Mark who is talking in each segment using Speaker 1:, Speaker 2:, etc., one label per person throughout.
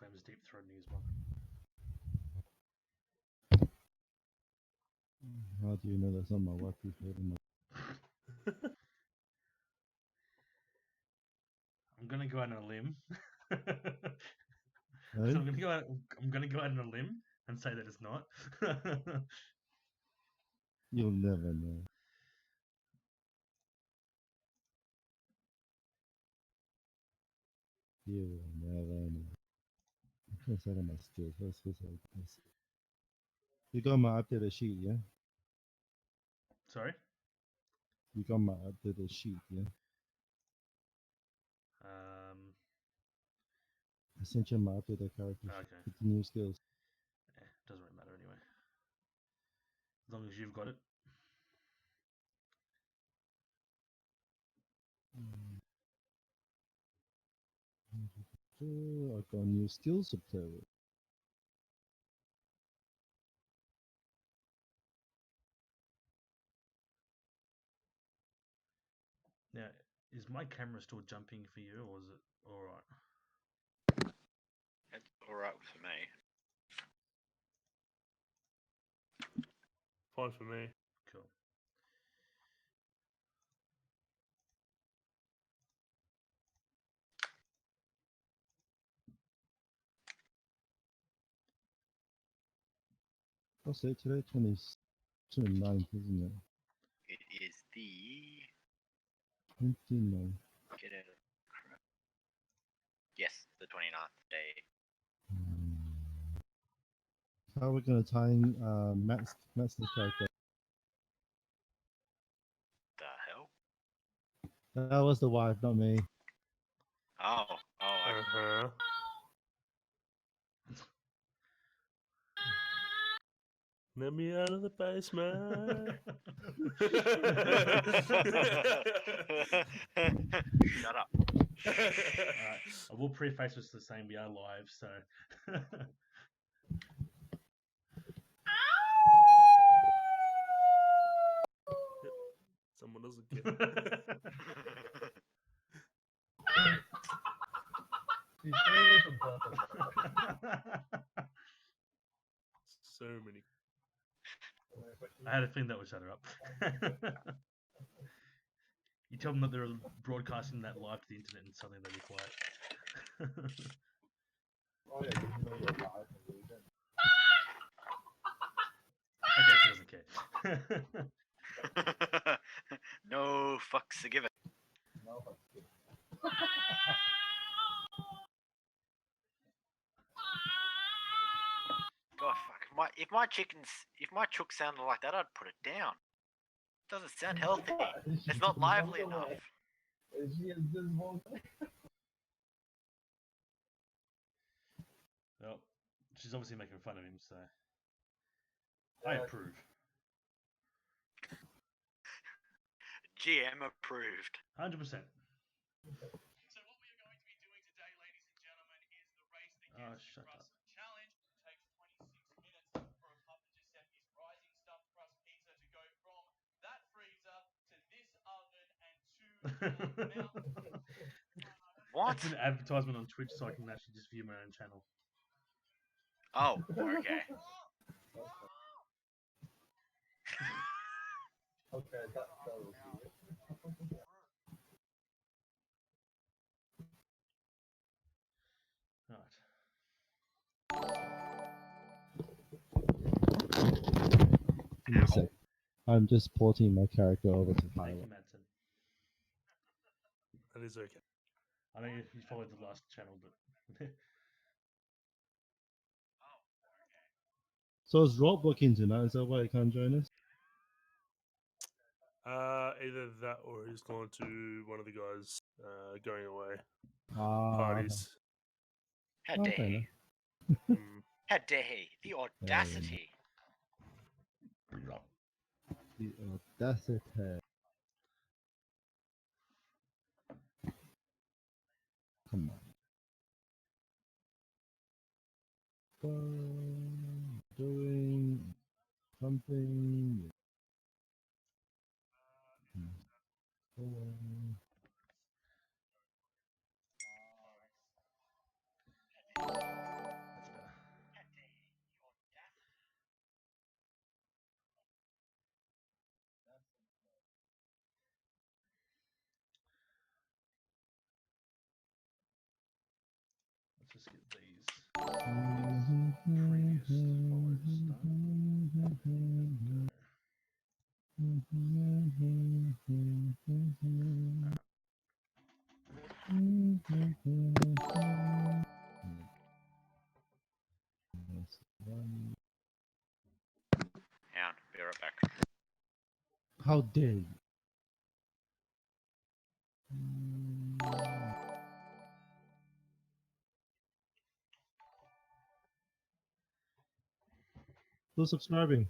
Speaker 1: famous deep throating is one.
Speaker 2: How do you know that's not my wife who's holding my...
Speaker 1: I'm gonna go out on a limb.
Speaker 2: Hey?
Speaker 1: So I'm gonna go out on a limb and say that it's not.
Speaker 2: You'll never know. You will never know. I'm trying to set on my skills. Let's see. You got my updated sheet, yeah?
Speaker 1: Sorry.
Speaker 2: You got my updated sheet, yeah? I sent you my updated character sheet
Speaker 1: Okay.
Speaker 2: with the new skills.
Speaker 1: Doesn't really matter anyway. As long as you've got it.
Speaker 2: I got new skills up there.
Speaker 1: Now, is my camera still jumping for you, or is it all right?
Speaker 3: It's alright for me.
Speaker 4: Fine for me.
Speaker 1: Cool.
Speaker 2: I'll say today 29th, isn't it?
Speaker 3: It is the
Speaker 2: 29th.
Speaker 3: get out of crap. Yes, the 29th day.
Speaker 2: How are we gonna tie in Matt's character?
Speaker 3: The hell?
Speaker 2: That was the wife, not me.
Speaker 3: Oh,
Speaker 4: Let me out of the basement.
Speaker 3: Shut up.
Speaker 1: Alright. I will preface this the same. We are live, so.
Speaker 4: Someone doesn't get. So many.
Speaker 1: I had a feeling that would shut her up. You tell them that they're broadcasting that live to the internet and suddenly they'll be quiet. Okay, she doesn't care.
Speaker 3: No fucks are given. God, fuck. If my chook sounded like that, I'd put it down. It doesn't sound healthy. It's not lively enough.
Speaker 1: Well, she's obviously making fun of him, so I approve.
Speaker 3: GM approved.
Speaker 1: 100%.
Speaker 5: So what we are going to be doing today, ladies and gentlemen, is the race that gives
Speaker 1: Shut
Speaker 5: crust
Speaker 1: up.
Speaker 5: challenge. It takes 26 minutes for a pup to just set his rising stuffed crust pizza to go from that freezer to this oven and to your mouth.
Speaker 3: What?
Speaker 1: It's an advertisement on Twitch, so I can actually just view my own channel.
Speaker 3: Oh, okay.
Speaker 2: Okay, that was
Speaker 1: Right.
Speaker 2: Give me a sec. I'm just porting my character over to
Speaker 1: Thank
Speaker 2: Tyler.
Speaker 1: you, Madsen.
Speaker 4: That is okay.
Speaker 1: I know you followed the last channel, but.
Speaker 2: So is Rob working tonight? Is that why he can't join us?
Speaker 4: Either that or he's gone to one of the guys going away
Speaker 2: Ah,
Speaker 4: parties.
Speaker 3: How dare
Speaker 2: okay,
Speaker 3: he?
Speaker 4: Mm.
Speaker 3: How dare he? The audacity.
Speaker 2: the audacity. Come on. Doing something.
Speaker 1: Let's just get these previous follows done.
Speaker 3: Hound, be right back.
Speaker 2: How dare you? Who's subscribing?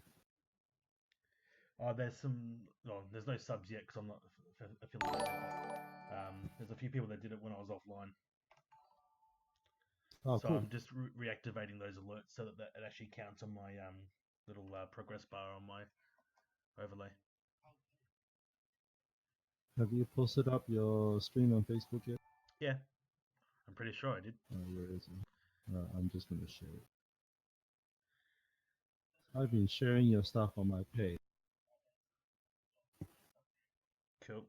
Speaker 1: There's some. Oh, there's no subs yet because I'm not affiliated. But, there's a few people that did it when I was offline.
Speaker 2: Oh,
Speaker 1: So
Speaker 2: cool.
Speaker 1: I'm just reactivating those alerts so that it actually counts on my little progress bar on my overlay.
Speaker 2: Have you posted up your stream on Facebook yet?
Speaker 1: Yeah, I'm pretty sure I did.
Speaker 2: Where is it? I'm just gonna share it. I've been sharing your stuff on my page.
Speaker 1: Cool.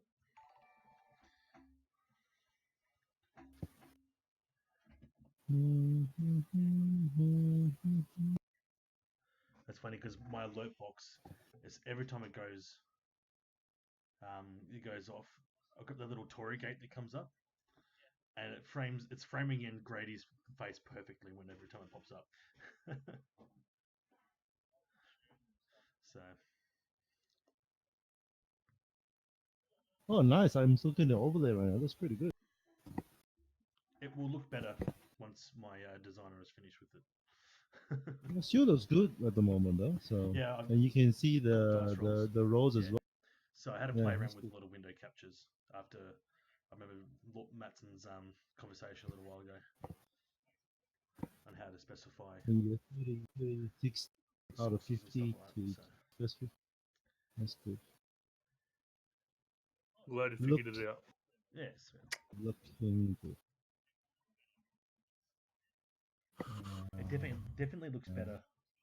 Speaker 1: That's funny because my alert box is every time it goes off. I've got the little Tory gate that comes up, and it's framing in Grady's face perfectly when every time it pops up. So
Speaker 2: Oh, nice. I'm looking at the overlay right now. That's pretty good.
Speaker 1: it will look better once my designer is finished with it.
Speaker 2: It still looks good at the moment, though. So
Speaker 1: Yeah,
Speaker 2: and you can see
Speaker 1: got the dice rolls.
Speaker 2: the rows as
Speaker 1: Yeah.
Speaker 2: well.
Speaker 1: So I had to
Speaker 2: Yeah,
Speaker 1: play around
Speaker 2: that's
Speaker 1: with
Speaker 2: good.
Speaker 1: little window captures after I remember Mattson's conversation a little while ago on how to specify
Speaker 2: And you 36 out of
Speaker 1: sources and stuff
Speaker 2: 50
Speaker 1: like
Speaker 2: to
Speaker 1: that. So
Speaker 2: just 50. That's good.
Speaker 4: Glad you
Speaker 2: Look,
Speaker 4: figured it out.
Speaker 1: yes,
Speaker 2: looking good.
Speaker 1: it definitely looks better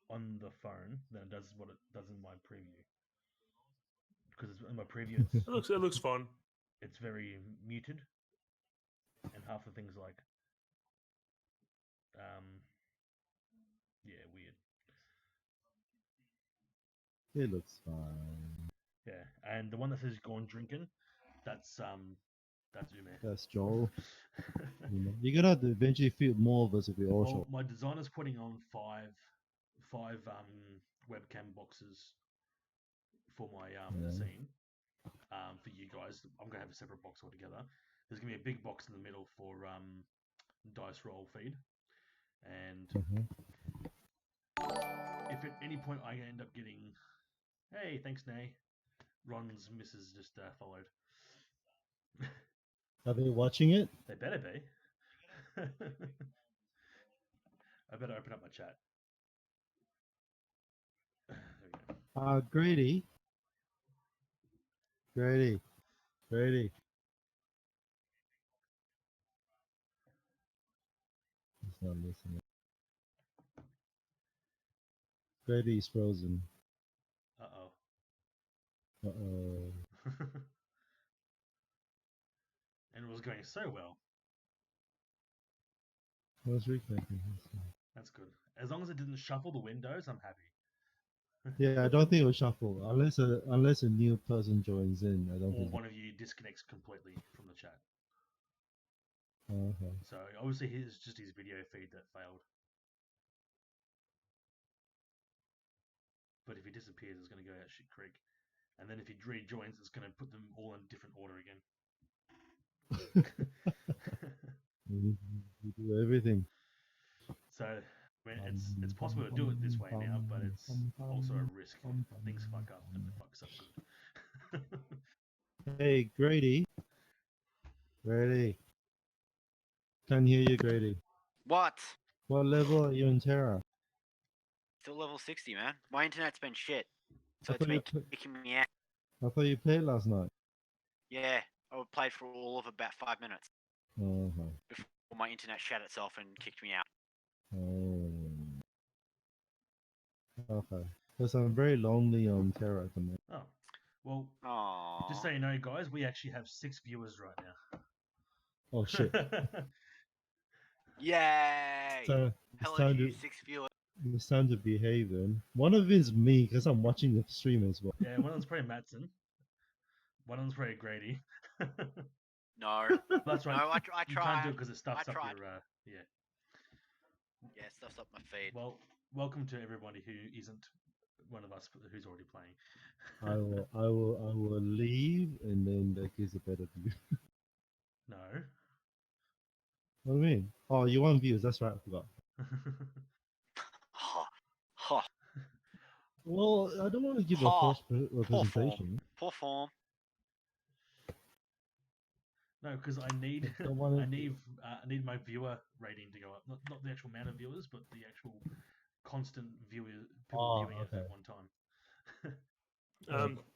Speaker 1: on the phone than it does what it does in my preview. Because in my preview,
Speaker 4: It looks fun.
Speaker 1: it's very muted, and half the things like yeah, weird.
Speaker 2: It looks fine.
Speaker 1: Yeah, and the one that says "gone drinking," that's Ume.
Speaker 2: That's Joel. You know, you're gonna have to eventually fit more of us if we all
Speaker 1: Well,
Speaker 2: show.
Speaker 1: my designer's putting on five webcam boxes for my
Speaker 2: Yeah.
Speaker 1: scene. For you guys, I'm gonna have a separate box altogether. There's gonna be a big box in the middle for dice roll feed, and if at any point I end up getting, hey, thanks, Nay. Ron's missus just followed.
Speaker 2: Are they watching it?
Speaker 1: They better be. I better open up my chat. There we go.
Speaker 2: Grady. Grady. Grady. He's not listening. Grady's frozen.
Speaker 1: Uh-oh.
Speaker 2: Uh-oh.
Speaker 1: And it was going so well.
Speaker 2: What's reconnecting?
Speaker 1: That's good. As long as it didn't shuffle the windows, I'm happy.
Speaker 2: Yeah, I don't think it'll shuffle unless a new person joins in. I don't
Speaker 1: Or
Speaker 2: think.
Speaker 1: one of you disconnects completely from the chat.
Speaker 2: Okay.
Speaker 1: So obviously it's just his video feed that failed. But if he disappears, it's going to go out shit creek. And then if he rejoins, it's going to put them all in different order again.
Speaker 2: We do everything.
Speaker 1: So I mean, it's possible to do it this way now, but it's also a risk. Things fuck up and it fucks up good.
Speaker 2: Hey, Grady. Grady. Can't hear you, Grady.
Speaker 3: What?
Speaker 2: What level are you in Terra?
Speaker 3: Still level 60, man. My internet's been shit. So
Speaker 2: I
Speaker 3: it's
Speaker 2: thought you
Speaker 3: been kicking me out.
Speaker 2: I thought you played last night.
Speaker 3: Yeah, I played for all of about 5 minutes
Speaker 2: Okay.
Speaker 3: before my internet shut itself and kicked me out.
Speaker 2: Oh. Okay. Because I'm very lonely on Terra at the moment.
Speaker 1: Oh, well,
Speaker 3: Aww.
Speaker 1: just so you know, guys, we actually have 6 viewers right now.
Speaker 2: Oh shit.
Speaker 3: Yay!
Speaker 2: So it's
Speaker 3: Hello
Speaker 2: time
Speaker 3: to you,
Speaker 2: to
Speaker 3: 6 viewers.
Speaker 2: it's time to behave then. One of it is me because I'm watching the stream as well.
Speaker 1: Yeah, one of them's probably Matson. One of them's probably Grady.
Speaker 3: No.
Speaker 1: That's right.
Speaker 3: No, I
Speaker 1: You can't do
Speaker 3: tried.
Speaker 1: it because it stuffs
Speaker 3: I
Speaker 1: up
Speaker 3: tried.
Speaker 1: your. Yeah.
Speaker 3: Yeah, stuff's up my feed.
Speaker 1: Well, welcome to everybody who isn't one of us who's already playing.
Speaker 2: I will leave, and then that gives a better view.
Speaker 1: No.
Speaker 2: What do you mean? Oh, you want views? That's right. I forgot.
Speaker 3: Ha. Ha.
Speaker 2: Well, I don't want to give a
Speaker 3: Ha.
Speaker 2: false
Speaker 3: Poor form.
Speaker 2: representation.
Speaker 3: Poor form.
Speaker 1: No, because I need
Speaker 2: Don't want
Speaker 1: I
Speaker 2: it.
Speaker 1: need my viewer rating to go up. Not the actual amount of viewers, but the actual constant people
Speaker 2: Oh,
Speaker 1: viewing it
Speaker 2: okay.
Speaker 1: at one time.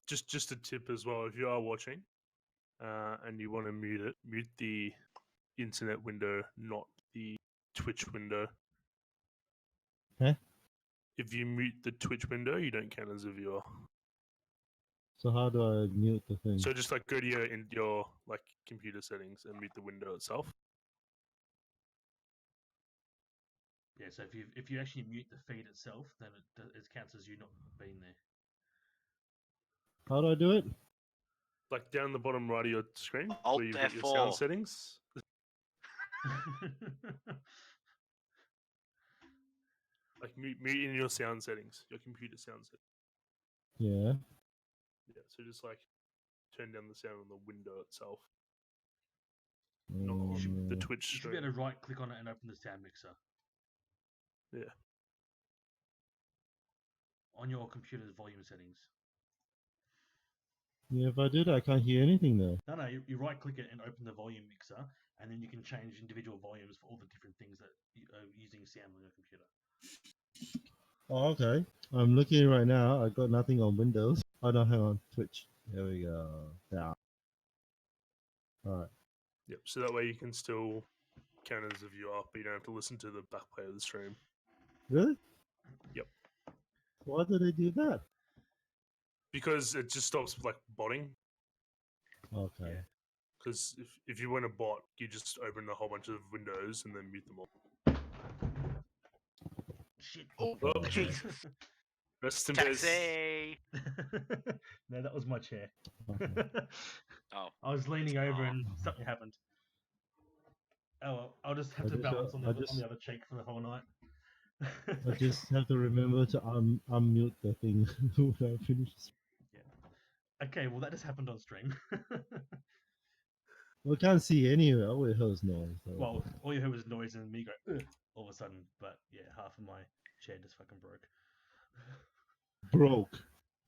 Speaker 4: Just a tip as well. If you are watching, and you want to mute the internet window, not the Twitch window.
Speaker 2: Huh?
Speaker 4: If you mute the Twitch window, you don't count as a viewer.
Speaker 2: So how do I mute the thing?
Speaker 4: So just like go to your like computer settings and mute the window itself.
Speaker 1: Yeah, so if you actually mute the feed itself, then it counts as you not being there.
Speaker 2: How do I do it?
Speaker 4: Like down the bottom right of your screen,
Speaker 3: Alt
Speaker 4: where you've got your sound
Speaker 3: F4.
Speaker 4: settings. Like mute in your sound settings, your computer sound settings.
Speaker 2: Yeah.
Speaker 4: Yeah, so just like turn down the sound on the window itself,
Speaker 2: Mm.
Speaker 4: not on the Twitch
Speaker 1: You should
Speaker 4: stream.
Speaker 1: be able to right click on it and open the sound mixer
Speaker 4: Yeah.
Speaker 1: on your computer's volume settings.
Speaker 2: Yeah, if I do that, I can't hear anything though.
Speaker 1: No, you right click it and open the volume mixer, and then you can change individual volumes for all the different things that are using sound on your computer.
Speaker 2: Oh, okay. I'm looking right now. I got nothing on Windows. Oh no, hang on. Twitch. There we go. Yeah. All right.
Speaker 4: Yep. So that way you can still count as a viewer, but you don't have to listen to the back play of the stream.
Speaker 2: Really?
Speaker 4: Yep.
Speaker 2: Why do they do that?
Speaker 4: Because it just stops like botting.
Speaker 2: Okay.
Speaker 1: Yeah.
Speaker 4: Because if you want a bot, you just open a whole bunch of windows and then mute them all.
Speaker 1: Shit.
Speaker 3: Oh,
Speaker 4: Oh,
Speaker 3: Jesus.
Speaker 4: rest in peace.
Speaker 3: Taxi.
Speaker 1: No, that was my chair.
Speaker 2: Okay.
Speaker 3: Oh.
Speaker 1: I was leaning over
Speaker 3: Oh.
Speaker 1: and something happened. Oh well, I'll just have
Speaker 2: I
Speaker 1: to
Speaker 2: just
Speaker 1: balance
Speaker 2: got-
Speaker 1: on
Speaker 2: I
Speaker 1: the
Speaker 2: just-
Speaker 1: other cheek for the whole night.
Speaker 2: I just have to remember to unmute the thing when I finish.
Speaker 1: Okay, well that just happened on stream.
Speaker 2: We can't see anywhere. All we heard is noise. So.
Speaker 1: Well, all you heard was noise and me go "Ugh," all of a sudden. But yeah, half of my chair just fucking broke.
Speaker 2: Broke.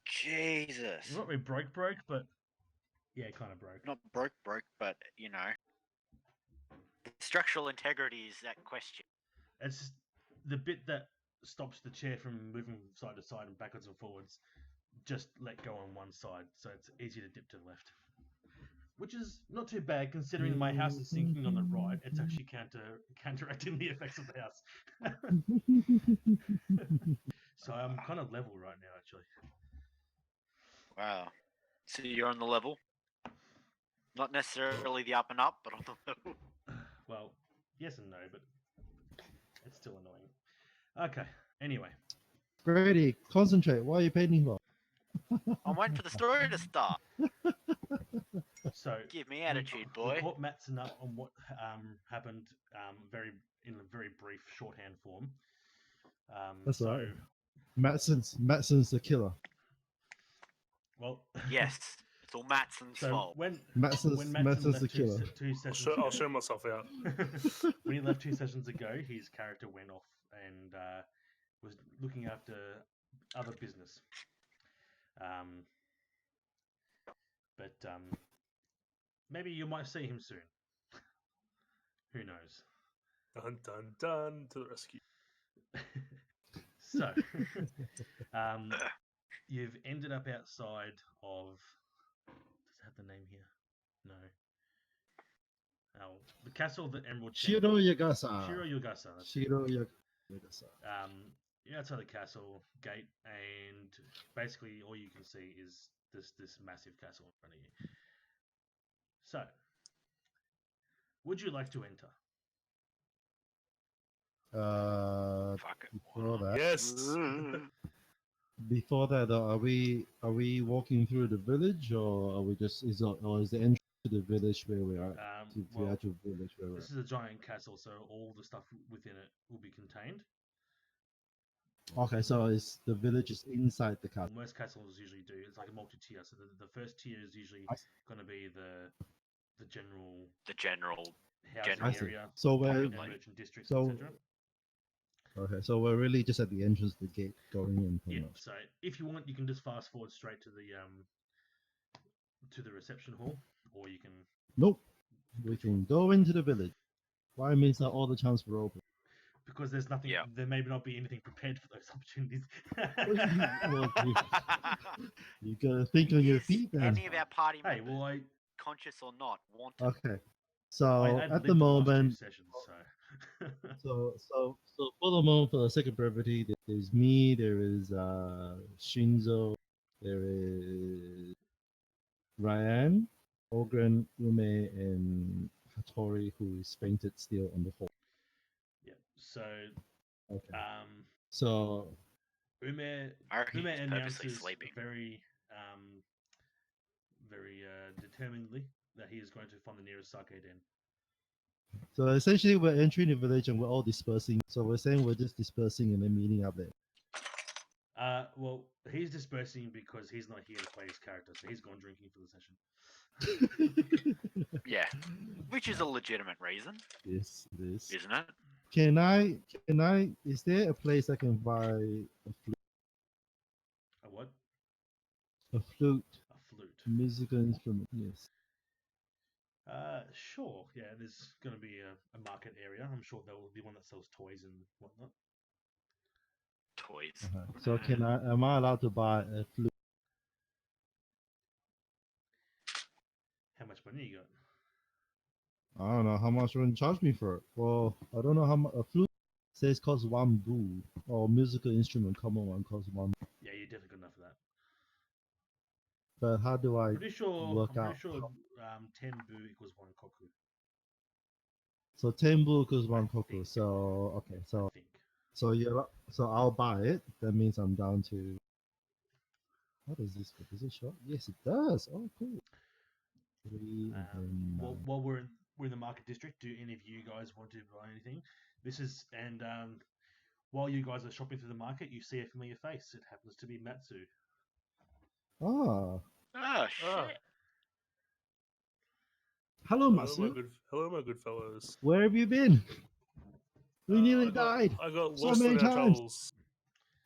Speaker 3: Jesus.
Speaker 1: Not really broke, but yeah, kind of broke.
Speaker 3: Not broke, but, you know. The structural integrity is that question.
Speaker 1: It's just the bit that stops the chair from moving side to side and backwards and forwards. Just let go on one side, so it's easy to dip to the left. Which is not too bad considering my house is sinking on the right. It's actually counteracting the effects of the house. So I'm kind of level right now, actually.
Speaker 3: Wow. So you're on the level? Not necessarily the up and up, but on the level.
Speaker 1: Well, yes and no, but it's still annoying. Okay, anyway.
Speaker 2: Grady, concentrate. Why are you painting for?
Speaker 3: I'm waiting for the story to start.
Speaker 1: So
Speaker 3: Give me attitude,
Speaker 1: we
Speaker 3: boy.
Speaker 1: caught Matson up on what happened in a very brief shorthand form.
Speaker 2: That's
Speaker 1: so,
Speaker 2: right. Matson's the killer.
Speaker 1: Well,
Speaker 3: Yes, it's all Matson's
Speaker 1: so
Speaker 3: fault.
Speaker 1: when
Speaker 2: Matson's
Speaker 1: Matson
Speaker 2: the
Speaker 1: left
Speaker 2: killer.
Speaker 1: two sessions
Speaker 4: I'll show myself out.
Speaker 1: when he left 2 sessions ago, his character went off and was looking after other business. But maybe you might see him soon. Who knows?
Speaker 4: Dun dun dun to the rescue.
Speaker 1: So, you've ended up outside of. Does it have the name here? No. Oh, the castle that Emerald Chain.
Speaker 2: Shiro Yagasa.
Speaker 1: Shiro Yugasa. That's it.
Speaker 2: Shiro Yagasa.
Speaker 1: You're outside the castle gate, and basically all you can see is this massive castle in front of you. So, would you like to enter?
Speaker 3: Fuck it.
Speaker 2: Before that,
Speaker 4: Yes.
Speaker 2: before that, are we walking through the village, or are we just or is the entrance to the village where we are? To the
Speaker 1: Well,
Speaker 2: actual village where we're
Speaker 1: this is a giant castle, so all the stuff within it will be contained.
Speaker 2: at. Okay, so is the village is inside the castle?
Speaker 1: Most castles usually do. It's like a multi-tier. So the first tier is usually
Speaker 2: I s-
Speaker 1: going to be the general
Speaker 3: The general.
Speaker 1: housing
Speaker 2: I see.
Speaker 1: area,
Speaker 2: So we're
Speaker 1: and
Speaker 3: Probably.
Speaker 1: merchant districts,
Speaker 2: so
Speaker 1: etc.
Speaker 2: okay, so we're really just at the entrance, the gate going in. Pretty
Speaker 1: Yeah.
Speaker 2: much.
Speaker 1: So if you want, you can just fast forward straight to the reception hall, or you can.
Speaker 2: Nope. We can go into the village. Why means that all the chance were open?
Speaker 1: Because there's nothing.
Speaker 3: Yeah.
Speaker 1: There may not be anything prepared for those opportunities.
Speaker 2: Well, you gotta think on your
Speaker 3: Is
Speaker 2: feet then.
Speaker 3: any of our party
Speaker 1: Hey,
Speaker 3: members,
Speaker 1: well,
Speaker 3: conscious or not, wanted?
Speaker 2: Okay.
Speaker 1: I
Speaker 2: So
Speaker 1: ad
Speaker 2: at the
Speaker 1: libbed the last two
Speaker 2: moment,
Speaker 1: sessions, so.
Speaker 2: so for the moment, for the sake of brevity, there's me, there is Shinzo, there is Ryan, Ogren, Ume, and Hattori, who is fainted still on the floor.
Speaker 1: Yeah. So
Speaker 2: Okay.
Speaker 1: um,
Speaker 2: So
Speaker 1: Ume
Speaker 3: I reckon
Speaker 1: Ume
Speaker 3: he's purposely
Speaker 1: announces
Speaker 3: sleeping.
Speaker 1: very determinedly that he is going to find the nearest sake den.
Speaker 2: so essentially, we're entering the village and we're all dispersing. So we're saying we're just dispersing and then meeting up there.
Speaker 1: Well, he's dispersing because he's not here to play his character, so he's gone drinking for the session.
Speaker 3: Yeah, which is a legitimate reason,
Speaker 2: Yes, it is.
Speaker 3: isn't it?
Speaker 2: Can I? Is there a place I can buy a flute?
Speaker 1: A what?
Speaker 2: A flute,
Speaker 1: A flute.
Speaker 2: musical instrument. Yes.
Speaker 1: Sure. Yeah, there's going to be a market area. I'm sure there will be one that sells toys and whatnot.
Speaker 3: Toys.
Speaker 2: So can I? Am I allowed to buy a flute?
Speaker 1: How much money you got?
Speaker 2: I don't know how much you're gonna charge me for it. Well, I don't know how much a flute says costs 1 bu, or musical instrument common one costs 1.
Speaker 1: Yeah, you definitely got enough of that.
Speaker 2: But how do I
Speaker 1: Pretty sure.
Speaker 2: work
Speaker 1: I'm pretty
Speaker 2: out?
Speaker 1: sure. 10 bu equals 1 koku.
Speaker 2: So 10 bu equals
Speaker 1: I
Speaker 2: 1 koku.
Speaker 1: think.
Speaker 2: So okay,
Speaker 1: I
Speaker 2: so
Speaker 1: think.
Speaker 2: so I'll buy it. That means I'm down to. What does this go? Does it show? Yes, it does. Oh, cool. 3 and
Speaker 1: While we're in the market district, do any of you guys want to buy anything? This is while you guys are shopping through the market, you see a familiar face. It happens to be Matsu.
Speaker 2: Ah,
Speaker 3: Oh shit!
Speaker 2: hello,
Speaker 4: Hello,
Speaker 2: Masu.
Speaker 4: my good fellows.
Speaker 2: Where have you been? We nearly died.
Speaker 4: I got
Speaker 2: so
Speaker 4: lost
Speaker 2: many
Speaker 4: in our
Speaker 2: times.
Speaker 4: travels.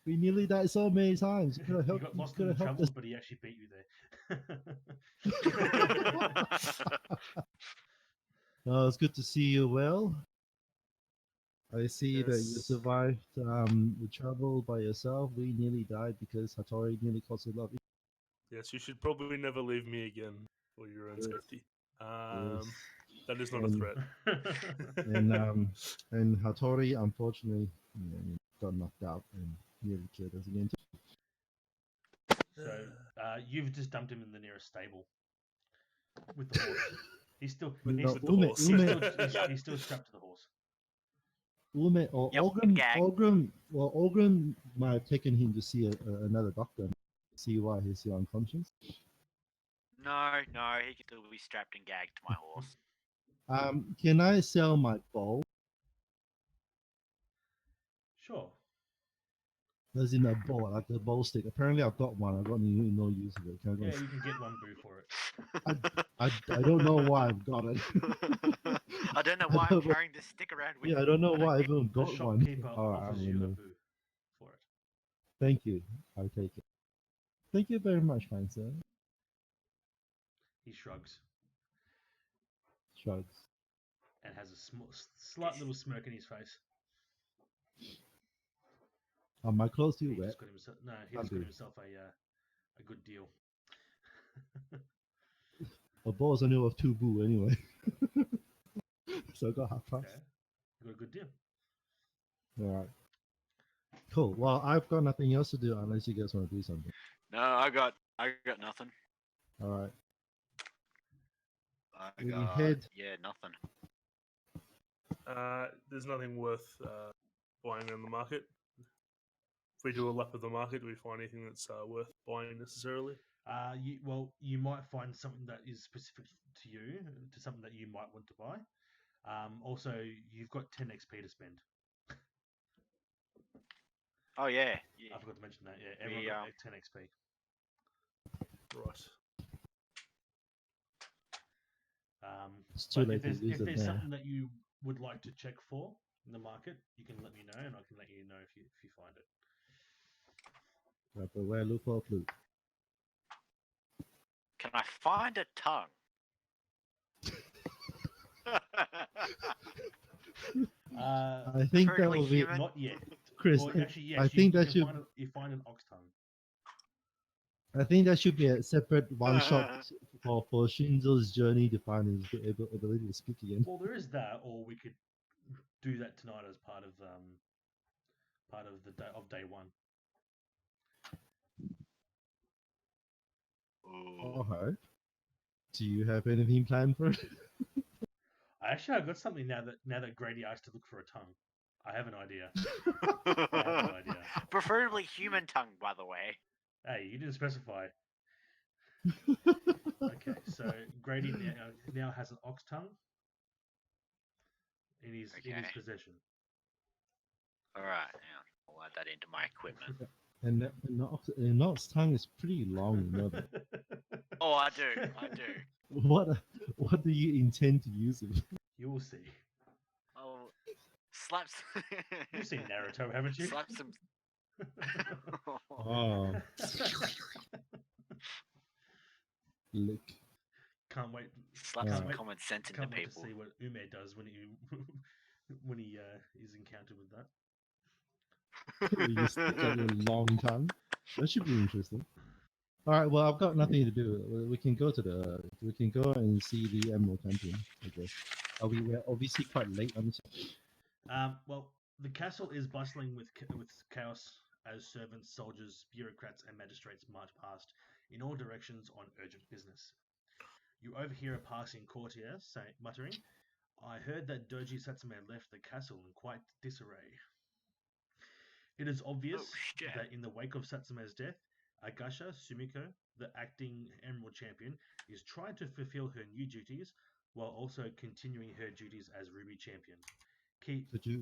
Speaker 2: We nearly died so many times. You could have
Speaker 1: You
Speaker 2: helped.
Speaker 1: got
Speaker 2: You
Speaker 1: lost in
Speaker 2: could
Speaker 1: the
Speaker 2: have helped
Speaker 1: travels,
Speaker 2: us.
Speaker 1: but he actually beat you there.
Speaker 2: It's good to see you well. I see that you
Speaker 4: Yes.
Speaker 2: survived the travel by yourself. We nearly died because Hattori nearly caused a lot of
Speaker 4: Yes, you should probably never leave me again for your own
Speaker 2: Yes.
Speaker 4: safety.
Speaker 2: issues.
Speaker 4: That is not a
Speaker 2: And-
Speaker 4: threat.
Speaker 2: And Hattori, unfortunately, got knocked out and nearly killed us again.
Speaker 1: So you've just dumped him in the nearest stable with the horse. He's still
Speaker 4: With-
Speaker 1: he's,
Speaker 4: with the
Speaker 2: Ume,
Speaker 4: horse.
Speaker 1: he's,
Speaker 2: Ume,
Speaker 1: still, he's still strapped to the horse.
Speaker 2: Ume or
Speaker 3: Yep,
Speaker 2: Ogren,
Speaker 3: gag.
Speaker 2: Ogren might have taken him to see another doctor, see why he's still unconscious.
Speaker 3: No, he can still be strapped and gagged to my horse.
Speaker 2: Can I sell my bow?
Speaker 1: Sure.
Speaker 2: As in a bow, like the bow stick. Apparently, I've got one. I've got no use of it. Can I, go?
Speaker 1: Yeah, you can get 1 bu for it.
Speaker 2: I don't know why I've got it.
Speaker 3: I don't know why I'm carrying this stick around with
Speaker 2: Yeah,
Speaker 3: me.
Speaker 2: I don't know
Speaker 3: but
Speaker 2: why I
Speaker 3: did.
Speaker 2: even
Speaker 1: The
Speaker 2: got one.
Speaker 1: shopkeeper
Speaker 2: Alright,
Speaker 1: offers
Speaker 2: I
Speaker 1: you a
Speaker 2: will.
Speaker 1: bu for it.
Speaker 2: Thank you. I'll take it. Thank you very much, fine sir.
Speaker 1: He shrugs
Speaker 2: Shrugs.
Speaker 1: and has a slight little smirk in his face.
Speaker 2: Are my clothes too
Speaker 1: He
Speaker 2: wet?
Speaker 1: just got himself he
Speaker 2: Can't
Speaker 1: just got
Speaker 2: be.
Speaker 1: himself a good deal.
Speaker 2: A bow is only worth 2 bu anyway. So I got half price.
Speaker 1: Okay, you got a good deal.
Speaker 2: Alright. Cool. Well, I've got nothing else to do unless you guys want to do something.
Speaker 3: No, I got nothing.
Speaker 2: Alright.
Speaker 3: I
Speaker 2: We
Speaker 3: got
Speaker 2: head-
Speaker 3: nothing.
Speaker 4: There's nothing worth buying on the market? If we do a lap of the market, do we find anything that's worth buying necessarily?
Speaker 1: You might find something that is specific to you, to something that you might want to buy. Also, you've got 10 XP to spend.
Speaker 3: Oh yeah.
Speaker 1: I forgot to mention that. Yeah,
Speaker 3: We,
Speaker 1: everyone got 10 XP.
Speaker 4: Right.
Speaker 2: It's too
Speaker 1: But
Speaker 2: late to lose
Speaker 1: if
Speaker 2: it
Speaker 1: there's
Speaker 2: now.
Speaker 1: something that you would like to check for in the market, you can let me know, and I can let you know if you find it.
Speaker 2: Right, but where look for a clue?
Speaker 3: Can I find a tongue?
Speaker 2: I think that
Speaker 3: Currently
Speaker 2: will be
Speaker 3: human.
Speaker 1: Not yet.
Speaker 2: Chris.
Speaker 1: Or actually, yes,
Speaker 2: I think that
Speaker 1: you
Speaker 2: should.
Speaker 1: you find an ox tongue.
Speaker 2: I think that should be a separate one shot for Shinzo's journey to find his ability to speak again.
Speaker 1: Well, there is that, or we could do that tonight as part of the day one.
Speaker 3: Ooh.
Speaker 2: Alright. Do you have anything planned for it?
Speaker 1: Actually, I got something now that Grady asked to look for a tongue. I have an idea. I have an idea.
Speaker 3: Preferably human tongue, by the way.
Speaker 1: Hey, you didn't specify. Okay, so Grady now has an ox tongue in his possession.
Speaker 3: All right, now I'll add that into my equipment.
Speaker 2: And an ox tongue is pretty long, you know that.
Speaker 3: Oh, I do.
Speaker 2: What do you intend to use it?
Speaker 1: You will see.
Speaker 3: Oh, slaps.
Speaker 1: You've seen Naruto, haven't you?
Speaker 3: Slap some.
Speaker 2: Oh, lick.
Speaker 1: Can't wait.
Speaker 3: Slap
Speaker 1: can't
Speaker 3: some
Speaker 1: wait,
Speaker 3: common sense into
Speaker 1: Can't wait
Speaker 3: people.
Speaker 1: to see what Ume does when he is encountered with that.
Speaker 2: You just stick out your long tongue. That should be interesting. All right. Well, I've got nothing to do. We can go and see the Emerald Champion. I guess. We're obviously quite late on this.
Speaker 1: Well, the castle is bustling with chaos as servants, soldiers, bureaucrats, and magistrates march past in all directions on urgent business. You overhear a passing courtier muttering, "I heard that Doji Satsume left the castle in quite disarray." It is obvious
Speaker 3: shit.
Speaker 1: that in the wake of Satsume's death, Agasha Sumiko, the acting Emerald Champion, is trying to fulfill her new duties while also continuing her duties as Ruby Champion.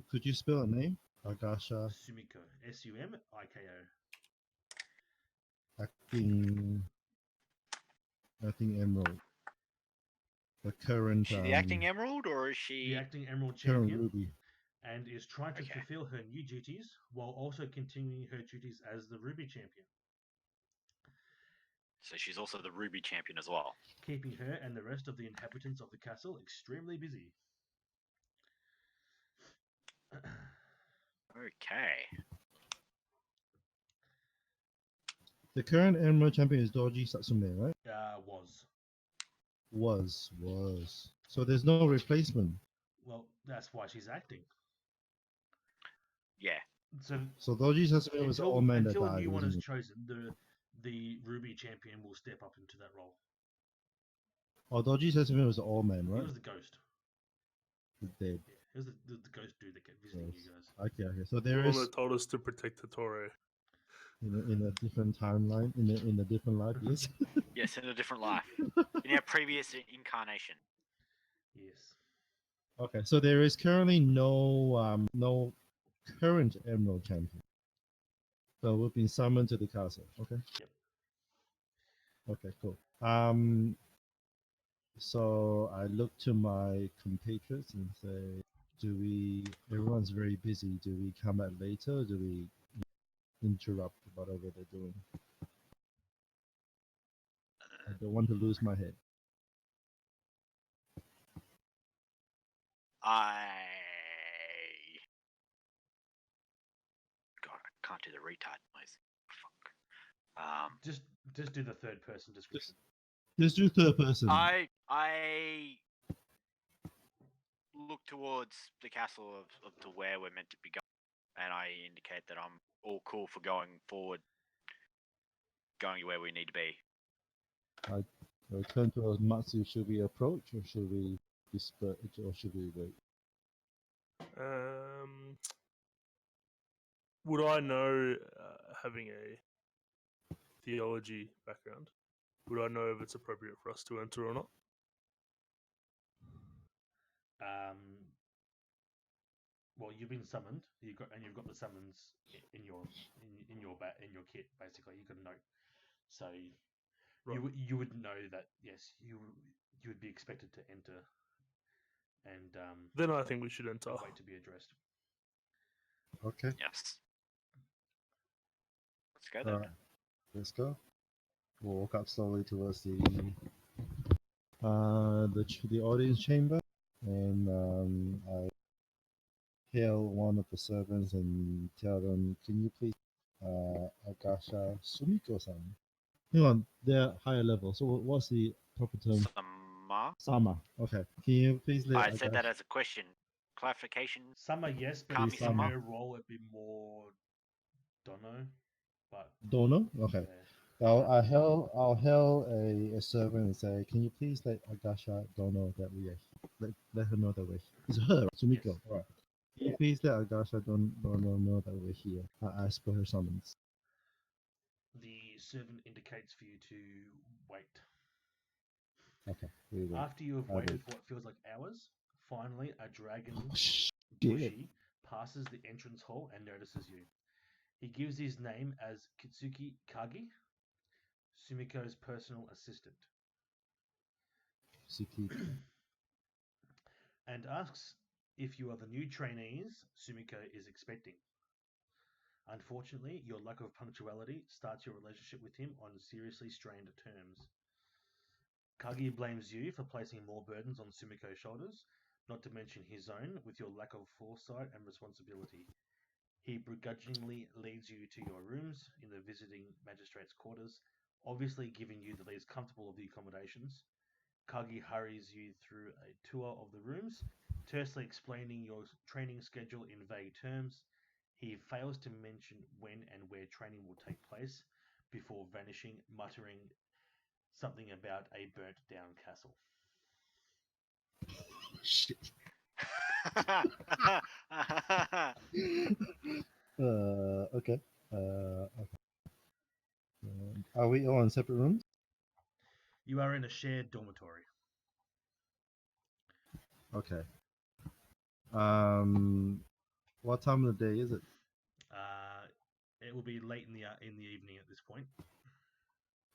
Speaker 2: Could you spell a name? Agasha
Speaker 1: Sumiko, Sumiko.
Speaker 2: acting Emerald. The current
Speaker 3: Is she the acting emerald, or is she
Speaker 1: The acting Emerald
Speaker 2: current
Speaker 1: Champion,
Speaker 2: Ruby.
Speaker 1: and is trying to
Speaker 3: Okay.
Speaker 1: fulfill her new duties while also continuing her duties as the Ruby Champion,
Speaker 3: So she's also the Ruby champion as well.
Speaker 1: keeping her and the rest of the inhabitants of the castle extremely busy.
Speaker 3: Okay.
Speaker 2: The current Emerald Champion is Doji Satsume, right?
Speaker 1: Was.
Speaker 2: Was. So there's no replacement.
Speaker 1: Well, that's why she's acting.
Speaker 3: Yeah.
Speaker 2: So Doji Satsume was the old man that
Speaker 1: until a
Speaker 2: died.
Speaker 1: new one is
Speaker 2: wasn't
Speaker 1: chosen, the Ruby Champion will step up into that role.
Speaker 2: he? Oh, Doji Satsume was the old man,
Speaker 1: He
Speaker 2: right?
Speaker 1: was the ghost.
Speaker 2: He's dead.
Speaker 1: Yeah, he was the ghost dude that kept visiting
Speaker 2: Yes.
Speaker 1: you guys.
Speaker 2: Okay. So
Speaker 4: The
Speaker 2: there
Speaker 4: one
Speaker 2: is
Speaker 4: that told us to protect Totoro.
Speaker 2: in a different timeline, in a different life, yes.
Speaker 3: Yes, in a different life. In our previous incarnation.
Speaker 1: Yes.
Speaker 2: Okay, so there is currently no current Emerald Champion. So we've been summoned to the castle. Okay.
Speaker 1: Yep.
Speaker 2: Okay, cool. So I look to my compatriots and say, everyone's very busy. Do we come back later? Or do we interrupt whatever they're doing? I don't want to lose my head.
Speaker 3: God, I can't do the retard noise. Fuck.
Speaker 1: Just do the third person description.
Speaker 2: Just do third person.
Speaker 3: I look towards the castle of to where we're meant to be going, and I indicate that I'm all cool for going forward, going where we need to be.
Speaker 2: I turn to Matsu. Should we approach or should we disperse or should we wait?
Speaker 4: would I know, having a theology background, would I know if it's appropriate for us to enter or not?
Speaker 1: Well, you've been summoned. You've got the summons in your in your kit. Basically, you got a note, so
Speaker 4: Right.
Speaker 1: you would know that yes, you would be expected to enter and
Speaker 4: Then I think we should enter.
Speaker 1: wait to be addressed.
Speaker 2: Okay.
Speaker 3: Yes. Let's go then.
Speaker 2: Alright. Let's go. We'll walk up slowly towards the audience chamber, and I hail one of the servants and tell them, "Can you please, Agasha Sumiko-san?" Hang on, they're higher level. So what's the proper term?
Speaker 3: Sama.
Speaker 2: Sama. Okay. Can you please let
Speaker 3: I said that
Speaker 2: Agasha-
Speaker 3: as a question. Clarification.
Speaker 1: Summer, yes, but
Speaker 3: Kami
Speaker 1: in
Speaker 2: Sama.
Speaker 1: her role, it'd be more Dono, but
Speaker 2: Dono? Okay.
Speaker 1: yeah.
Speaker 2: I'll hail a servant and say, "Can you please let Agasha Dono that we are let her know that we're here." It's her, Sumiko.
Speaker 1: Yes.
Speaker 2: All right. Can you please let Agasha Dono know that we're here as per her summons?
Speaker 1: The servant indicates for you to wait.
Speaker 2: Okay. We wait.
Speaker 1: After you have
Speaker 2: I
Speaker 1: waited
Speaker 2: wait.
Speaker 1: for what feels like hours, finally a dragon
Speaker 2: Oh, shit.
Speaker 1: Bushi passes the entrance hall and notices you. He gives his name as Kitsuki Kagi, Sumiko's personal assistant,
Speaker 2: Suki.
Speaker 1: and asks if you are the new trainees Sumiko is expecting. Unfortunately, your lack of punctuality starts your relationship with him on seriously strained terms. Kagi blames you for placing more burdens on Sumiko's shoulders, not to mention his own, with your lack of foresight and responsibility. He begrudgingly leads you to your rooms in the visiting magistrate's quarters, obviously giving you the least comfortable of the accommodations. Kagi hurries you through a tour of the rooms, tersely explaining your training schedule in vague terms. He fails to mention when and where training will take place before vanishing, muttering something about a burnt down castle.
Speaker 2: Shit. Okay. Okay. Are we all in separate rooms?
Speaker 1: You are in a shared dormitory.
Speaker 2: Okay. What time of the day is it?
Speaker 1: It will be late in the evening at this point.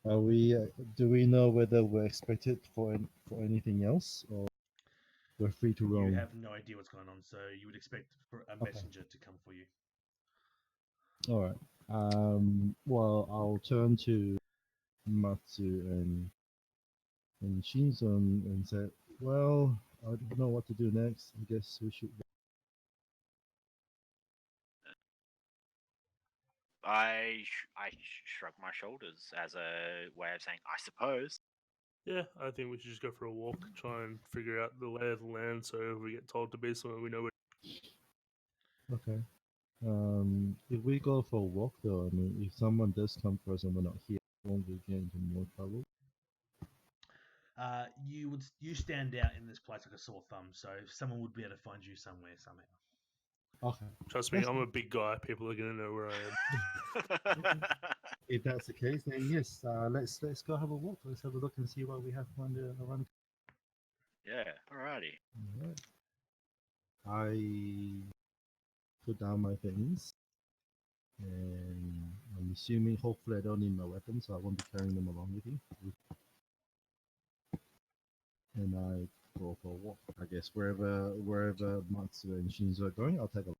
Speaker 2: Are we? Do we know whether we're expected for anything else, or we're free to roam?
Speaker 1: You have no idea what's going on, so you would expect for a messenger to come for you.
Speaker 2: All right. Well, I'll turn to Matsu and Shinzo and say, "Well, I don't know what to do next. I guess we should."
Speaker 3: I shrug my shoulders as a way of saying, I suppose.
Speaker 4: Yeah, I think we should just go for a walk, try and figure out the lay of the land. So if we get told to be somewhere, we know where.
Speaker 2: Okay. If we go for a walk, though, I mean, if someone does come for us and we're not here, won't we get into more trouble?
Speaker 1: You stand out in this place like a sore thumb, so someone would be able to find you somewhere somehow.
Speaker 2: Okay.
Speaker 4: Trust me,
Speaker 2: That's-
Speaker 4: I'm a big guy. People are gonna know where I am.
Speaker 2: If that's the case, then yes, let's go have a walk. Let's have a look and see what we have around.
Speaker 3: Yeah, alrighty.
Speaker 2: Alright. I put down my things, and I'm assuming, hopefully, I don't need my weapons, so I won't be carrying them along with you. And I go for a walk. I guess wherever Matsu and Shinzo are going, I'll take a.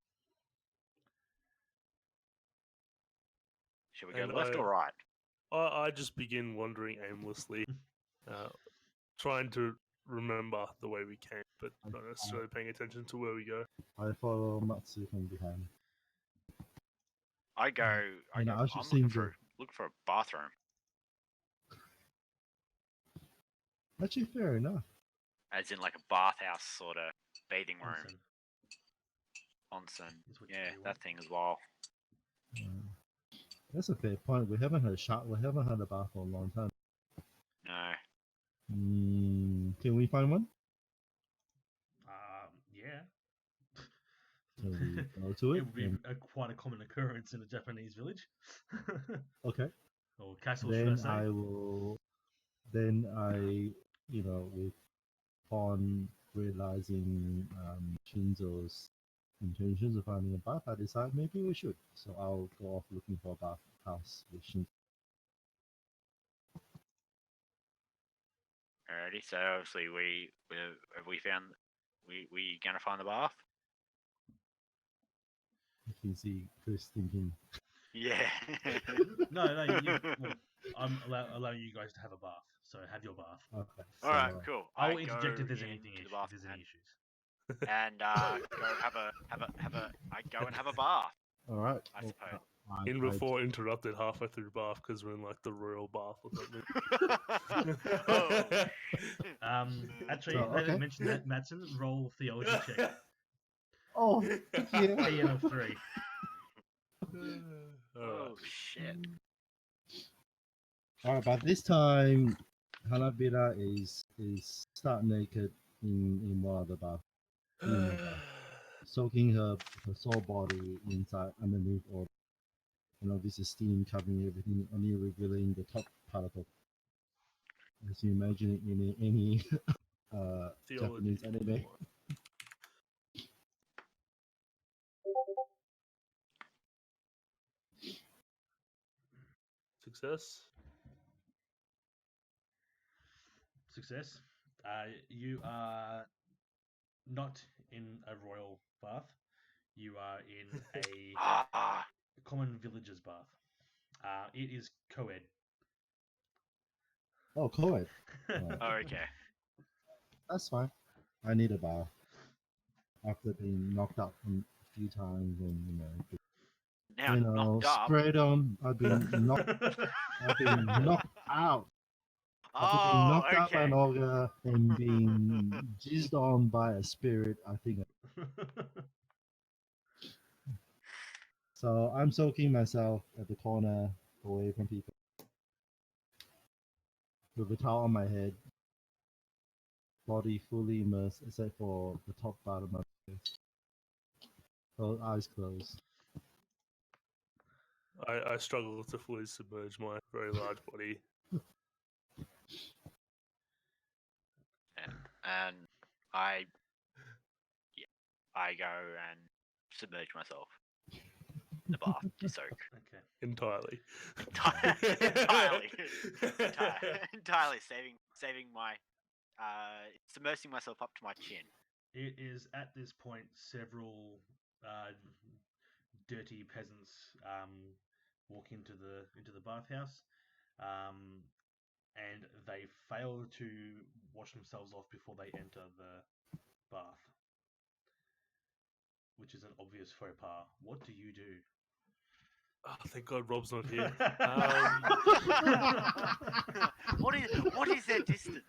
Speaker 3: Should we go
Speaker 4: And
Speaker 3: left or right?
Speaker 4: I just begin wandering aimlessly, trying to remember the way we came, but not necessarily paying attention to where we go.
Speaker 2: I follow Matsu from behind.
Speaker 3: I go.
Speaker 2: And I should
Speaker 3: I'm
Speaker 2: sing
Speaker 3: looking for a bathroom,
Speaker 2: Actually, fair enough.
Speaker 3: as in like a bathhouse sort of bathing room,
Speaker 1: Onsen
Speaker 3: onsen.
Speaker 1: is what
Speaker 3: Yeah,
Speaker 1: you want.
Speaker 3: that thing as well.
Speaker 2: That's a fair point. We haven't had a shot. We haven't had a bath for a long time.
Speaker 3: No,
Speaker 2: Can we find one?
Speaker 1: Yeah.
Speaker 2: So we go to
Speaker 1: It
Speaker 2: it.
Speaker 1: would be
Speaker 2: And,
Speaker 1: quite a common occurrence in a Japanese village.
Speaker 2: okay.
Speaker 1: Or castle, should I
Speaker 2: Then
Speaker 1: say?
Speaker 2: I will. Then I, you know, upon realizing Shinzo's intentions of finding a bath, I decide maybe we should. So I'll go off looking for a bath house with Shinzo.
Speaker 3: Alrighty, so obviously we found we gonna find the bath?
Speaker 2: You can see Chris thinking,
Speaker 3: Yeah.
Speaker 1: No, well, I'm allowing you guys to have a bath. So have your bath.
Speaker 2: okay, so
Speaker 3: Alright, cool.
Speaker 1: I will
Speaker 3: I
Speaker 1: interject
Speaker 3: go
Speaker 1: if there's anything
Speaker 3: into the
Speaker 1: if
Speaker 3: bath
Speaker 1: there's any issues.
Speaker 3: and go I go and have a bath,
Speaker 2: all right.
Speaker 3: I
Speaker 2: well,
Speaker 3: suppose.
Speaker 4: In
Speaker 2: I-
Speaker 4: before interrupted halfway through bath because we're in like the royal bath or something.
Speaker 3: Oh,
Speaker 1: Actually,
Speaker 2: So,
Speaker 1: now that
Speaker 2: okay.
Speaker 1: you mentioned that, Matson, roll theology check.
Speaker 2: Oh, yeah.
Speaker 1: TN of 3.
Speaker 3: oh shit.
Speaker 2: All right, but this time, Hanabira is start naked in one of the bath, soaking her sore body inside underneath, or this is steam covering everything, only revealing the top part of it. As you imagine it in any
Speaker 4: Theology.
Speaker 2: Japanese anime.
Speaker 4: Success.
Speaker 1: Success. You are not in a royal bath. You are in a
Speaker 3: Ah,
Speaker 1: common villager's bath. It is co-ed.
Speaker 2: Oh, co-ed. Right.
Speaker 3: okay.
Speaker 2: That's fine. I need a bath after being knocked out a few times and
Speaker 3: Now knocked up.
Speaker 2: sprayed on. I've been knocked out. After being
Speaker 3: Oh,
Speaker 2: knocked out by an
Speaker 3: okay.
Speaker 2: ogre and being jizzed on by a spirit, I think. So I'm soaking myself at the corner, away from people, with a towel on my head, body fully immersed except for the top part of my face. So eyes closed.
Speaker 4: I struggle to fully submerge my very large body.
Speaker 3: And I go and submerge myself in the bath to soak.
Speaker 1: Okay.
Speaker 4: Entirely.
Speaker 3: Entirely saving my submersing myself up to my chin.
Speaker 1: It is at this point several dirty peasants walk into the bathhouse, and they fail to wash themselves off before they enter the bath, which is an obvious faux pas. What do you do?
Speaker 4: Oh, thank God Rob's not here.
Speaker 3: What is their distance?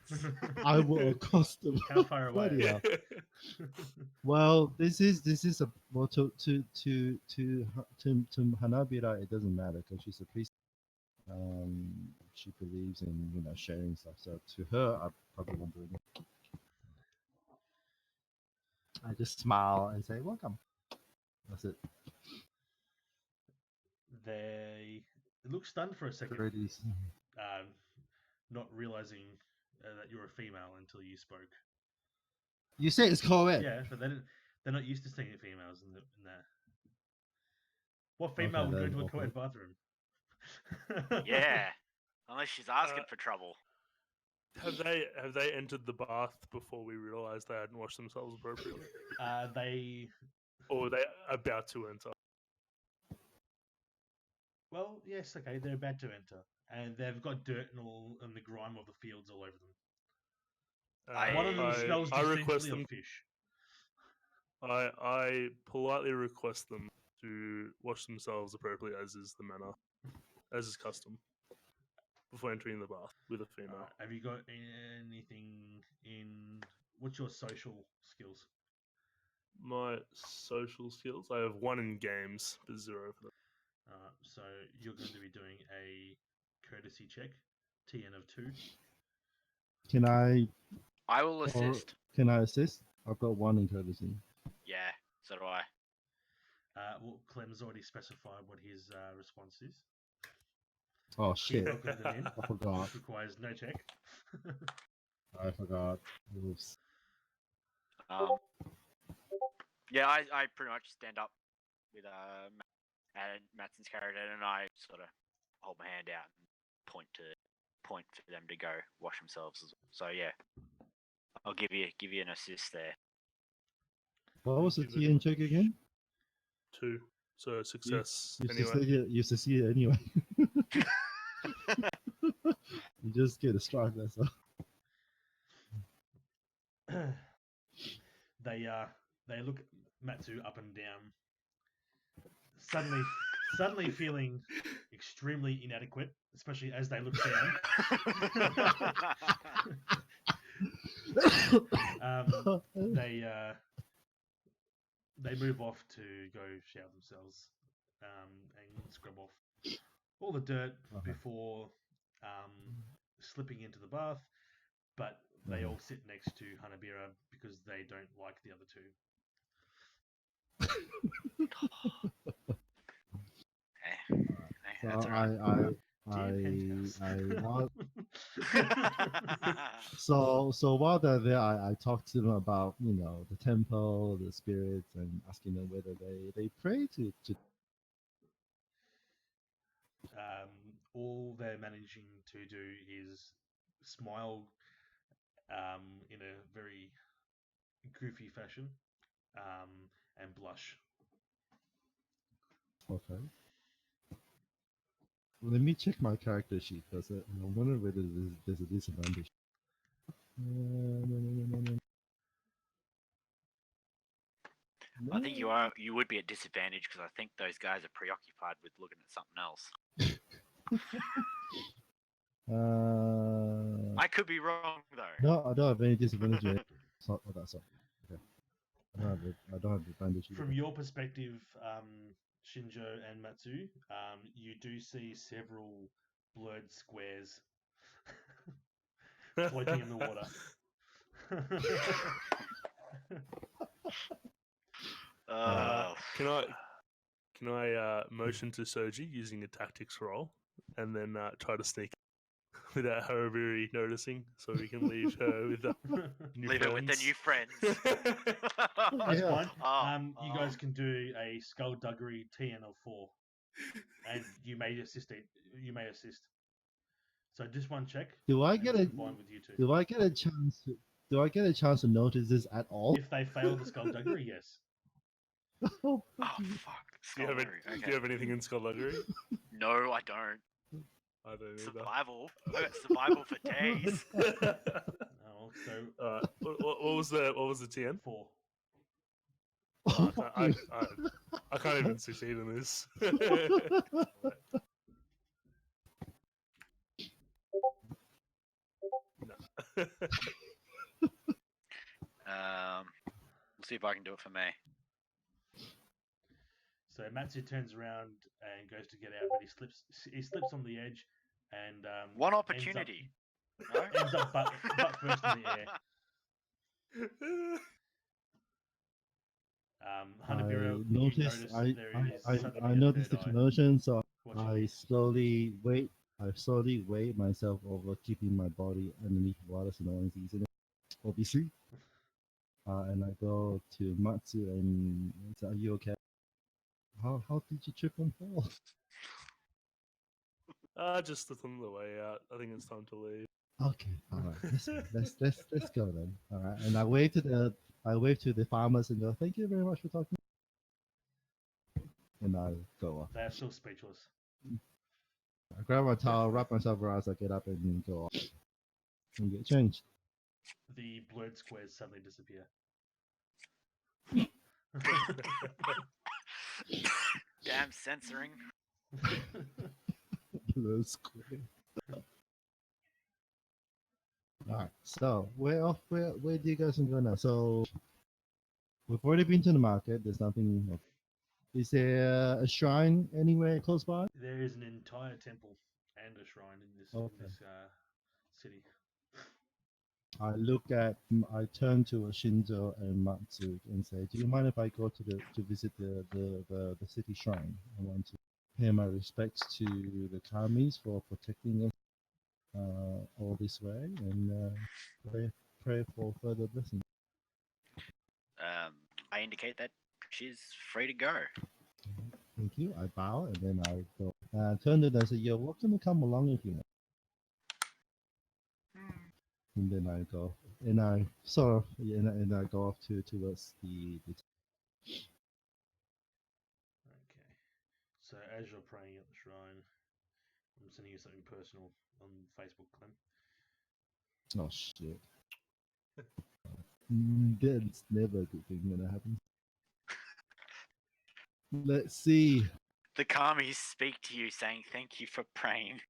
Speaker 2: I will accost them.
Speaker 1: How far away?
Speaker 2: Bloody hell. Well, this is a well to Hanabira. It doesn't matter because she's a priest. She believes in sharing stuff. So to her, I probably won't do it. I just smile and say welcome. That's it.
Speaker 1: They look stunned for a second,
Speaker 2: Ladies.
Speaker 1: not realizing that you're a female until you spoke.
Speaker 2: You say it's co-ed.
Speaker 1: Yeah, but they're not used to seeing females in there. What
Speaker 2: Okay,
Speaker 1: female would go
Speaker 2: then,
Speaker 1: to a
Speaker 2: okay.
Speaker 1: co-ed bathroom?
Speaker 3: Yeah, unless she's asking for trouble.
Speaker 4: Have they entered the bath before we realised they hadn't washed themselves appropriately?
Speaker 1: Or
Speaker 4: were they about to enter?
Speaker 1: Well, yes, okay, they're about to enter, and they've got dirt and the grime of the fields all over them. One of them smells
Speaker 4: I request
Speaker 1: distinctly
Speaker 4: them.
Speaker 1: of fish.
Speaker 4: I politely request them to wash themselves appropriately, as is the manner, as is custom, before entering the bath with a female.
Speaker 1: Have you got anything in? What's your social skills?
Speaker 4: My social skills, I have 1 in games, but 0 for them.
Speaker 1: So you're going to be doing a courtesy check, TN of 2.
Speaker 2: Can
Speaker 3: I will assist.
Speaker 2: Can I assist? I've got 1 in courtesy.
Speaker 3: Yeah, so do I.
Speaker 1: well, Clem's already specified what his response is.
Speaker 2: Oh
Speaker 1: He
Speaker 2: shit!
Speaker 1: welcomed them in,
Speaker 2: I forgot.
Speaker 1: which requires no check.
Speaker 2: I forgot. Oops.
Speaker 3: Yeah, I pretty much stand up with and Matson's character, and I sort of hold my hand out and point for them to go wash themselves. So yeah, I'll give you an assist there.
Speaker 2: What was the
Speaker 4: Give it
Speaker 2: T in check again?
Speaker 4: 2. So success
Speaker 2: You
Speaker 4: anyway.
Speaker 2: succeeded anyway. You just get a strike. That's all.
Speaker 1: They look at Matsu up and down, suddenly feeling extremely inadequate, especially as they look down. They move off to go shower themselves and scrub off all the dirt before slipping into the bath. But they all sit next to Hanabira because they don't like the other two.
Speaker 3: That's
Speaker 2: So
Speaker 3: alright.
Speaker 2: so while they're there, I talk to them about the temple, the spirits, and asking them whether they pray to.
Speaker 1: All they're managing to do is smile in a very goofy fashion and blush.
Speaker 2: Okay. Well, let me check my character sheet because I'm wondering whether there's a disadvantage.
Speaker 3: I think you would be at disadvantage because I think those guys are preoccupied with looking at something else. I could be wrong though.
Speaker 2: No, I don't have any disadvantage. Oh, that's all. Okay. I don't have advantage.
Speaker 1: From your perspective, Shinjo and Matsu, you do see several blurred squares floating in the water.
Speaker 4: Can I motion to Soji using a tactics roll and then try to sneak without Haraburi noticing, so we can leave her with the new
Speaker 3: Leave
Speaker 4: friends.
Speaker 3: it with the new friends.
Speaker 1: That's fine. You guys
Speaker 3: Oh.
Speaker 1: can do a skullduggery TN of 4, and you may assist. So just one check.
Speaker 2: Do I
Speaker 1: and
Speaker 2: get
Speaker 1: it's
Speaker 2: a
Speaker 1: combined with you two?
Speaker 2: Do I get a chance? Do I get a chance to notice this at all?
Speaker 1: If they fail the skullduggery, yes.
Speaker 2: Oh,
Speaker 3: Oh fuck!
Speaker 4: Do you have
Speaker 3: Skullduggery,
Speaker 4: Do you have anything in skullduggery?
Speaker 3: No, I don't.
Speaker 4: I don't either.
Speaker 3: Survival. I got survival for days.
Speaker 1: Oh, so
Speaker 4: what was the TN?
Speaker 1: 4.
Speaker 4: Oh, I can't even succeed in this. No.
Speaker 3: We'll see if I can do it for me.
Speaker 1: So Matsu turns around and goes to get out, but he slips on the edge and
Speaker 3: One opportunity.
Speaker 1: ends up butt first in the air. Hanabira, you notice
Speaker 2: I noticed the commotion, so
Speaker 1: Watching
Speaker 2: I
Speaker 1: you.
Speaker 2: slowly weight myself over, keeping my body underneath water so no one sees it, obviously. And I go to Matsu and say, "Are you okay? How did you trip and fall?"
Speaker 4: Just on the way out. I think it's time to leave.
Speaker 2: Okay, all right. Let's go then. All right, and I wave to the farmers and go, "Thank you very much for talking." And I go off.
Speaker 1: They are still speechless.
Speaker 2: I grab my towel, wrap myself around, so I get up and go off and get changed.
Speaker 1: The blurred squares suddenly disappear.
Speaker 3: Damn censoring.
Speaker 2: Blue square. All right. So where do you guys go now? So we've already been to the market. There's nothing. Is there a shrine anywhere close by?
Speaker 1: There is an entire temple and a shrine in this city.
Speaker 2: I turn to Shinzo and Matsu and say, "Do you mind if I go to visit the city shrine? I want to pay my respects to the kamis for protecting us all this way and pray for further blessings."
Speaker 3: I indicate that she's free to go.
Speaker 2: Thank you. I bow and then I go. Turn to them and say, "You're welcome to come along if you want." And then I go, and I sort of, and I go off towards the.
Speaker 1: Okay. So as you're praying at the shrine, I'm sending you something personal on Facebook, Clem.
Speaker 2: Oh shit! That's never a good thing when that happens. Let's see.
Speaker 3: The Kamis speak to you saying thank you for praying.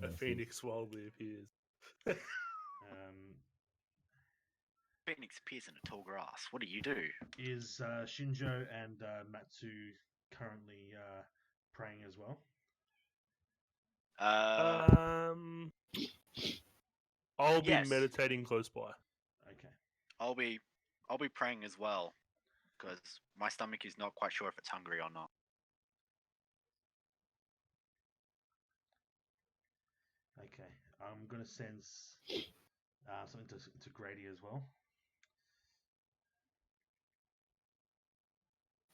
Speaker 4: A phoenix wildly appears.
Speaker 3: Phoenix appears in a tall grass. What do you do?
Speaker 1: Is Shinjo and Matsu currently praying as well?
Speaker 4: I'll be
Speaker 3: yes.
Speaker 4: meditating close by.
Speaker 1: Okay.
Speaker 3: I'll be praying as well, because my stomach is not quite sure if it's hungry or not.
Speaker 1: Okay. I'm gonna send something to Grady as well.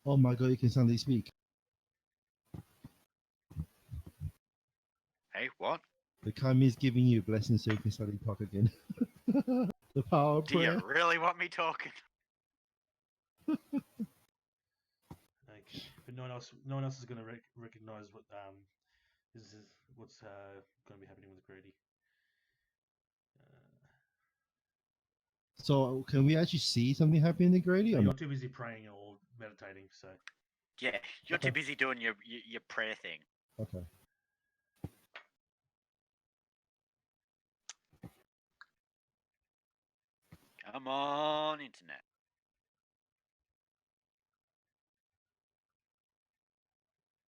Speaker 2: Oh my god! You can suddenly speak.
Speaker 3: Hey, what?
Speaker 2: The kami is giving you blessings so you can suddenly talk again. The power of
Speaker 3: Do you
Speaker 2: prayer.
Speaker 3: really want me talking?
Speaker 1: Okay, but no one else is gonna recognize what what's gonna be happening with Grady.
Speaker 2: So can we actually see something happening to Grady?
Speaker 1: No,
Speaker 2: Or
Speaker 1: you're
Speaker 2: not?
Speaker 1: too busy praying or meditating, so
Speaker 3: Yeah, you're
Speaker 2: Okay.
Speaker 3: too busy doing your prayer thing.
Speaker 2: Okay.
Speaker 3: Come on, internet.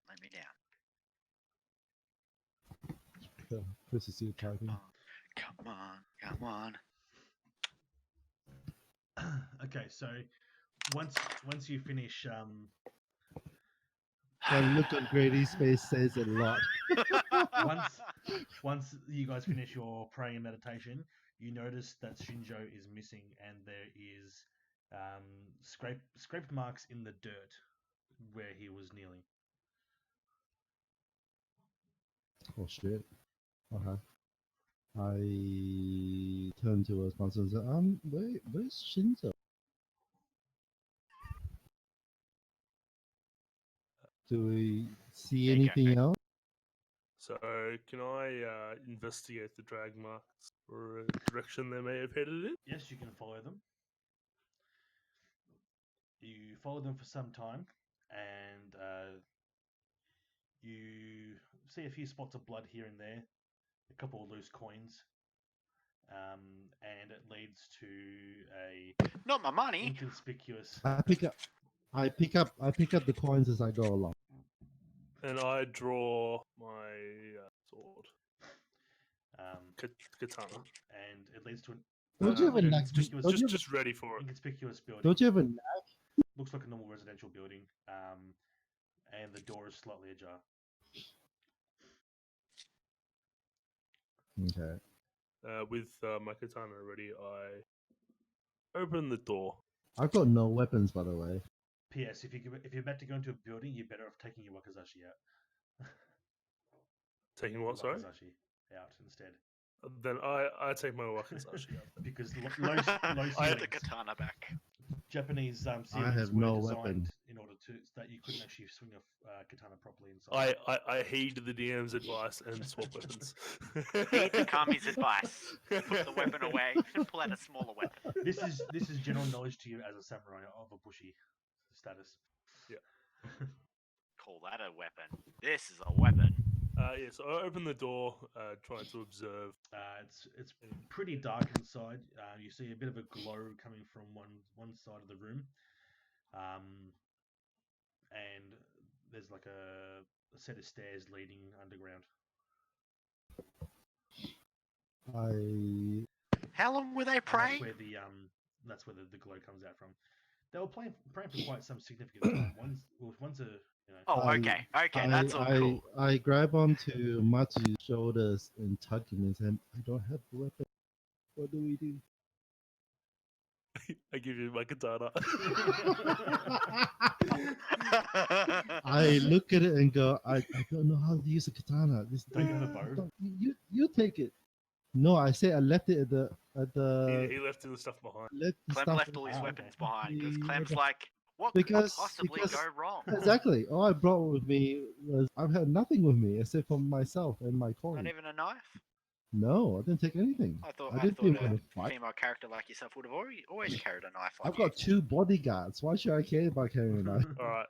Speaker 3: Let me down.
Speaker 2: Chris is still typing.
Speaker 3: Come on.
Speaker 1: okay. So once you finish,
Speaker 2: That look on Grady's face says a lot.
Speaker 1: once you guys finish your praying and meditation, you notice that Shinjo is missing, and there is scraped marks in the dirt where he was kneeling.
Speaker 2: Oh shit. Okay. I turn towards Monster and say, where's Shinzo? Do we see
Speaker 3: There you go.
Speaker 2: anything else?
Speaker 4: So, can I investigate the drag marks or a direction they may have headed in?
Speaker 1: Yes, you can follow them. You follow them for some time, and you see a few spots of blood here and there, a couple of loose coins, and it leads to a
Speaker 3: Not my money.
Speaker 1: inconspicuous.
Speaker 2: I pick up the coins as I go along.
Speaker 4: And I draw my sword, katana.
Speaker 1: And it leads to an
Speaker 2: Don't you have a knack?
Speaker 1: inconspicuous,
Speaker 2: Don't you have
Speaker 4: Just ready for it.
Speaker 1: inconspicuous building.
Speaker 2: Don't you have a knack?
Speaker 1: Looks like a normal residential building, and the door is slightly ajar.
Speaker 2: Okay.
Speaker 4: With my katana ready, I open the door.
Speaker 2: I've got no weapons, by the way.
Speaker 1: P.S. If you're about to go into a building, you're better off taking your wakizashi out.
Speaker 4: Taking
Speaker 1: Your
Speaker 4: what, sorry?
Speaker 1: wakizashi out instead.
Speaker 4: Then I take my wakizashi out.
Speaker 1: Because low ceilings.
Speaker 3: I have the katana back.
Speaker 1: Japanese ceilings
Speaker 2: have
Speaker 1: were
Speaker 2: no
Speaker 1: designed
Speaker 2: weapon.
Speaker 1: in order to that you couldn't actually swing a katana properly inside.
Speaker 4: I heed the DM's advice and swap weapons.
Speaker 3: Heed the Kami's advice. Put the weapon away and pull out a smaller weapon.
Speaker 1: This is general knowledge to you as a samurai of a bushi status.
Speaker 4: Yeah.
Speaker 3: Call that a weapon. This is a weapon.
Speaker 4: Yeah, so I open the door, trying to observe.
Speaker 1: It's pretty dark inside. You see a bit of a glow coming from one side of the room, and there's like a set of stairs leading underground.
Speaker 2: I
Speaker 3: How long were they
Speaker 1: And
Speaker 3: praying?
Speaker 1: that's where the glow comes out from. They were praying for quite some significant time. One's a
Speaker 3: Oh,
Speaker 2: I-
Speaker 3: okay, that's all cool.
Speaker 2: I grab onto Matsu's shoulders and tug him and say, I don't have the weapon. What do we do?
Speaker 4: I give you my katana.
Speaker 2: I look at it and go, I don't know how to use a katana.
Speaker 1: Don't you have a bow?
Speaker 2: You take it. No, I say I left it at
Speaker 4: He left the stuff behind.
Speaker 2: left the
Speaker 3: Clem
Speaker 2: stuff
Speaker 3: left all his
Speaker 1: Ah,
Speaker 3: weapons
Speaker 1: okay.
Speaker 3: behind because
Speaker 2: the-
Speaker 3: Clem's like, what
Speaker 2: because-
Speaker 3: could possibly
Speaker 2: because-
Speaker 3: go wrong?
Speaker 2: Exactly. All I brought with me was I've had nothing with me except for myself and my coin.
Speaker 3: Not even a knife.
Speaker 2: No, I didn't take anything.
Speaker 3: I thought
Speaker 2: didn't think
Speaker 3: a
Speaker 2: we're gonna fight.
Speaker 3: female character like yourself would have always carried a knife. On
Speaker 2: I've got 2 bodyguards. Why should I care about carrying a knife?
Speaker 4: All right.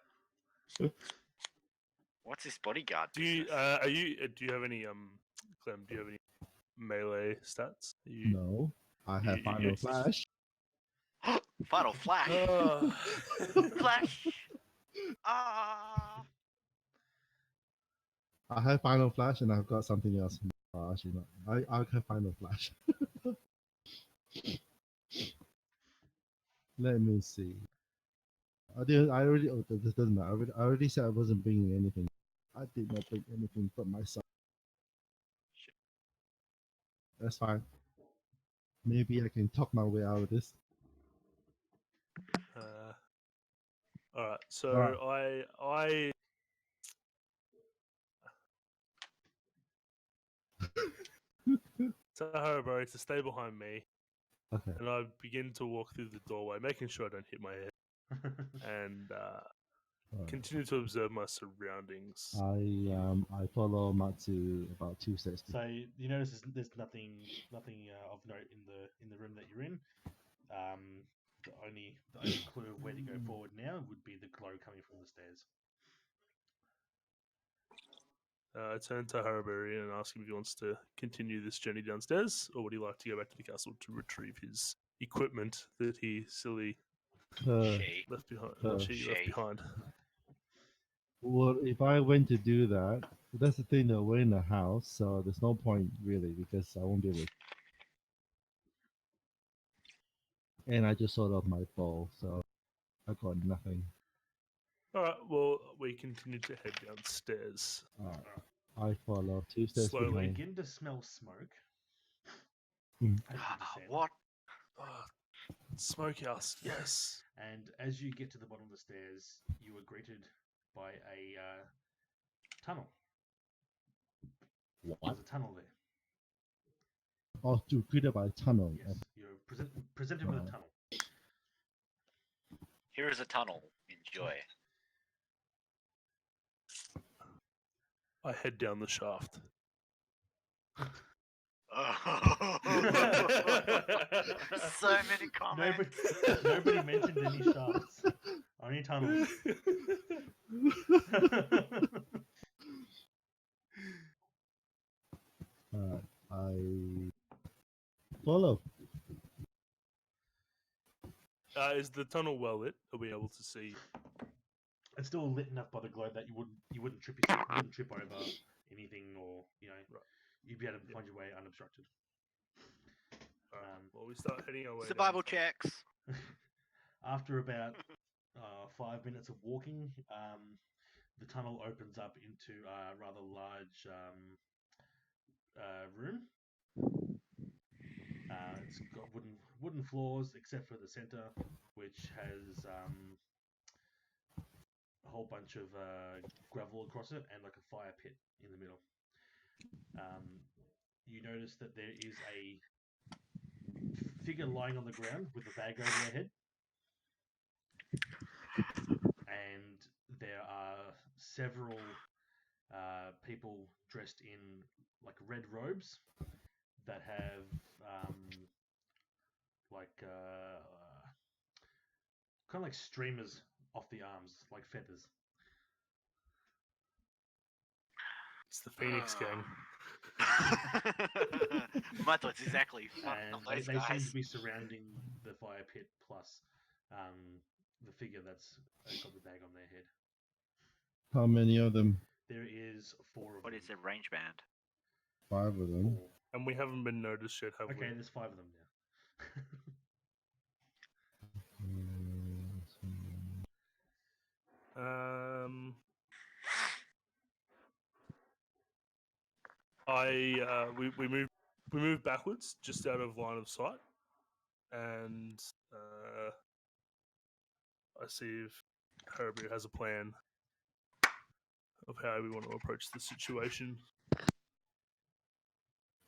Speaker 3: What's this bodyguard?
Speaker 4: Do you
Speaker 3: business?
Speaker 4: do you have any Clem? Do you have any melee stats? You,
Speaker 2: No, I have
Speaker 4: you-
Speaker 2: Final
Speaker 4: you-
Speaker 2: Flash.
Speaker 3: Final Flash.
Speaker 4: Oh.
Speaker 3: Flash. Ah.
Speaker 2: I have Final Flash, and I've got something else. Actually, not. I have Final Flash. Let me see. I did. I already. Oh, this doesn't matter. I already said I wasn't bringing anything. I did not bring anything but myself. That's fine. Maybe I can talk my way out of this.
Speaker 4: All right. So
Speaker 2: Alright.
Speaker 4: I tell Haribari to stay behind me,
Speaker 2: Okay.
Speaker 4: and I begin to walk through the doorway, making sure I don't hit my head, and
Speaker 2: Alright.
Speaker 4: continue to observe my surroundings.
Speaker 2: I follow Matsu about 2 steps.
Speaker 1: So you notice there's nothing of note in the room that you're in. The only clue of where to go forward now would be the glow coming from the stairs.
Speaker 4: I turn to Haribari and ask him if he wants to continue this journey downstairs, or would he like to go back to the castle to retrieve his equipment that he silly
Speaker 3: She.
Speaker 4: left behind.
Speaker 2: She.
Speaker 4: Left behind.
Speaker 2: Well, if I went to do that, that's the thing though, we're in a house, so there's no point really because I won't be able to. And I just sold off my bow, so I got nothing.
Speaker 4: All right. Well, we continue to head downstairs.
Speaker 2: I follow 2 steps
Speaker 4: Slowly.
Speaker 1: You
Speaker 2: behind.
Speaker 1: begin to smell smoke.
Speaker 2: Mm.
Speaker 1: As you descend.
Speaker 3: What?
Speaker 4: Smokehouse. Yes.
Speaker 1: And as you get to the bottom of the stairs, you are greeted by a tunnel.
Speaker 2: What?
Speaker 1: There's a tunnel there.
Speaker 2: Oh, to greeted by a tunnel.
Speaker 1: Yes, you're presented with a tunnel.
Speaker 3: Here is a tunnel. Enjoy.
Speaker 4: I head down the shaft.
Speaker 3: So many comments.
Speaker 1: Nobody mentioned any shafts. Only tunnels.
Speaker 2: I follow.
Speaker 4: Is the tunnel well lit? Are we able to see?
Speaker 1: It's still lit enough by the glow that you wouldn't trip over anything, or
Speaker 4: Right.
Speaker 1: you'd be able to find your way unobstructed.
Speaker 4: All right. Well, we start heading our way.
Speaker 3: Survival
Speaker 4: down.
Speaker 3: checks.
Speaker 1: After about 5 minutes of walking, the tunnel opens up into a rather large room. It's got wooden floors except for the center, which has a whole bunch of gravel across it and like a fire pit in the middle. You notice that there is a figure lying on the ground with a bag over their head, and there are several people dressed in like red robes that have kind of like streamers off the arms, like feathers.
Speaker 4: It's the Phoenix Gang.
Speaker 3: My thoughts exactly. Fuck
Speaker 1: And
Speaker 3: those
Speaker 1: they seem
Speaker 3: guys.
Speaker 1: to be surrounding the fire pit plus the figure that's got the bag on their head.
Speaker 2: How many of them?
Speaker 1: There is 4 of
Speaker 3: What
Speaker 1: them.
Speaker 3: is a range band?
Speaker 2: 5 of them.
Speaker 1: Four.
Speaker 4: And we haven't been noticed yet, have
Speaker 1: Okay, there's 5 of them now.
Speaker 4: We move backwards just out of line of sight, and I see if Herbie has a plan of how we want to approach the situation.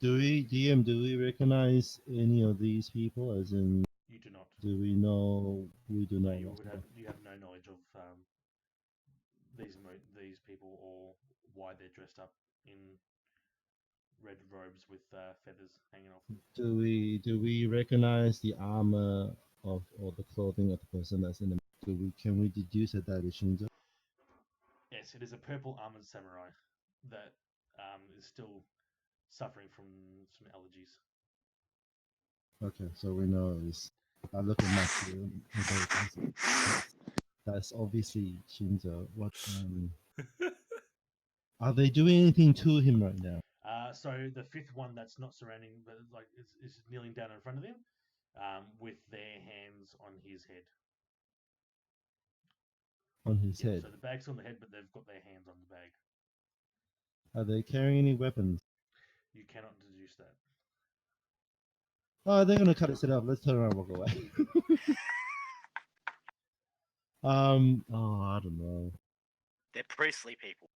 Speaker 2: Do we, DM, do we recognize any of these people? As in,
Speaker 1: You do not.
Speaker 2: do we know? We do
Speaker 1: No,
Speaker 2: not.
Speaker 1: you have no knowledge of these people or why they're dressed up in red robes with feathers hanging off them.
Speaker 2: Do we recognize the armor of or the clothing of the person that's in the? Can we deduce that that is Shinzo?
Speaker 1: Yes, it is a purple armored samurai that is still suffering from some allergies.
Speaker 2: Okay, so we know it's. I look at Matsu and go, that's obviously Shinzo. What are they doing anything to him right now?
Speaker 1: So the fifth one that's not surrounding, but like is kneeling down in front of him, with their hands on his head.
Speaker 2: On his head.
Speaker 1: So the bag's on the head, but they've got their hands on the bag.
Speaker 2: Are they carrying any weapons?
Speaker 1: You cannot deduce that.
Speaker 2: Oh, they're gonna cut us off. Let's turn around and walk away. Oh, I don't know.
Speaker 3: They're priestly people.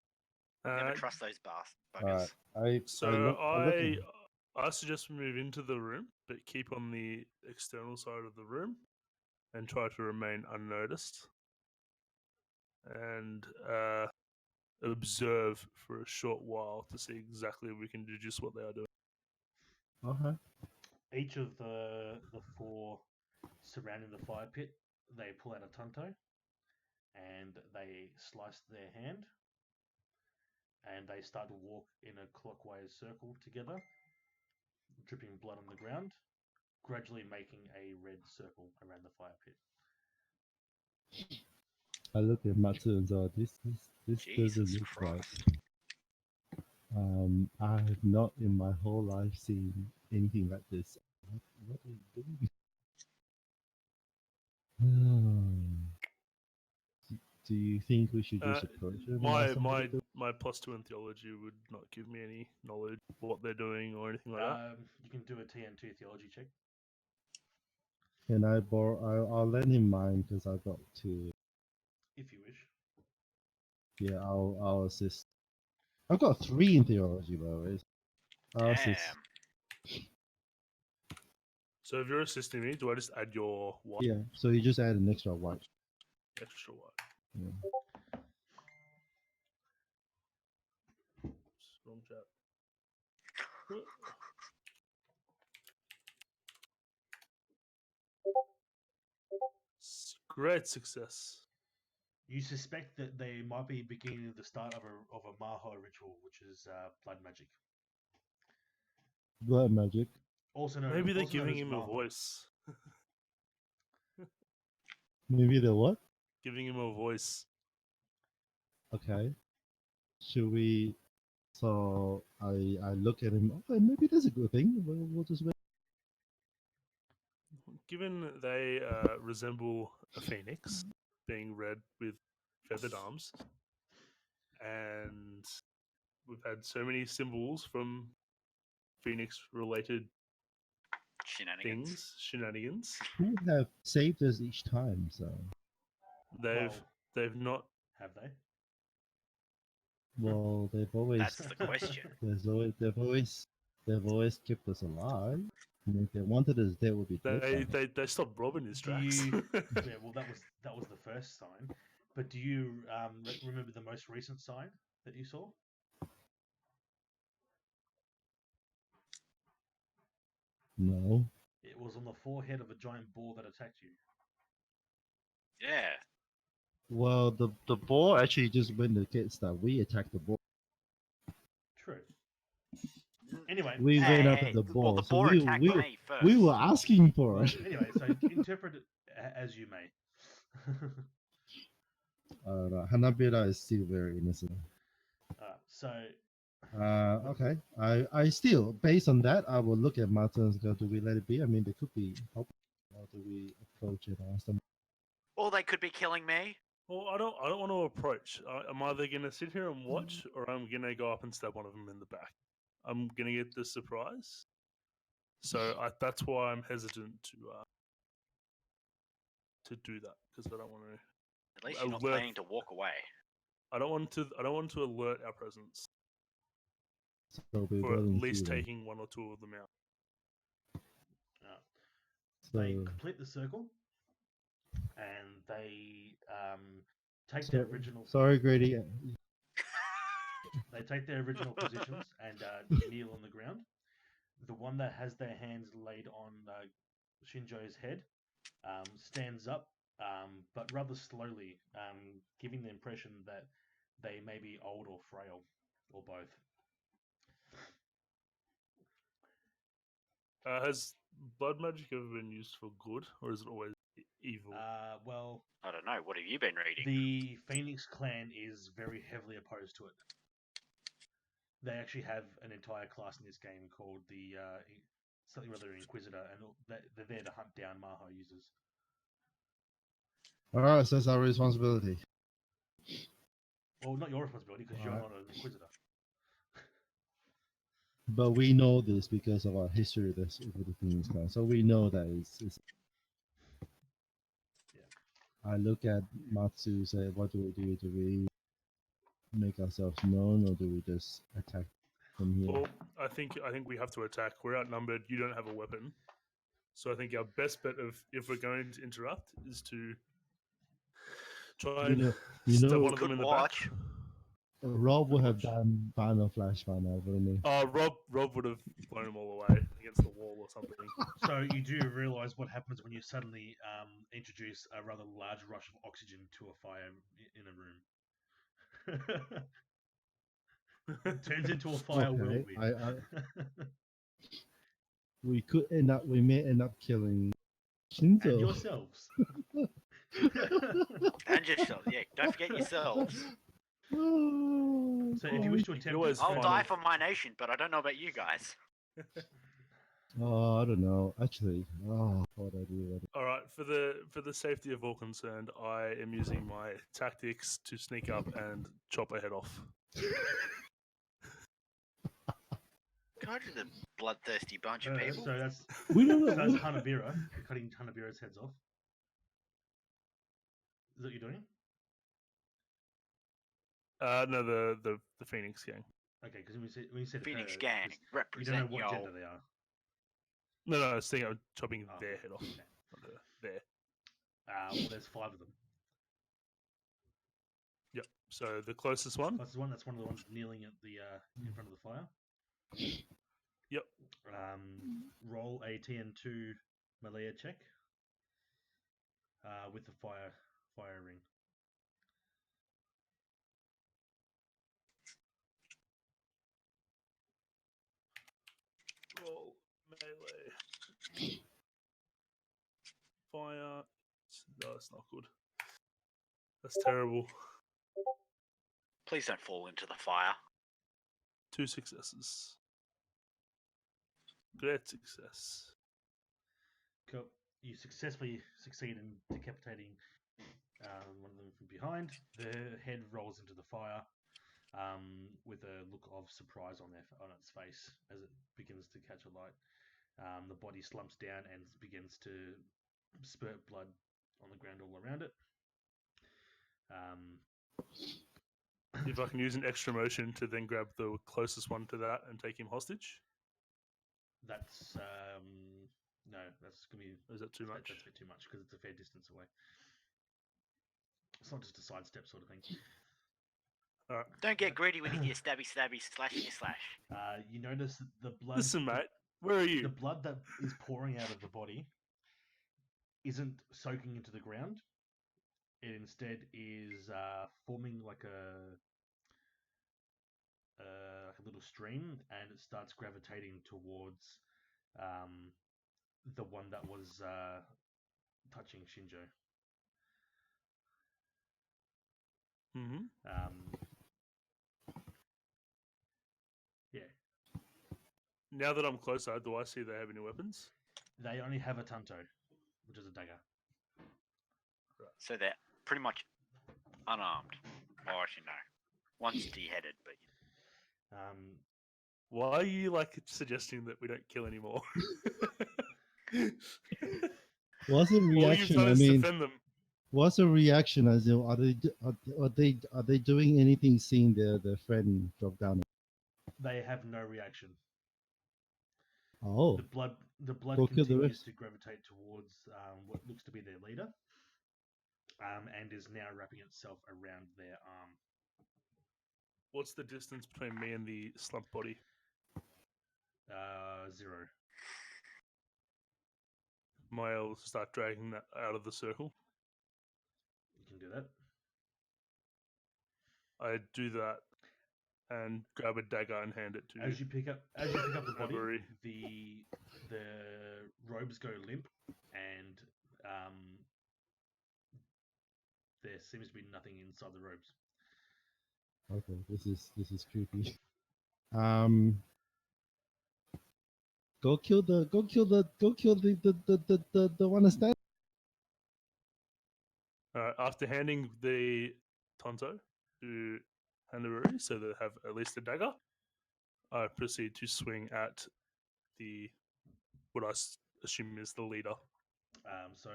Speaker 3: Never trust those buggers.
Speaker 4: I suggest we move into the room, but keep on the external side of the room and try to remain unnoticed and observe for a short while to see exactly if we can deduce what they are doing.
Speaker 2: Okay.
Speaker 1: Each of the 4 surrounding the fire pit, they pull out a tanto and they slice their hand and they start to walk in a clockwise circle together, dripping blood on the ground, gradually making a red circle around the fire pit.
Speaker 2: I look at Matsu and go, this
Speaker 3: Jesus
Speaker 2: doesn't look
Speaker 3: Christ.
Speaker 2: right. I have not in my whole life seen anything like this. What are you doing? Do you think we should just approach them?
Speaker 4: My +2 in theology would not give me any knowledge of what they're doing or anything like that.
Speaker 1: You can do a TN2 theology check.
Speaker 2: Can I borrow? I'll lend him mine because I've got 2.
Speaker 1: If you wish.
Speaker 2: Yeah, I'll assist. I've got 3 in theology, by the way. I'll assist.
Speaker 4: So if you're assisting me, do I just add your one?
Speaker 2: Yeah, so you just add an extra 1.
Speaker 4: Extra one.
Speaker 2: Yeah.
Speaker 4: Wrong chat. Great success.
Speaker 1: You suspect that they might be beginning the start of a Maho ritual, which is blood magic.
Speaker 2: Blood magic.
Speaker 4: Maybe they're giving him a voice.
Speaker 2: Maybe they're what?
Speaker 4: Giving him a voice.
Speaker 2: Okay. Should we? So I look at him. Okay, maybe that's a good thing. We'll just wait.
Speaker 4: Given they resemble a phoenix, being red with feathered arms, and we've had so many symbols from phoenix-related shenanigans.
Speaker 2: Who have saved us each time? So
Speaker 4: they've not.
Speaker 1: Have they?
Speaker 2: Well, they've always.
Speaker 3: That's the question.
Speaker 2: They've always kept us alive. I mean, if they wanted us dead, would be dead.
Speaker 4: They stopped robbing his tracks.
Speaker 1: Yeah, well, that was the first sign. But do you remember the most recent sign that you saw?
Speaker 2: No.
Speaker 1: It was on the forehead of a giant boar that attacked you.
Speaker 3: Yeah.
Speaker 2: Well, the boar actually just went against that. We attacked the boar.
Speaker 1: True. Anyway,
Speaker 2: we went after the boar.
Speaker 3: Well, the boar attacked me first.
Speaker 2: We were asking for it.
Speaker 1: Anyway, so interpret it as you may.
Speaker 2: Hanabira is still very innocent.
Speaker 1: So
Speaker 2: Okay. I still, based on that, I will look at Martin and go, do we let it be? I mean, they could be helping. Or do we approach it and ask them?
Speaker 3: Or they could be killing me.
Speaker 4: Well, I don't want to approach. I'm either gonna sit here and watch, or I'm gonna go up and stab one of them in the back. I'm gonna get the surprise, so that's why I'm hesitant to do that because I don't want to.
Speaker 3: At least you're not
Speaker 4: Alert-
Speaker 3: planning to walk away.
Speaker 4: I don't want to alert our presence
Speaker 2: So we're
Speaker 4: for at
Speaker 2: willing
Speaker 4: least
Speaker 2: to.
Speaker 4: taking one or two of them out.
Speaker 1: They
Speaker 2: So,
Speaker 1: complete the circle, and they take
Speaker 2: so
Speaker 1: their original.
Speaker 2: sorry, Grady.
Speaker 1: They take their original positions and kneel on the ground. The one that has their hands laid on Shinjo's head stands up, but rather slowly, giving the impression that they may be old or frail, or both.
Speaker 4: Has blood magic ever been used for good, or is it always evil?
Speaker 1: Well,
Speaker 3: I don't know. What have you been reading?
Speaker 1: the Phoenix clan is very heavily opposed to it. They actually have an entire class in this game called the something rather Inquisitor, and they're there to hunt down Maho users.
Speaker 2: All right, so that's our responsibility.
Speaker 1: Well, not your responsibility because you're
Speaker 2: Alright.
Speaker 1: not an Inquisitor.
Speaker 2: But we know this because of our history with the Phoenix Clan. So we know that it's.
Speaker 1: Yeah.
Speaker 2: I look at Matsu, say, what do we do? Do we make ourselves known, or do we just attack from here?
Speaker 4: Well, I think we have to attack. We're outnumbered. You don't have a weapon, so I think our best bet of if we're going to interrupt is to try
Speaker 2: You
Speaker 4: and
Speaker 2: know,
Speaker 4: stab one of
Speaker 3: Good
Speaker 4: them in the
Speaker 3: watch.
Speaker 4: back.
Speaker 2: Rob would have
Speaker 4: Watch.
Speaker 2: done Final Flash by now, wouldn't he?
Speaker 4: Rob would have blown them all away against the wall or something.
Speaker 1: So you do realise what happens when you suddenly introduce a rather large rush of oxygen to a fire in a room. It turns into a fire
Speaker 2: Okay,
Speaker 1: whirlwind.
Speaker 2: we may end up killing Shinzo.
Speaker 1: And yourselves.
Speaker 3: And yourself. Yeah, don't forget yourselves.
Speaker 2: Oh,
Speaker 1: So if you wish to
Speaker 2: God.
Speaker 1: attempt
Speaker 4: always
Speaker 1: it,
Speaker 3: I'll
Speaker 4: Final-
Speaker 3: die for my nation, but I don't know about you guys.
Speaker 2: Oh, I don't know. Actually, what I do.
Speaker 4: All right, for the safety of all concerned, I am using my tactics to sneak up and chop a head off.
Speaker 3: God, you're the bloodthirsty bunch of people.
Speaker 1: so that's
Speaker 2: We don't
Speaker 1: so that's
Speaker 2: know.
Speaker 1: Hanabira, cutting Hanabira's heads off. Is that what you're doing?
Speaker 4: No, the Phoenix gang.
Speaker 1: Okay, because when you said
Speaker 3: Phoenix
Speaker 1: her,
Speaker 3: gang,
Speaker 1: 'cause you
Speaker 3: represent
Speaker 1: don't know what
Speaker 3: y'all.
Speaker 1: gender they are.
Speaker 4: No, I was thinking of chopping
Speaker 1: Oh,
Speaker 4: their head off.
Speaker 1: okay.
Speaker 4: Not there.
Speaker 1: Well, there's 5 of them.
Speaker 4: Yep. So the closest one.
Speaker 1: Plus one. That's one of the ones kneeling at the in front of the fire.
Speaker 4: Yep.
Speaker 1: Roll a TN2 Malaya check with the fire ring.
Speaker 4: Roll melee. Fire. No, that's not good. That's terrible.
Speaker 3: Please don't fall into the fire.
Speaker 4: 2 successes. Great success.
Speaker 1: Cool. You successfully succeed in decapitating one of them from behind. The head rolls into the fire with a look of surprise on its face as it begins to catch a light. The body slumps down and begins to spurt blood on the ground all around it.
Speaker 4: If I can use an extra motion to then grab the closest one to that and take him hostage.
Speaker 1: That's no, that's gonna be.
Speaker 4: Is that too much?
Speaker 1: That's a bit too much because it's a fair distance away. It's not just a sidestep sort of thing.
Speaker 4: All right.
Speaker 3: Don't get greedy with your stabby, slashy, slash.
Speaker 1: You notice that the blood.
Speaker 4: Listen, mate. Where are you?
Speaker 1: The blood that is pouring out of the body isn't soaking into the ground. It instead is forming like a little stream, and it starts gravitating towards the one that was touching Shinjo.
Speaker 4: Mm-hmm. Now that I'm closer, do I see they have any weapons?
Speaker 1: They only have a tanto, which is a dagger.
Speaker 3: So they're pretty much unarmed. Well, actually, no. One's deheaded, but
Speaker 1: Um,
Speaker 4: Why are you suggesting that we don't kill anymore?
Speaker 2: What's the
Speaker 4: All you've
Speaker 2: reaction?
Speaker 4: done
Speaker 2: I
Speaker 4: is
Speaker 2: mean,
Speaker 4: defend them.
Speaker 2: what's the reaction? As in, are they doing anything? Seeing their friend drop down?
Speaker 1: they have no reaction.
Speaker 2: Oh,
Speaker 1: The blood
Speaker 2: Go kill the
Speaker 1: continues
Speaker 2: rest.
Speaker 1: to gravitate towards what looks to be their leader, and is now wrapping itself around their arm.
Speaker 4: What's the distance between me and the slump body?
Speaker 1: 0.
Speaker 4: I'll start dragging that out of the circle.
Speaker 1: You can do that.
Speaker 4: I do that and grab a dagger and hand it to
Speaker 1: As you pick up the body,
Speaker 4: February.
Speaker 1: the robes go limp, and there seems to be nothing inside the robes.
Speaker 2: okay. This is creepy. Um, go kill the the one that's standing.
Speaker 4: After handing the Tonto to Hanaruri so they have at least a dagger, I proceed to swing at what I assume is the leader.
Speaker 1: So,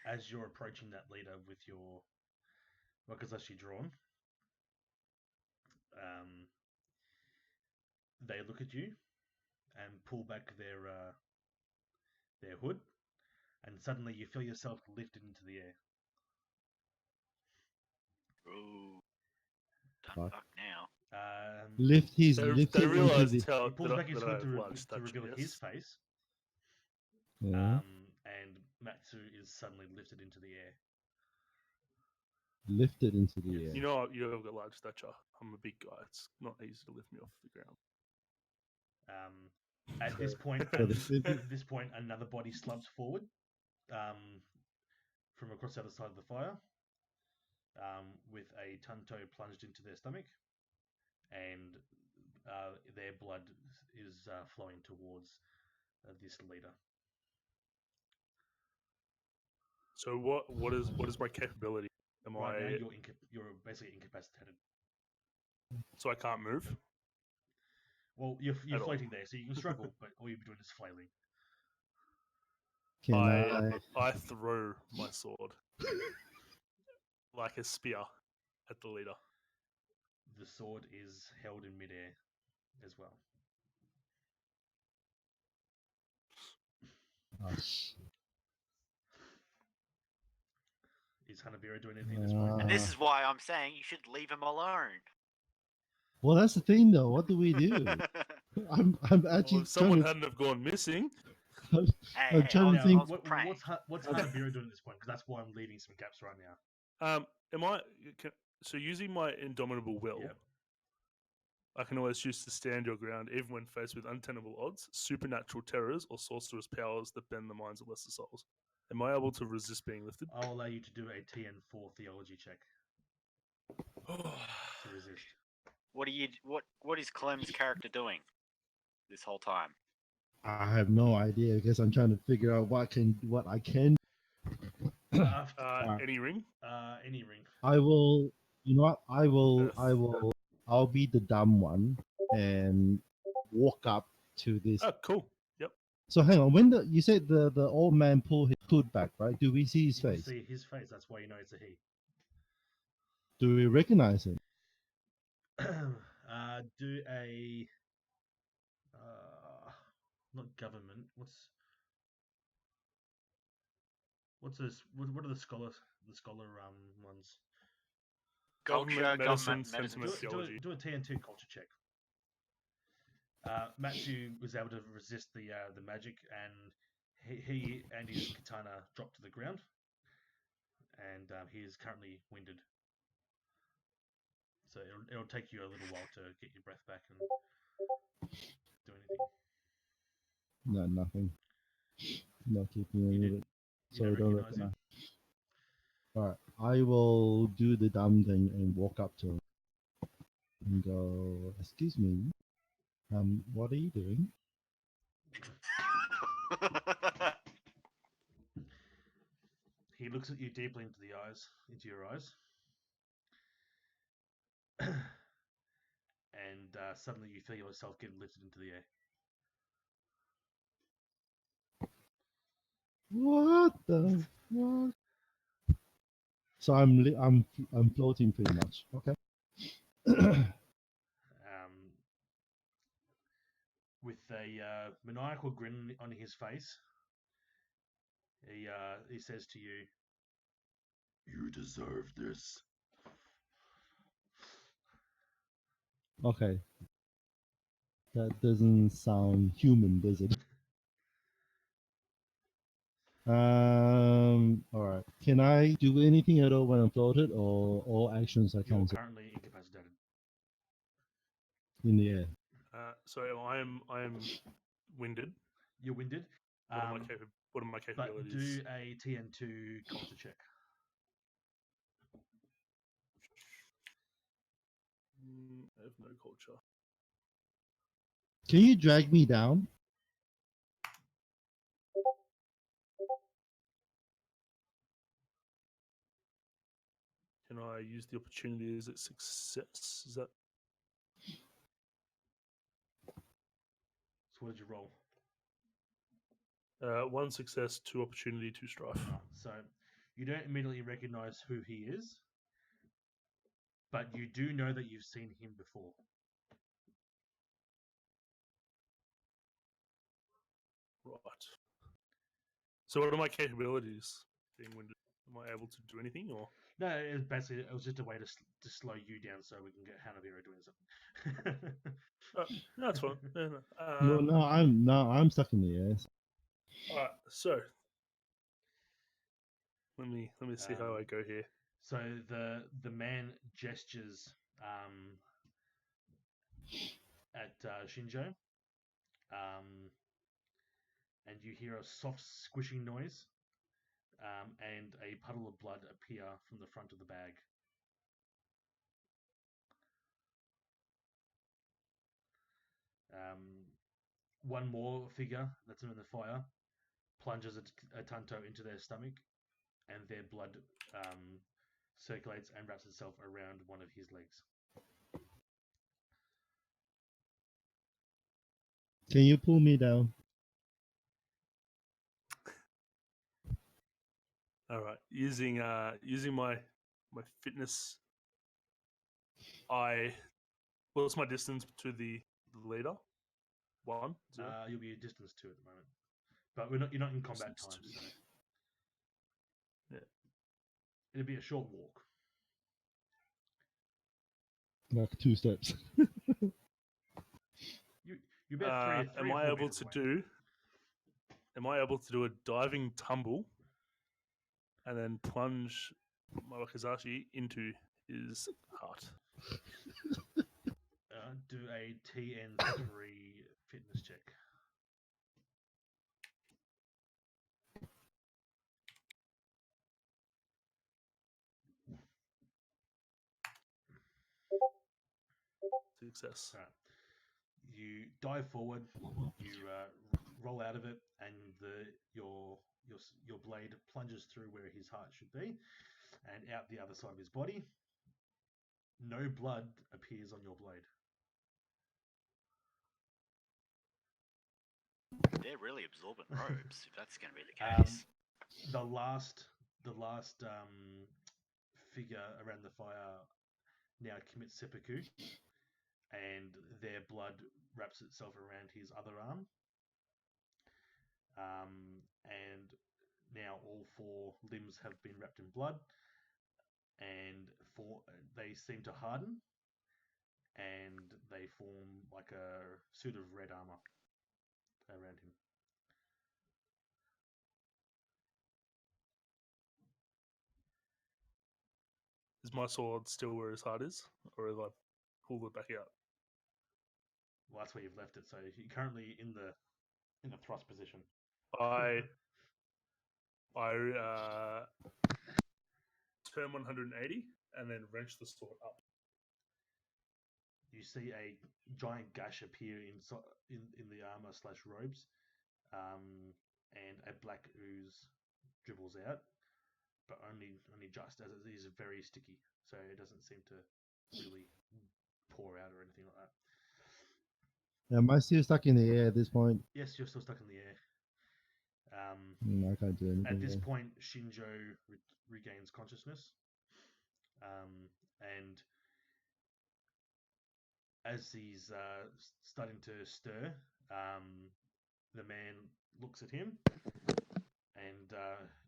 Speaker 1: as you're approaching that leader with your wakizashi drawn, they look at you and pull back their hood, and suddenly you feel yourself lifted into the air.
Speaker 3: ooh, done
Speaker 2: Fuck.
Speaker 3: fuck now.
Speaker 2: Lift his
Speaker 4: They
Speaker 2: lifted into
Speaker 4: realize
Speaker 2: the.
Speaker 1: He pulls back his
Speaker 4: that I
Speaker 1: hood
Speaker 4: have
Speaker 1: to
Speaker 4: large stature,
Speaker 1: reveal
Speaker 4: yes?
Speaker 1: his face,
Speaker 2: Yeah.
Speaker 1: and Matsu is suddenly lifted into the air.
Speaker 2: Lifted into the
Speaker 1: Yes.
Speaker 2: air.
Speaker 4: You know, you've got large stature. I'm a big guy. It's not easy to lift me off the ground.
Speaker 1: At this point,
Speaker 2: So the-
Speaker 1: at this point, another body slumps forward from across the other side of the fire, with a tanto plunged into their stomach, and their blood is flowing towards this leader.
Speaker 4: So what is my capability? Am
Speaker 1: Right now,
Speaker 4: I
Speaker 1: you're basically incapacitated.
Speaker 4: so I can't move?
Speaker 1: Well, you're
Speaker 4: At all.
Speaker 1: floating there, so you can struggle, but all you're doing is flailing.
Speaker 2: Can
Speaker 4: I throw my sword like a spear at the leader.
Speaker 1: The sword is held in midair as well.
Speaker 2: Oh, shit.
Speaker 1: Is Hanabira doing anything at this point?
Speaker 3: And this is why I'm saying you should leave him alone.
Speaker 2: Well, that's the thing, though. What do we do? I'm
Speaker 4: Well,
Speaker 2: actually
Speaker 4: if someone
Speaker 2: trying to.
Speaker 4: hadn't have gone missing,
Speaker 2: I'm
Speaker 3: Hey,
Speaker 2: trying to
Speaker 1: Now,
Speaker 2: think.
Speaker 1: what's Hanabira doing at this point? Because that's why I'm leaving some gaps right now.
Speaker 4: so using my indomitable will,
Speaker 1: Yep.
Speaker 4: I can always choose to stand your ground even when faced with untenable odds, supernatural terrors, or sorcerer's powers that bend the minds of lesser souls. Am I able to resist being lifted?
Speaker 1: I'll allow you to do a TN4 theology check to resist.
Speaker 3: What is Clem's character doing this whole time?
Speaker 2: I have no idea because I'm trying to figure out what I can.
Speaker 4: Any ring?
Speaker 1: Any ring.
Speaker 2: I will. You know what?
Speaker 4: Earth.
Speaker 2: I'll be the dumb one and walk up to this.
Speaker 4: Oh, cool. Yep.
Speaker 2: So hang on. When you said the old man pulled his hood back, right? Do we see his
Speaker 1: You can
Speaker 2: face?
Speaker 1: see his face. That's why you know it's a he.
Speaker 2: Do we recognize him?
Speaker 1: Do a not government. What's this? What are the scholar ones?
Speaker 3: Culture,
Speaker 4: Government, medicine,
Speaker 3: government,
Speaker 4: sentiment,
Speaker 3: medicine.
Speaker 4: theology.
Speaker 1: Do a TN2 culture check. Matsu was able to resist the magic, and he and his katana dropped to the ground, and he is currently winded. So it'll take you a little while to get your breath back and do anything.
Speaker 2: No, nothing. Not keeping
Speaker 1: You
Speaker 2: any of
Speaker 1: didn't.
Speaker 2: it.
Speaker 1: You
Speaker 2: So
Speaker 1: don't
Speaker 2: we don't
Speaker 1: recognize him.
Speaker 2: recognize. All right. I will do the dumb thing and walk up to him and go, "Excuse me, What are you doing?
Speaker 1: He looks at you deeply into your eyes, and suddenly you feel yourself getting lifted into the air.
Speaker 2: What the fuck? So I'm floating pretty much. Okay.
Speaker 1: With a maniacal grin on his face, he says to you, "You deserve this."
Speaker 2: Okay. That doesn't sound human, does it? All right. Can I do anything at all when I'm floated, or all actions are
Speaker 1: You're
Speaker 2: cancelled
Speaker 1: currently incapacitated.
Speaker 2: in the air?
Speaker 4: So I am winded.
Speaker 1: You're winded.
Speaker 4: What are my
Speaker 1: But
Speaker 4: capabilities?
Speaker 1: do a TN2 culture check.
Speaker 4: I have no culture.
Speaker 2: Can you drag me down?
Speaker 4: Can I use the opportunity as a success? Is that
Speaker 1: So what did you roll?
Speaker 4: one success, two opportunity, two strife?
Speaker 1: So you don't immediately recognize who he is, but you do know that you've seen him before.
Speaker 4: Right. So what are my capabilities? Being winded, am I able to do anything or?
Speaker 1: No, it was just a way to slow you down so we can get Hanabiro doing something.
Speaker 4: No, that's fine. Yeah,
Speaker 2: No,
Speaker 4: no.
Speaker 2: I'm stuck in the air.
Speaker 4: All right. So let me see how I go here.
Speaker 1: So the man gestures at Shinjo, and you hear a soft squishing noise, and a puddle of blood appear from the front of the bag. One more figure that's in the fire plunges a tanto into their stomach, and their blood circulates and wraps itself around one of his legs.
Speaker 2: Can you pull me down?
Speaker 4: All right. Using my fitness, what's my distance to the leader? 1, 0.
Speaker 1: You'll be a distance 2 at the moment, but you're not in combat
Speaker 4: Distance
Speaker 1: time,
Speaker 4: 2.
Speaker 1: so
Speaker 4: Yeah.
Speaker 1: it'll be a short walk.
Speaker 2: Like 2 steps.
Speaker 1: You're about three
Speaker 4: Am
Speaker 1: or
Speaker 4: I
Speaker 1: four
Speaker 4: able
Speaker 1: meters
Speaker 4: to
Speaker 1: away.
Speaker 4: do? Am I able to do a diving tumble and then plunge my wakizashi into his heart?
Speaker 1: Do a TN3 fitness check.
Speaker 4: Success.
Speaker 1: Right. You dive forward, you roll out of it, and your blade plunges through where his heart should be, and out the other side of his body. No blood appears on your blade.
Speaker 3: They're really absorbent robes, if that's going to be the case.
Speaker 1: The last figure around the fire now commits seppuku, and their blood wraps itself around his other arm. And now all 4 limbs have been wrapped in blood, and they seem to harden, and they form like a suit of red armor around him.
Speaker 4: Is my sword still where his heart is, or have I pulled it back out?
Speaker 1: Well, that's where you've left it. So you're currently in the thrust position.
Speaker 4: I turn 180 and then wrench the sword up.
Speaker 1: you see a giant gash appear in the armor / robes, and a black ooze dribbles out, but only just, as it is very sticky, so it doesn't seem to really pour out or anything like that.
Speaker 2: Am I still stuck in the air at this point?
Speaker 1: Yes, you're still stuck in the air.
Speaker 2: I can't do anything.
Speaker 1: At this
Speaker 2: there.
Speaker 1: point, Shinjo regains consciousness, and as he's starting to stir, the man looks at him and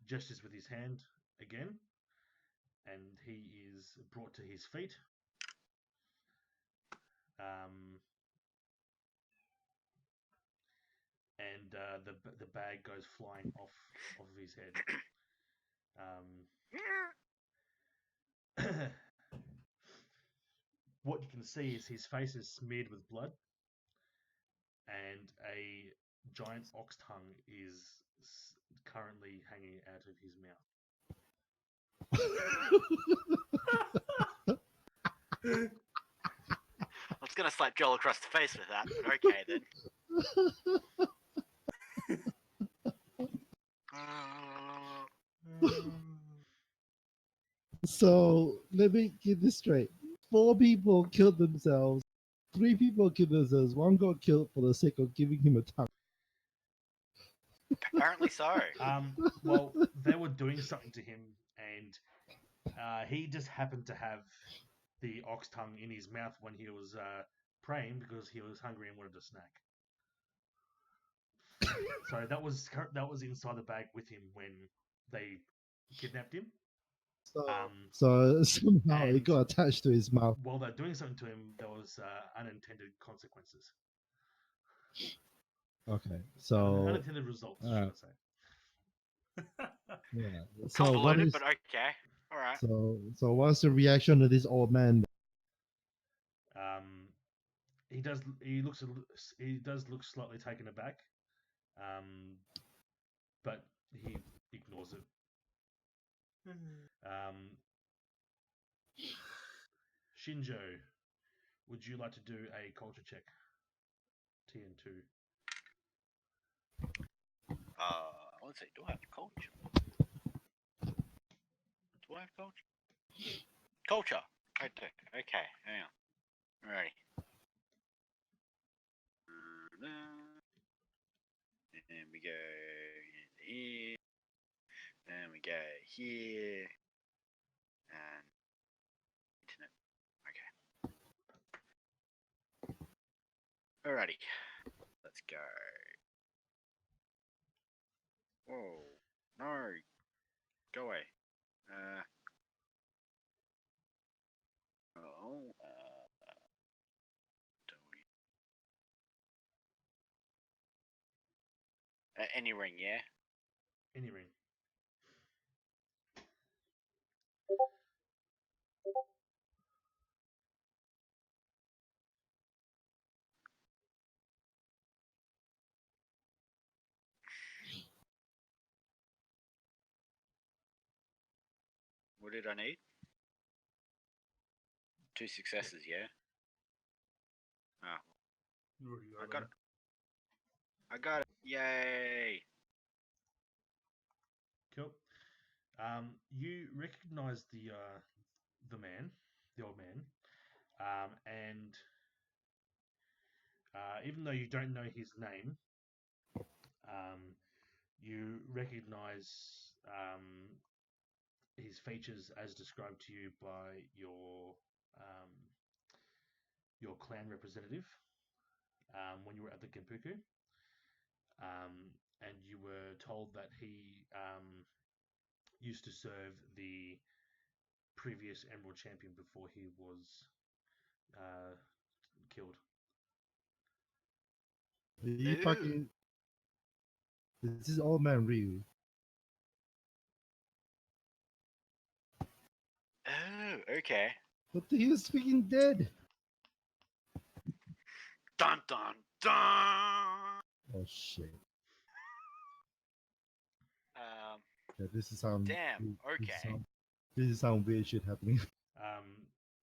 Speaker 1: gestures with his hand again, and he is brought to his feet. And the bag goes flying off of his head. What you can see is his face is smeared with blood, and a giant ox tongue is currently hanging out of his mouth.
Speaker 3: I was gonna slap Joel across the face with that, but okay then.
Speaker 2: So let me get this straight. 4 people killed themselves. 3 people killed themselves. 1 got killed for the sake of giving him a tongue.
Speaker 3: Apparently so.
Speaker 1: Well, they were doing something to him, and he just happened to have the ox tongue in his mouth when he was praying because he was hungry and wanted a snack. So that was inside the bag with him when they kidnapped him.
Speaker 2: So somehow it
Speaker 1: and-
Speaker 2: got attached to his mouth.
Speaker 1: While they're doing something to him, there was unintended consequences.
Speaker 2: Okay, so
Speaker 1: Unintended results, should I say?
Speaker 2: yeah. So what
Speaker 3: Convoluted,
Speaker 2: is
Speaker 3: but okay. All right.
Speaker 2: so what's the reaction of this old man?
Speaker 1: He does look slightly taken aback, but he ignores it. Shinjo, would you like to do a culture check? TN2.
Speaker 3: Let's see. Do I have culture? Do I have culture? Culture. I do. Okay. Hang on. Alrighty. And we go here. And we go here. And internet. Okay. Alrighty. Let's go. Whoa. No. Go away. Oh. Any ring, yeah?
Speaker 1: Any ring.
Speaker 3: What did I need? 2 successes, yeah? Oh,
Speaker 4: You already
Speaker 3: I got
Speaker 4: them.
Speaker 3: it. I got it. Yay!
Speaker 1: Cool. You recognize the old man, and even though you don't know his name, you recognize his features as described to you by your clan representative when you were at the Genpuku, and you were told that he used to serve the previous Emerald Champion before he was killed.
Speaker 2: You
Speaker 3: Ooh.
Speaker 2: fucking. This is old man Ryu.
Speaker 3: Oh, okay.
Speaker 2: But he was freaking dead.
Speaker 3: Dun dun dun!
Speaker 2: Oh shit.
Speaker 3: Um,
Speaker 2: Yeah, this is some.
Speaker 3: damn, okay.
Speaker 2: This is some weird shit happening.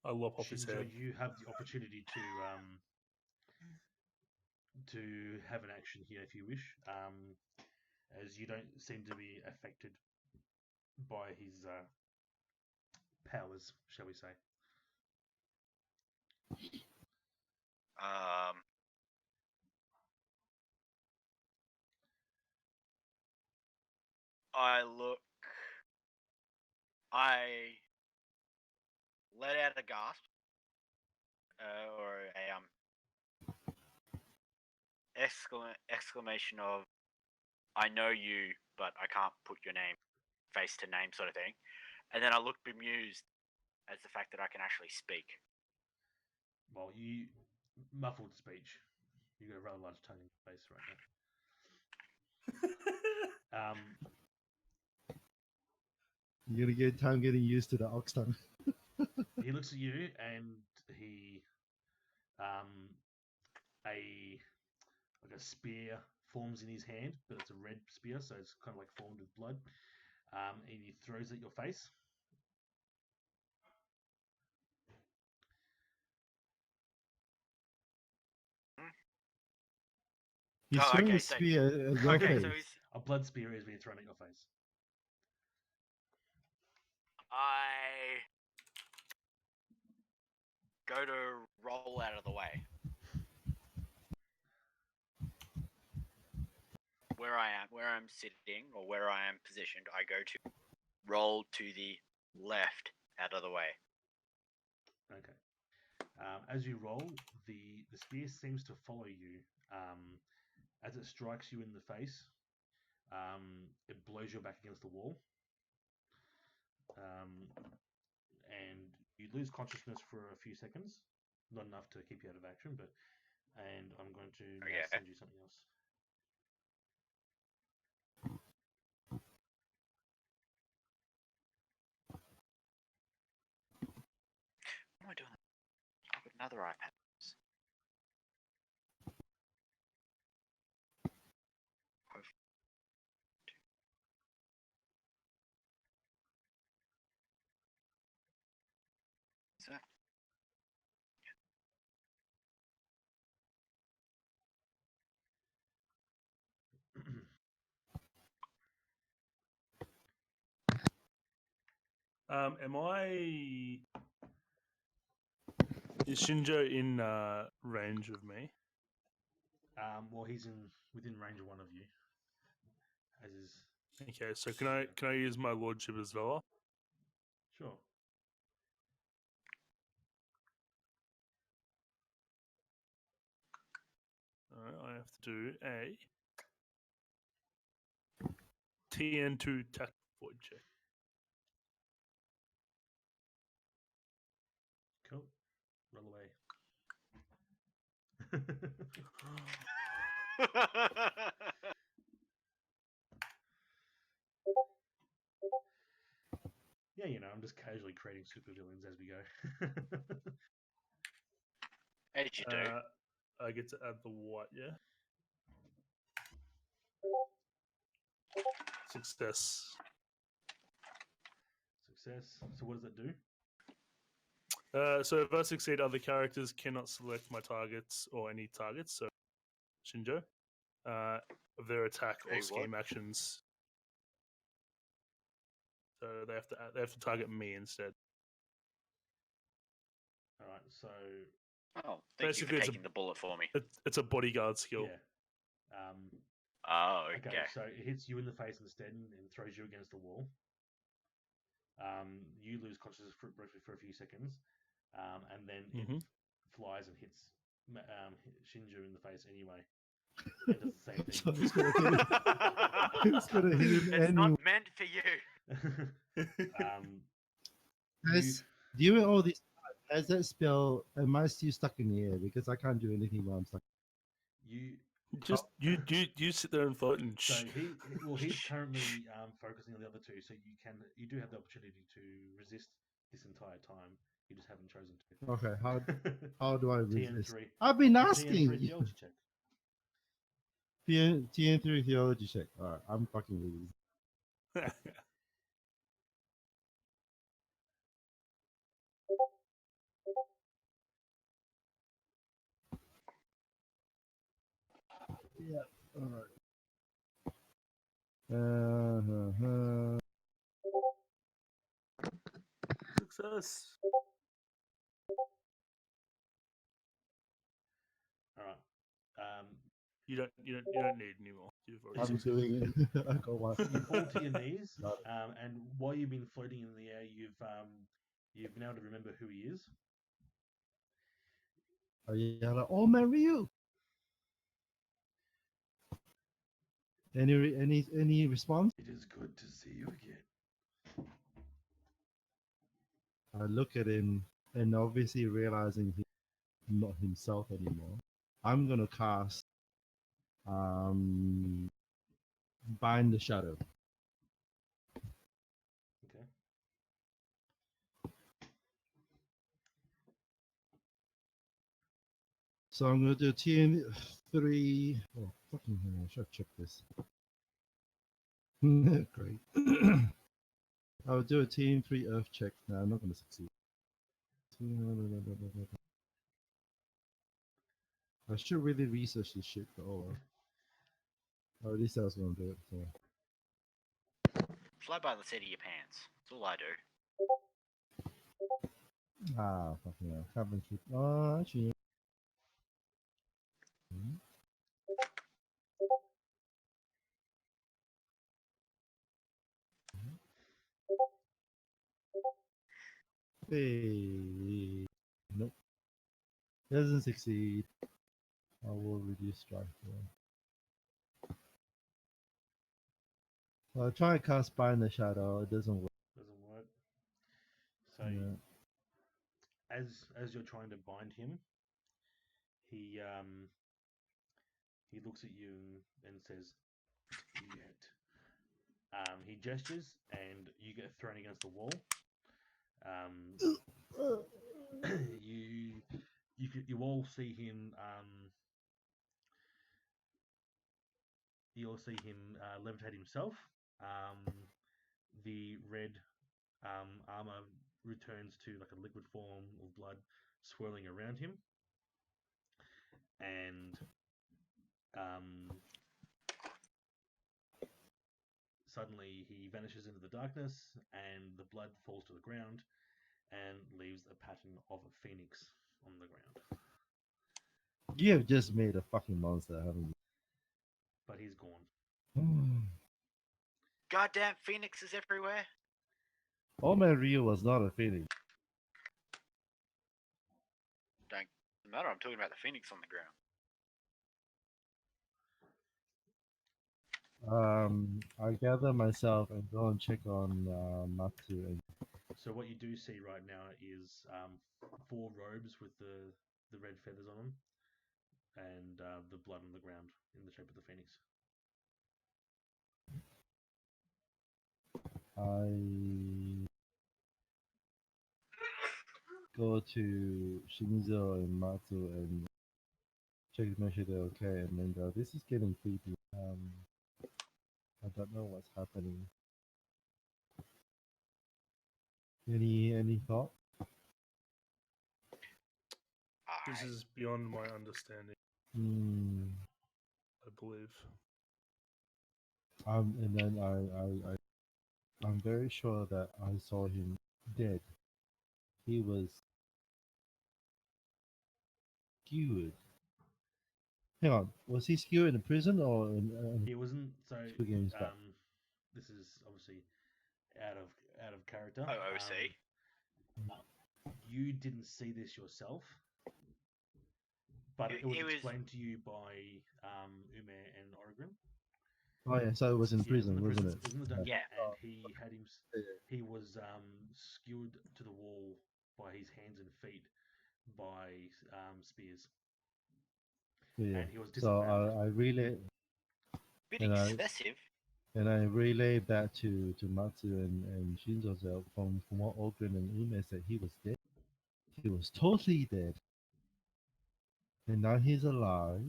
Speaker 4: I lop off his
Speaker 1: Shinjo,
Speaker 4: head.
Speaker 1: you have the opportunity to have an action here if you wish, as you don't seem to be affected by his powers, shall we say.
Speaker 3: I let out a gasp, or a exclamation of "I know you, but I can't put your name face to name" sort of thing, and then I look bemused as the fact that I can actually speak.
Speaker 1: Well, you muffled speech. You got a rather large tongue in your face right now.
Speaker 2: You're gonna get time getting used to the ox tongue.
Speaker 1: He looks at you and he a like a spear forms in his hand, but it's a red spear, so it's kind of like formed with blood. And he throws at your face.
Speaker 2: He's
Speaker 3: Oh,
Speaker 2: throwing
Speaker 3: okay,
Speaker 2: a
Speaker 3: so-
Speaker 2: spear at your
Speaker 3: Okay,
Speaker 2: face.
Speaker 3: so he's,
Speaker 1: A blood spear is being thrown at your face.
Speaker 3: I go to roll out of the way. Where I'm sitting, or where I am positioned, I go to roll to the left out of the way.
Speaker 1: Okay. As you roll, the spear seems to follow you. As it strikes you in the face, it blows you back against the wall. And you lose consciousness for a few seconds. Not enough to keep you out of action, but and I'm going to now
Speaker 3: Okay.
Speaker 1: send you something else.
Speaker 3: What am I doing? I've got another iPad. Is that?
Speaker 4: Am I? Is Shinjo in range of me?
Speaker 1: Well, he's within range of one of you. As is
Speaker 4: Okay, so can I use my lordship as Vela?
Speaker 1: sure.
Speaker 4: Alright, I have to do a TN2 tack void check.
Speaker 1: Cool. Roll away. Yeah, I'm just casually creating supervillains as we go.
Speaker 3: As you do.
Speaker 4: I get to add the what? Yeah. Success.
Speaker 1: Success. So what does that do?
Speaker 4: So if I succeed, other characters cannot select my targets or any targets. So Shinjo, of their attack or
Speaker 3: Hey,
Speaker 4: scheme
Speaker 3: what?
Speaker 4: actions. So they have to target me instead.
Speaker 1: All right. So
Speaker 3: Oh, thank
Speaker 4: Basically,
Speaker 3: you
Speaker 4: it's
Speaker 3: for taking the bullet for me.
Speaker 4: It's a bodyguard skill.
Speaker 1: yeah.
Speaker 3: Oh,
Speaker 1: Okay.
Speaker 3: okay.
Speaker 1: So it hits you in the face instead and throws you against the wall. You lose consciousness briefly for a few seconds, and then it flies and hits Shinju in the face anyway. It does the same
Speaker 2: So
Speaker 1: thing.
Speaker 2: it's gonna hit him. It's gonna hit him
Speaker 3: It's
Speaker 2: anyway.
Speaker 3: not meant for you.
Speaker 2: Guys, during all this time, has that spell? Am I still stuck in the air? Because I can't do anything while I'm stuck.
Speaker 1: you
Speaker 4: Just you sit there and float and
Speaker 1: So he's currently focusing on the other two. So you do have the opportunity to resist this entire time. You just haven't chosen to.
Speaker 2: Okay, how do I resist?
Speaker 1: TN3.
Speaker 2: I've been
Speaker 1: TN3
Speaker 2: asking.
Speaker 1: theology check.
Speaker 2: TN3 theology check. Alright, I'm fucking with you. Alright. Uh-huh.
Speaker 4: Success.
Speaker 1: All right.
Speaker 4: You don't need any more. You've already
Speaker 2: I'm
Speaker 4: succeeded.
Speaker 2: doing it. I got one.
Speaker 1: You fall to your knees,
Speaker 2: Got
Speaker 1: and while you've been floating in the air, you've been able to remember who he is.
Speaker 2: I yell out, "Oh man, Ryu!" Any response?
Speaker 1: It is good to see you again.
Speaker 2: I look at him and obviously realizing he's not himself anymore. I'm gonna cast Bind the Shadow.
Speaker 1: Okay.
Speaker 2: So I'm gonna do TM3. Oh fucking hell! I should check this. Great. I'll do a TM3 Earth check. No, I'm not gonna succeed. I should really research this shit, but oh well. Oh, at least I was gonna do it. So.
Speaker 3: Fly by the seat of your pants. That's all I do.
Speaker 2: Ah, fucking hell. Haven't keep. Oh, actually. Hey. Nope. Doesn't succeed. I will reduce strike. I'll try and cast Bind the Shadow. It doesn't work.
Speaker 1: Doesn't work. So
Speaker 2: Yeah.
Speaker 1: as you're trying to bind him, he looks at you and says, "Yet." He gestures, and you get thrown against the wall. You all see him. You all see him levitate himself. The red armor returns to like a liquid form of blood swirling around him, and suddenly he vanishes into the darkness, and the blood falls to the ground and leaves a pattern of a phoenix on the ground.
Speaker 2: You have just made a fucking monster, haven't
Speaker 1: But he's gone.
Speaker 2: you?
Speaker 3: Goddamn phoenixes everywhere.
Speaker 2: Old Man Ryu was not a phoenix.
Speaker 3: Don't matter. I'm talking about the phoenix on the ground.
Speaker 2: I gather myself and go and check on Matsu. And
Speaker 1: So what you do see right now is 4 robes with the red feathers on them, and the blood on the ground in the shape of the phoenix.
Speaker 2: I go to Shimizu and Matsu and check to make sure they're okay. And then go, this is getting creepy. I don't know what's happening. Any thought?
Speaker 4: This is beyond my understanding,
Speaker 2: Hmm.
Speaker 4: I believe.
Speaker 2: And then I'm very sure that I saw him dead. He was skewered. Hang on, was he skewered in prison or in
Speaker 1: He wasn't. So
Speaker 2: two games back?
Speaker 1: this is obviously out of character.
Speaker 3: OOC.
Speaker 1: You didn't see this yourself, but it was explained to you by Ume and Oregon.
Speaker 2: Oh yeah, so it was in
Speaker 1: Yeah,
Speaker 2: prison, wasn't it?
Speaker 1: It was in the dungeon,
Speaker 3: Yeah.
Speaker 1: and he had him. He was skewered to the wall by his hands and feet by spears,
Speaker 2: Yeah.
Speaker 1: and he was
Speaker 2: So
Speaker 1: disemboweled.
Speaker 2: I relay
Speaker 3: Bit
Speaker 2: and
Speaker 3: excessive.
Speaker 2: I relay back to Matsu and Shinzo that from what Ogren and Ume said, he was dead. He was totally dead, and now he's alive,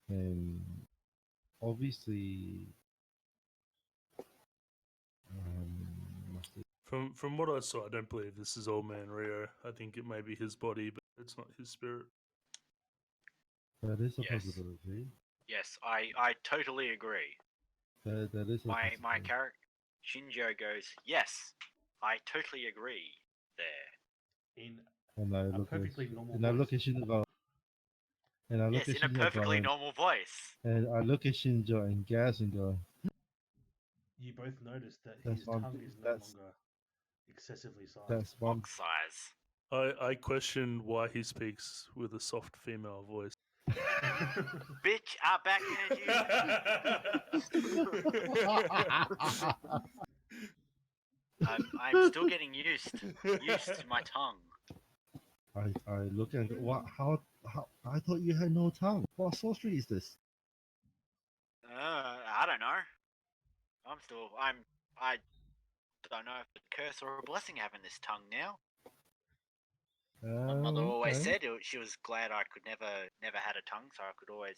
Speaker 2: and obviously. Must have-
Speaker 4: From what I saw, I don't believe this is Old Man Rio. I think it may be his body, but it's not his spirit.
Speaker 2: That is a
Speaker 3: Yes.
Speaker 2: possibility.
Speaker 3: Yes, I totally agree.
Speaker 2: That is a
Speaker 3: My
Speaker 2: possibility.
Speaker 3: character Shinjo goes, yes, I totally agree. There.
Speaker 1: In
Speaker 2: And I
Speaker 1: a
Speaker 2: look at
Speaker 1: perfectly normal
Speaker 2: and I look
Speaker 1: voice.
Speaker 2: at Shinzo and I look
Speaker 3: Yes,
Speaker 2: at
Speaker 3: in a
Speaker 2: Shinzo
Speaker 3: perfectly
Speaker 2: going,
Speaker 3: normal voice.
Speaker 2: and I look at Shinzo and gas and go,
Speaker 1: You both notice that
Speaker 2: That's
Speaker 1: his
Speaker 2: one
Speaker 1: tongue
Speaker 2: thing-
Speaker 1: is no
Speaker 2: that's-
Speaker 1: longer excessively sized.
Speaker 2: that's one.
Speaker 3: Box size.
Speaker 4: I question why he speaks with a soft female voice.
Speaker 3: Bitch, I backhand you. I'm still getting used to my tongue.
Speaker 2: I look and go, what? How? I thought you had no tongue. What sorcery is this?
Speaker 3: I don't know. I don't know if it's a curse or a blessing having this tongue now. My mother always
Speaker 2: Okay.
Speaker 3: said she was glad I could never had a tongue, so I could always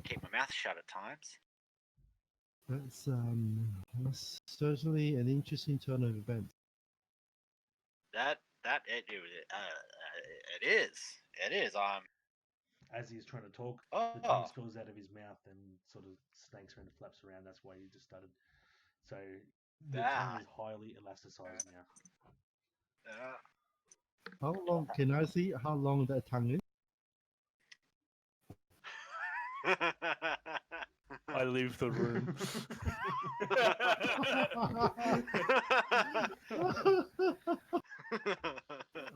Speaker 3: keep my mouth shut at times.
Speaker 2: That's certainly an interesting turn of events.
Speaker 3: It is.
Speaker 1: As he's trying to talk,
Speaker 3: Oh,
Speaker 1: the tongue spills out of his mouth and sort of snakes around and flaps around. That's why he just started. So the tongue is highly elasticized now.
Speaker 2: How long? Can I see how long that tongue is?
Speaker 4: I leave the room.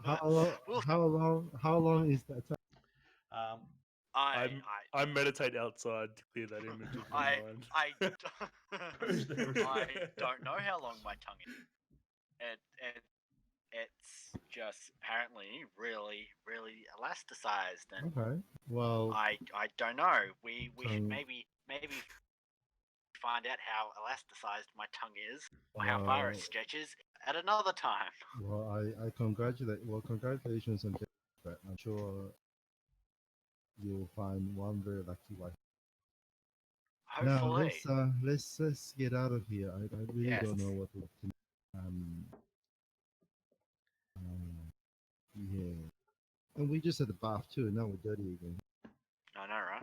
Speaker 2: How long is that tongue?
Speaker 1: Um,
Speaker 4: I meditate outside to clear that image of my mind.
Speaker 3: I don't know how long my tongue is. It's just apparently really elasticized, and
Speaker 2: Okay. Well,
Speaker 3: I don't know. We should
Speaker 2: tongue-
Speaker 3: maybe find out how elasticized my tongue is, or how far it stretches at another time.
Speaker 2: well, I congratulate. Well, congratulations on that. But I'm sure you'll find one very lucky wife. Now
Speaker 3: Hopefully.
Speaker 2: let's get out of here. I really don't
Speaker 3: Yes.
Speaker 2: know what to do. Yeah. And we just had a bath too. Now we're dirty again.
Speaker 3: I know, right?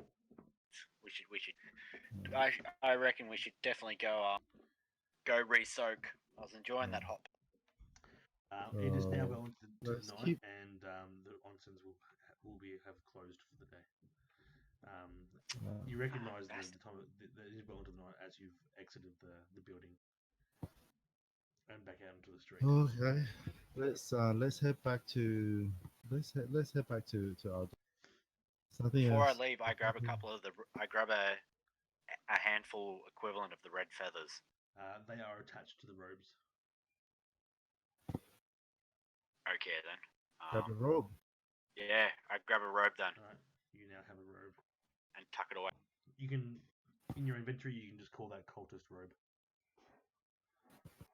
Speaker 3: We should. I reckon we should definitely go re-soak. I was enjoying that hop.
Speaker 1: It is now
Speaker 2: So,
Speaker 1: well into
Speaker 2: let's
Speaker 1: the night,
Speaker 2: keep-
Speaker 1: and the onsens will have closed for the day. You
Speaker 2: Uh,
Speaker 1: recognise the
Speaker 3: bastard.
Speaker 1: time that it is well into the night as you've exited the building and back out into the street.
Speaker 2: okay. Let's head back to let's head back to our something
Speaker 3: Before I
Speaker 2: else.
Speaker 3: leave, I grab a handful equivalent of the red feathers.
Speaker 1: They are attached to the robes.
Speaker 3: Okay then.
Speaker 2: Grab a robe.
Speaker 3: Yeah, I grab a robe then
Speaker 1: All right, you now have a robe.
Speaker 3: and tuck it away.
Speaker 1: You can, in your inventory, you can just call that cultist robe.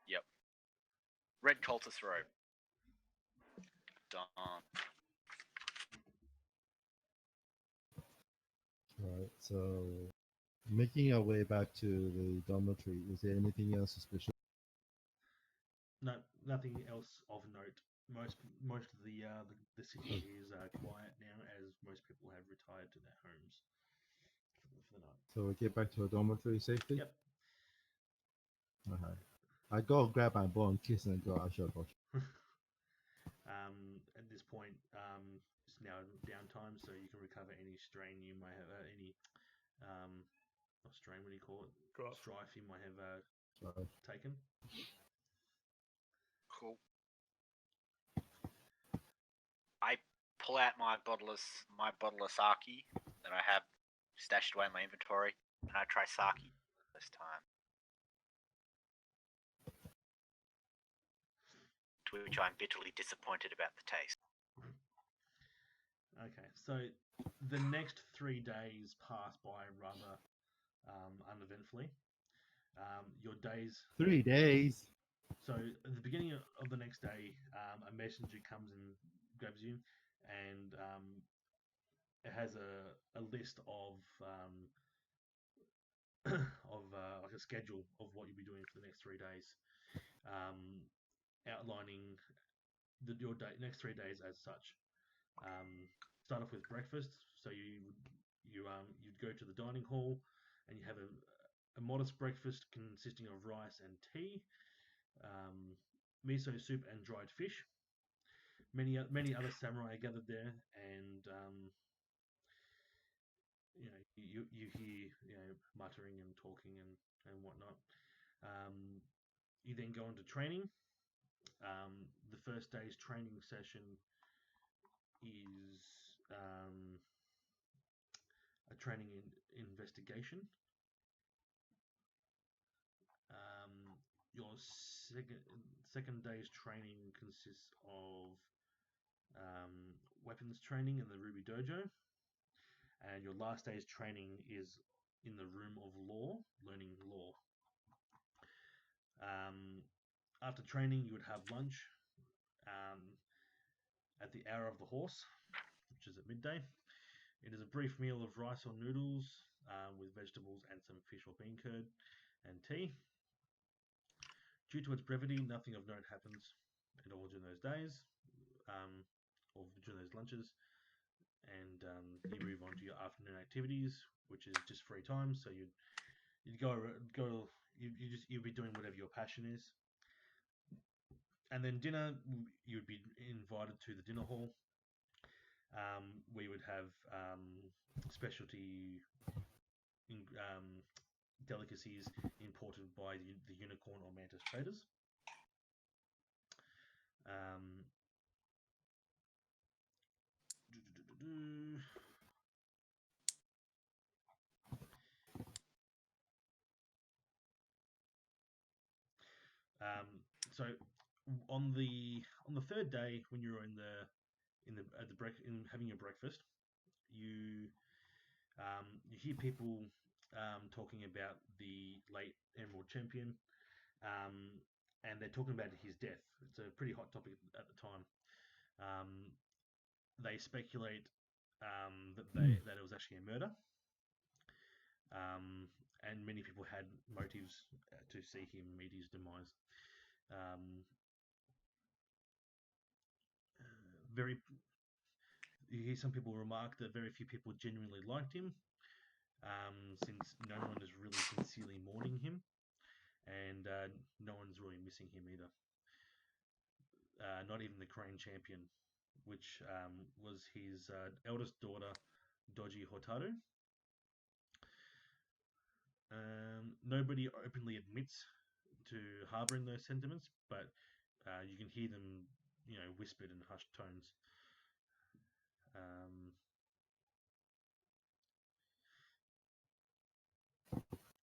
Speaker 3: Yep. Red cultist robe. Done.
Speaker 2: Right. So, making our way back to the dormitory. Is there anything else suspicious?
Speaker 1: No, nothing else of note. Most of the city is quiet now, as most people have retired to their homes for the night.
Speaker 2: So we get back to our dormitory safely.
Speaker 1: Yep.
Speaker 2: Okay. I go grab my bow and kiss and go. I shall go.
Speaker 1: At this point, it's now downtime, so you can recover any strain you might have, not strain, what do you call it? Strife you might have
Speaker 2: Sorry.
Speaker 1: taken.
Speaker 3: Cool. I pull out my bottle of sake that I have stashed away in my inventory, and I try sake this time. To which I'm bitterly disappointed about the taste.
Speaker 1: Okay, so the next 3 days pass by rather uneventfully. Your days.
Speaker 2: 3 days.
Speaker 1: So at the beginning of the next day, a messenger comes and grabs you, and it has a list of like a schedule of what you'll be doing for the next 3 days, outlining your next 3 days as such. Start off with breakfast. So you'd go to the dining hall, and you have a modest breakfast consisting of rice and tea, miso soup and dried fish. Many other samurai are gathered there, and you hear muttering and talking and whatnot. You then go into training. The first day's training session is a training in investigation. Your second day's training consists of weapons training in the Ruby Dojo, and your last day's training is in the Room of Law, learning law. After training, you would have lunch at the Hour of the Horse, which is at midday. It is a brief meal of rice or noodles with vegetables and some fish or bean curd and tea. Due to its brevity, nothing of note happens at all during those days, or during those lunches, and you move on to your afternoon activities, which is just free time. So you'd you'd be doing whatever your passion is, and then dinner, you'd be invited to the dinner hall, where you would have specialty delicacies imported by the unicorn or mantis traders. So on the third day, when you're in having your breakfast, you hear people talking about the late Emerald Champion, and they're talking about his death. It's a pretty hot topic at the time. They speculate that it was actually a murder, and many people had motives to see him meet his demise. You hear some people remark that very few people genuinely liked him, since no one is really sincerely mourning him, and no one's really missing him either. Not even the Crane Champion, which was his eldest daughter, Doji Hotaru. Nobody openly admits to harboring those sentiments, but you can hear them, whispered in hushed tones.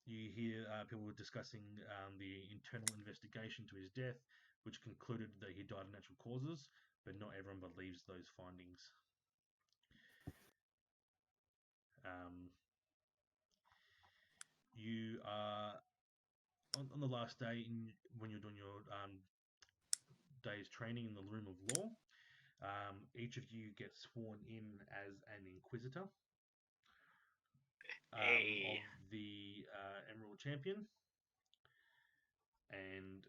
Speaker 1: You hear people discussing the internal investigation to his death, which concluded that he died of natural causes, but not everyone believes those findings. You are on the last day when you're doing your day's training in the Room of Law. Each of you gets sworn in as an inquisitor of the Emerald Champion, and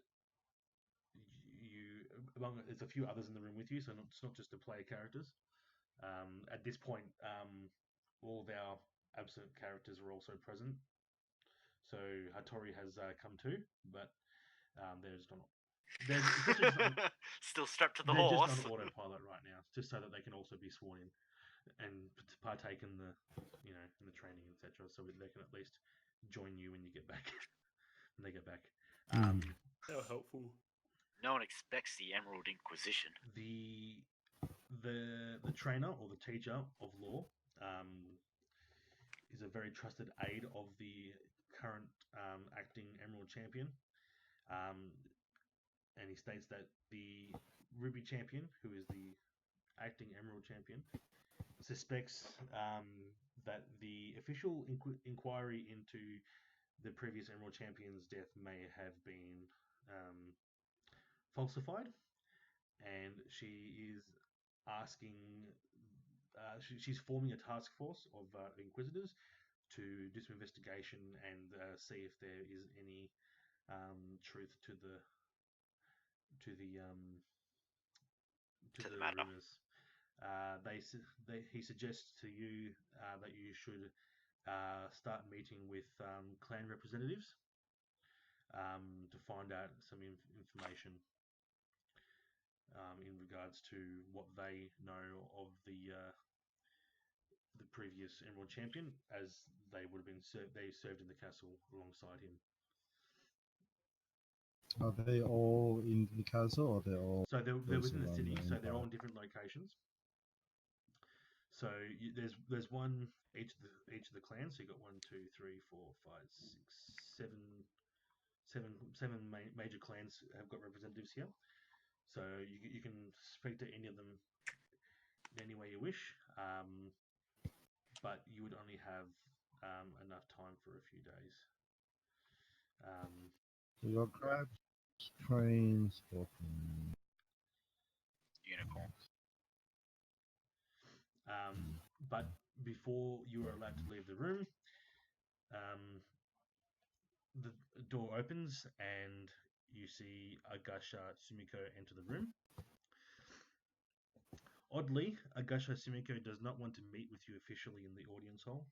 Speaker 1: there's a few others in the room with you, so it's not just the player characters. At this point, all of our absent characters are also present. So Hattori has come too, but they're just on.
Speaker 3: Still strapped to the
Speaker 1: they're
Speaker 3: horse.
Speaker 1: just on autopilot right now, just so that they can also be sworn in and partake in the, in the training, etc. So they can at least join you when you get back. When they get back.
Speaker 4: How helpful.
Speaker 3: No one expects the Emerald Inquisition.
Speaker 1: The trainer or the teacher of law is a very trusted aide of the current acting Emerald Champion, and he states that the Ruby Champion, who is the acting Emerald Champion, suspects that the official inquiry into the previous Emerald Champion's death may have been falsified, and she is asking. She's forming a task force of inquisitors to do some investigation and see if there is any truth to the
Speaker 3: matter.
Speaker 1: rumors. He suggests to you that you should start meeting with clan representatives to find out some information in regards to what they know of the previous Emerald Champion, as they would have been they served in the castle alongside him.
Speaker 2: Are they all in the castle, or they're all?
Speaker 1: So they're
Speaker 2: those
Speaker 1: within the
Speaker 2: around
Speaker 1: city,
Speaker 2: the
Speaker 1: so they're all in
Speaker 2: empire?
Speaker 1: different locations. So there's one each of the clans. So you got 1, 2, 3, 4, 5, 6, 7 major clans have got representatives here. So you can speak to any of them in any way you wish, but you would only have enough time for a few days.
Speaker 2: So you got crabs, cranes, scorpions.
Speaker 3: Unicorn.
Speaker 1: But before you are allowed to leave the room, the door opens and you see Agasha Sumiko enter the room. Oddly, Agasha Sumiko does not want to meet with you officially in the audience hall,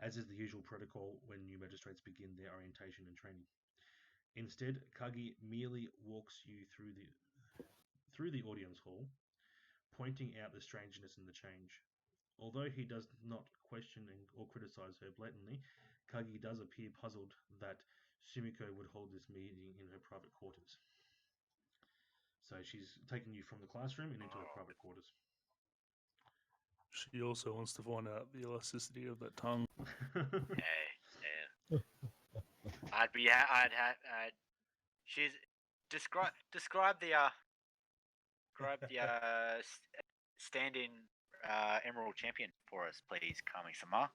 Speaker 1: as is the usual protocol when new magistrates begin their orientation and training. Instead, Kagi merely walks you through the audience hall, pointing out the strangeness in the change. Although he does not question or criticize her blatantly, Kagi does appear puzzled that Sumiko would hold this meeting in her private quarters. So she's taking you from the classroom and into her private quarters.
Speaker 4: She also wants to find out the elasticity of that tongue.
Speaker 3: Yeah. She's describe the stand-in Emerald Champion for us, please, Kami-sama.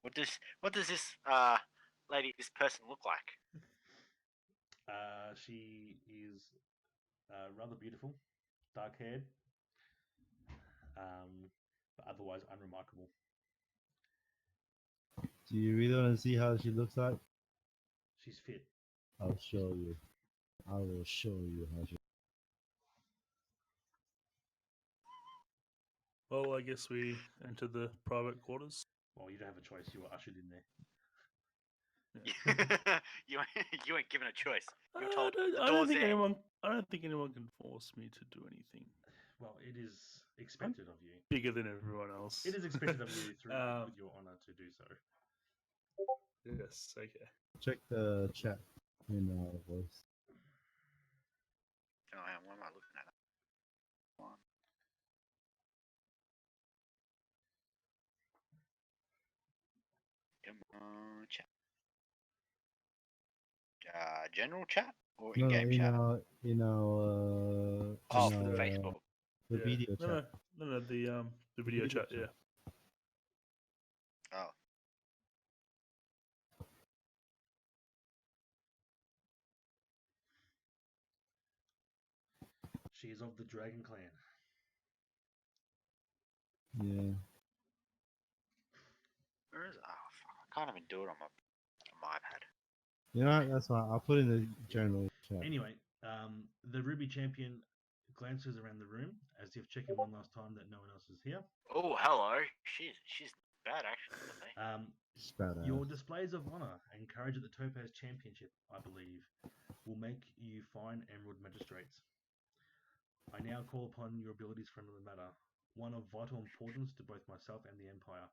Speaker 3: What does this this person look like?
Speaker 1: She is rather beautiful, dark-haired, but otherwise unremarkable.
Speaker 2: Do you really want to see how she looks like?
Speaker 1: She's fit.
Speaker 2: I'll show you. I will show you how she.
Speaker 4: Well, I guess we enter the private quarters.
Speaker 1: Well, you don't have a choice. You were ushered in there.
Speaker 3: you ain't given a choice. You're
Speaker 4: I
Speaker 3: told
Speaker 4: don't,
Speaker 3: the
Speaker 4: I don't
Speaker 3: door's
Speaker 4: think
Speaker 3: there.
Speaker 4: I don't think anyone can force me to do anything.
Speaker 1: Well, it is expected of you.
Speaker 4: Bigger than everyone else.
Speaker 1: It is expected of you through with your honor to do so.
Speaker 4: Yes. Okay.
Speaker 2: Check the chat in voice.
Speaker 3: Oh, hang on, what am I looking at? One. Come on, chat. General chat or
Speaker 2: No,
Speaker 3: in-game chat?
Speaker 2: in our
Speaker 3: Oh,
Speaker 2: in our,
Speaker 3: Facebook.
Speaker 2: the
Speaker 4: Yeah.
Speaker 2: video chat.
Speaker 4: No, the video chat. Yeah.
Speaker 3: Oh.
Speaker 1: She is of the Dragon Clan.
Speaker 2: Yeah.
Speaker 3: Where is it? Oh, fuck. I can't even do it on my iPad.
Speaker 2: You know what? That's fine. I'll put in the general chat.
Speaker 1: Anyway, the Ruby Champion glances around the room as if checking one last time that no one else is here.
Speaker 3: Oh, hello. She's bad actually.
Speaker 2: It's badass.
Speaker 1: Your displays of honor and courage at the Topaz Championship, I believe, will make you fine Emerald Magistrates. I now call upon your abilities for another matter, one of vital importance to both myself and the Empire.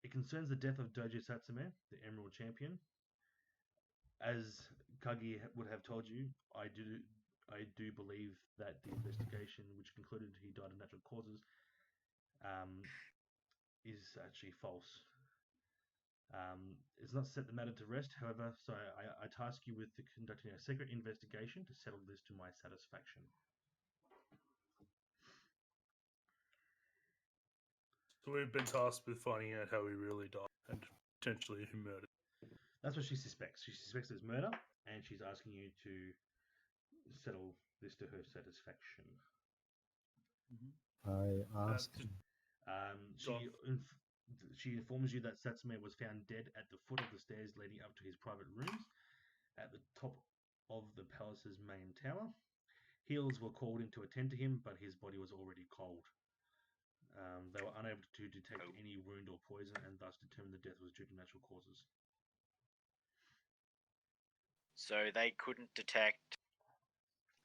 Speaker 1: It concerns the death of Dojo Satsume, the Emerald Champion. As Kagi would have told you, I do believe that the investigation, which concluded he died of natural causes, is actually false. It's not set the matter to rest, however, so I task you with conducting a secret investigation to settle this to my satisfaction.
Speaker 4: So we've been tasked with finding out how he really died and potentially who murdered.
Speaker 1: That's what she suspects. She suspects there's murder, and she's asking you to settle this to her satisfaction.
Speaker 2: I asked.
Speaker 1: She informs you that Satsume was found dead at the foot of the stairs leading up to his private rooms at the top of the palace's main tower. Healers were called in to attend to him, but his body was already cold. They were unable to detect any wound or poison, and thus determined the death was due to natural causes.
Speaker 3: So they couldn't detect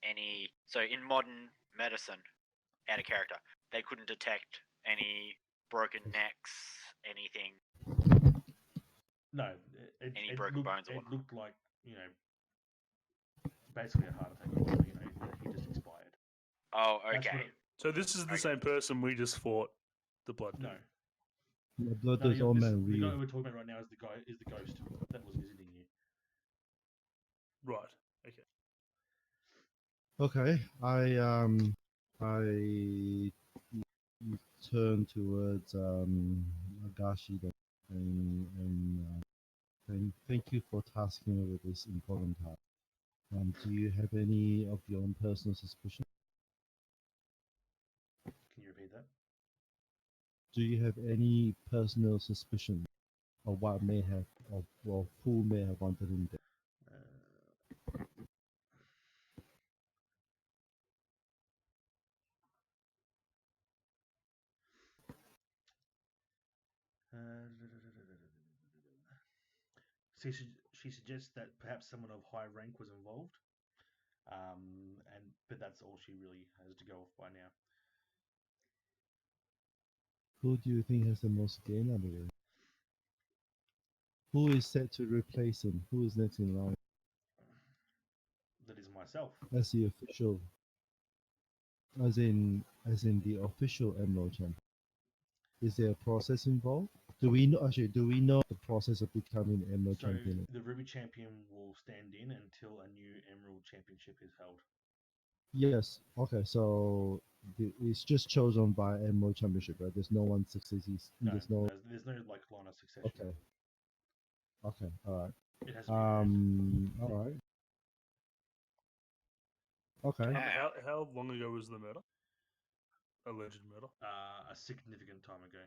Speaker 3: any. So in modern medicine, out of character, they couldn't detect any broken necks, anything.
Speaker 1: No,
Speaker 3: Any
Speaker 1: it
Speaker 3: broken bones or
Speaker 1: it
Speaker 3: whatnot.
Speaker 1: looked like, basically a heart attack or something, that he just expired.
Speaker 3: Oh,
Speaker 1: That's
Speaker 3: okay.
Speaker 1: what
Speaker 4: So this is the
Speaker 3: Okay.
Speaker 4: same person we just fought the blood.
Speaker 1: No.
Speaker 2: The blood
Speaker 1: No,
Speaker 2: is all man
Speaker 1: the guy
Speaker 2: Ryu.
Speaker 1: we're talking about right now is the ghost that was visiting you.
Speaker 4: Right. Okay.
Speaker 2: Okay, I turn towards Agashi then, and thank you for tasking me with this important task. Do you have any of your own personal suspicion?
Speaker 1: Can you repeat that?
Speaker 2: Do you have any personal suspicion of what may have, or who may have wanted him dead?
Speaker 1: She suggests that perhaps someone of high rank was involved, but that's all she really has to go off by now.
Speaker 2: Who do you think has the most gain out of it? Who is set to replace him? Who is next in line
Speaker 1: That is myself.
Speaker 2: as the official, as in the official Emerald Champion? Is there a process involved? Do we know the process of becoming Emerald
Speaker 1: So
Speaker 2: Champion?
Speaker 1: the Ruby Champion will stand in until a new Emerald Championship is held.
Speaker 2: Yes. Okay. So it's just chosen by Emerald Championship, right? There's no one succeeds.
Speaker 1: No,
Speaker 2: There's no.
Speaker 1: there's no like line of succession.
Speaker 2: Okay. Okay. All right.
Speaker 1: It has to be moved.
Speaker 2: All right. Okay.
Speaker 4: How long ago was the murder? Alleged murder.
Speaker 1: A significant time ago.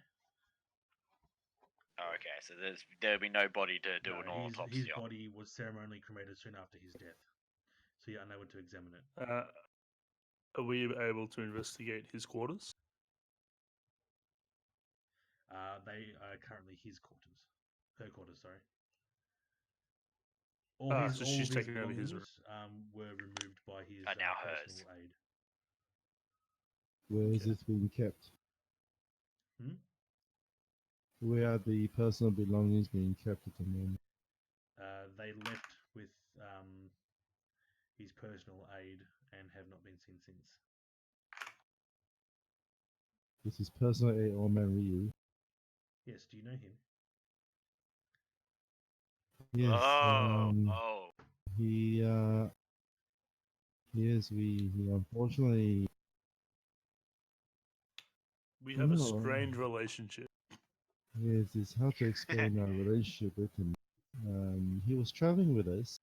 Speaker 3: Oh, okay. So there'll be no body to do
Speaker 1: No,
Speaker 3: an autopsy
Speaker 1: his
Speaker 3: on.
Speaker 1: body was ceremonially cremated soon after his death, so you're unable to examine it.
Speaker 4: Are we able to investigate his quarters?
Speaker 1: They are currently her quarters. Sorry. All his
Speaker 4: so she's taking over his room.
Speaker 1: belongings were removed by his
Speaker 3: Are now hers.
Speaker 1: personal aide.
Speaker 2: Where is
Speaker 4: Okay.
Speaker 2: it being kept?
Speaker 1: Hmm?
Speaker 2: Where are the personal belongings being kept at the moment?
Speaker 1: They left with his personal aide and have not been seen since.
Speaker 2: This is personal aid or Ryu.
Speaker 1: Yes, do you know him?
Speaker 2: Yes.
Speaker 3: Oh.
Speaker 2: He yes, he unfortunately.
Speaker 4: We have a
Speaker 2: No.
Speaker 4: strained relationship.
Speaker 2: Yes, it's hard to explain our relationship with him. He was traveling with us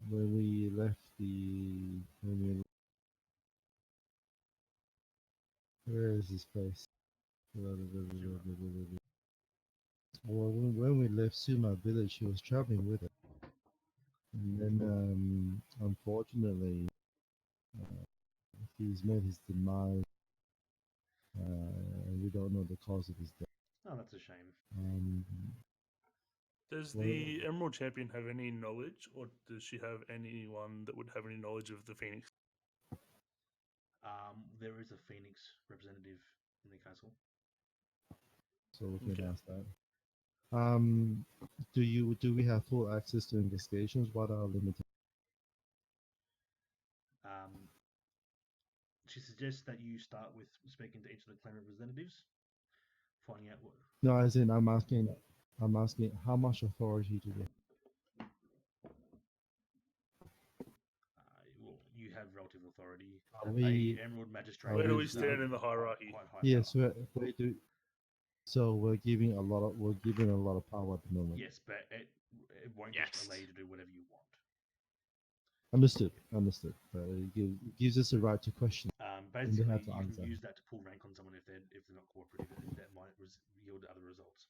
Speaker 2: when we left the. Where is his place? Well, when we left Suma village, he was traveling with us. And then, unfortunately, he's met his demise, and we don't know the cause of his death.
Speaker 1: Oh, that's a shame.
Speaker 4: Does
Speaker 2: Well-
Speaker 4: the Emerald Champion have any knowledge, or does she have anyone that would have any knowledge of the Phoenix?
Speaker 1: There is a Phoenix representative in the castle.
Speaker 2: So we can
Speaker 4: Okay.
Speaker 2: ask that. Do we have full access to investigations? What are limited?
Speaker 1: She suggests that you start with speaking to each of the clan representatives, finding out what.
Speaker 2: No, as in I'm asking how much authority do they?
Speaker 1: Well, you have relative authority.
Speaker 2: Are we-
Speaker 1: A Emerald Magistrate.
Speaker 2: are
Speaker 4: Where do
Speaker 2: we-
Speaker 4: we stand in the hierarchy?
Speaker 1: Quite high
Speaker 2: Yes,
Speaker 1: power.
Speaker 2: we do. So we're giving a lot of power at the moment.
Speaker 1: Yes, but it won't
Speaker 3: Yes.
Speaker 1: just allow you to do whatever you want.
Speaker 2: Understood. It gives us the right to question.
Speaker 1: Basically,
Speaker 2: have to
Speaker 1: you
Speaker 2: answer.
Speaker 1: can use that to pull rank on someone if they're not cooperative. That might yield other results.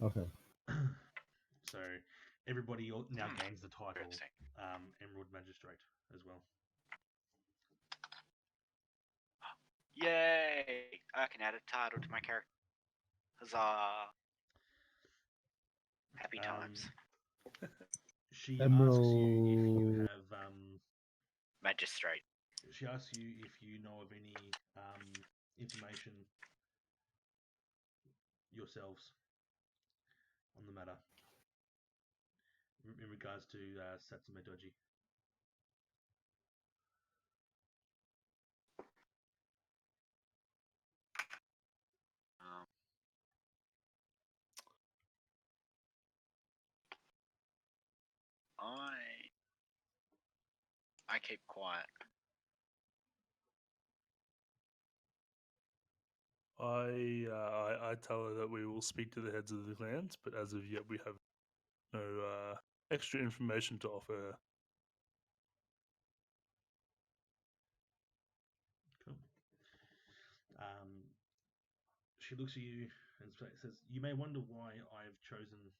Speaker 2: Okay.
Speaker 1: So, everybody now
Speaker 3: Hmm.
Speaker 1: gains the title
Speaker 3: Interesting.
Speaker 1: Emerald Magistrate as well.
Speaker 3: Yay! I can add a title to my character. Huzzah! Happy times.
Speaker 1: She asks you if you
Speaker 2: Emerald.
Speaker 1: have.
Speaker 3: Magistrate.
Speaker 1: She asks you if you know of any information yourselves on the matter in regards to Satsume Doji.
Speaker 3: Um, I keep quiet.
Speaker 4: I tell her that we will speak to the heads of the clans, but as of yet we have no extra information to offer her.
Speaker 1: Cool. She looks at you and says, "You may wonder why I've chosen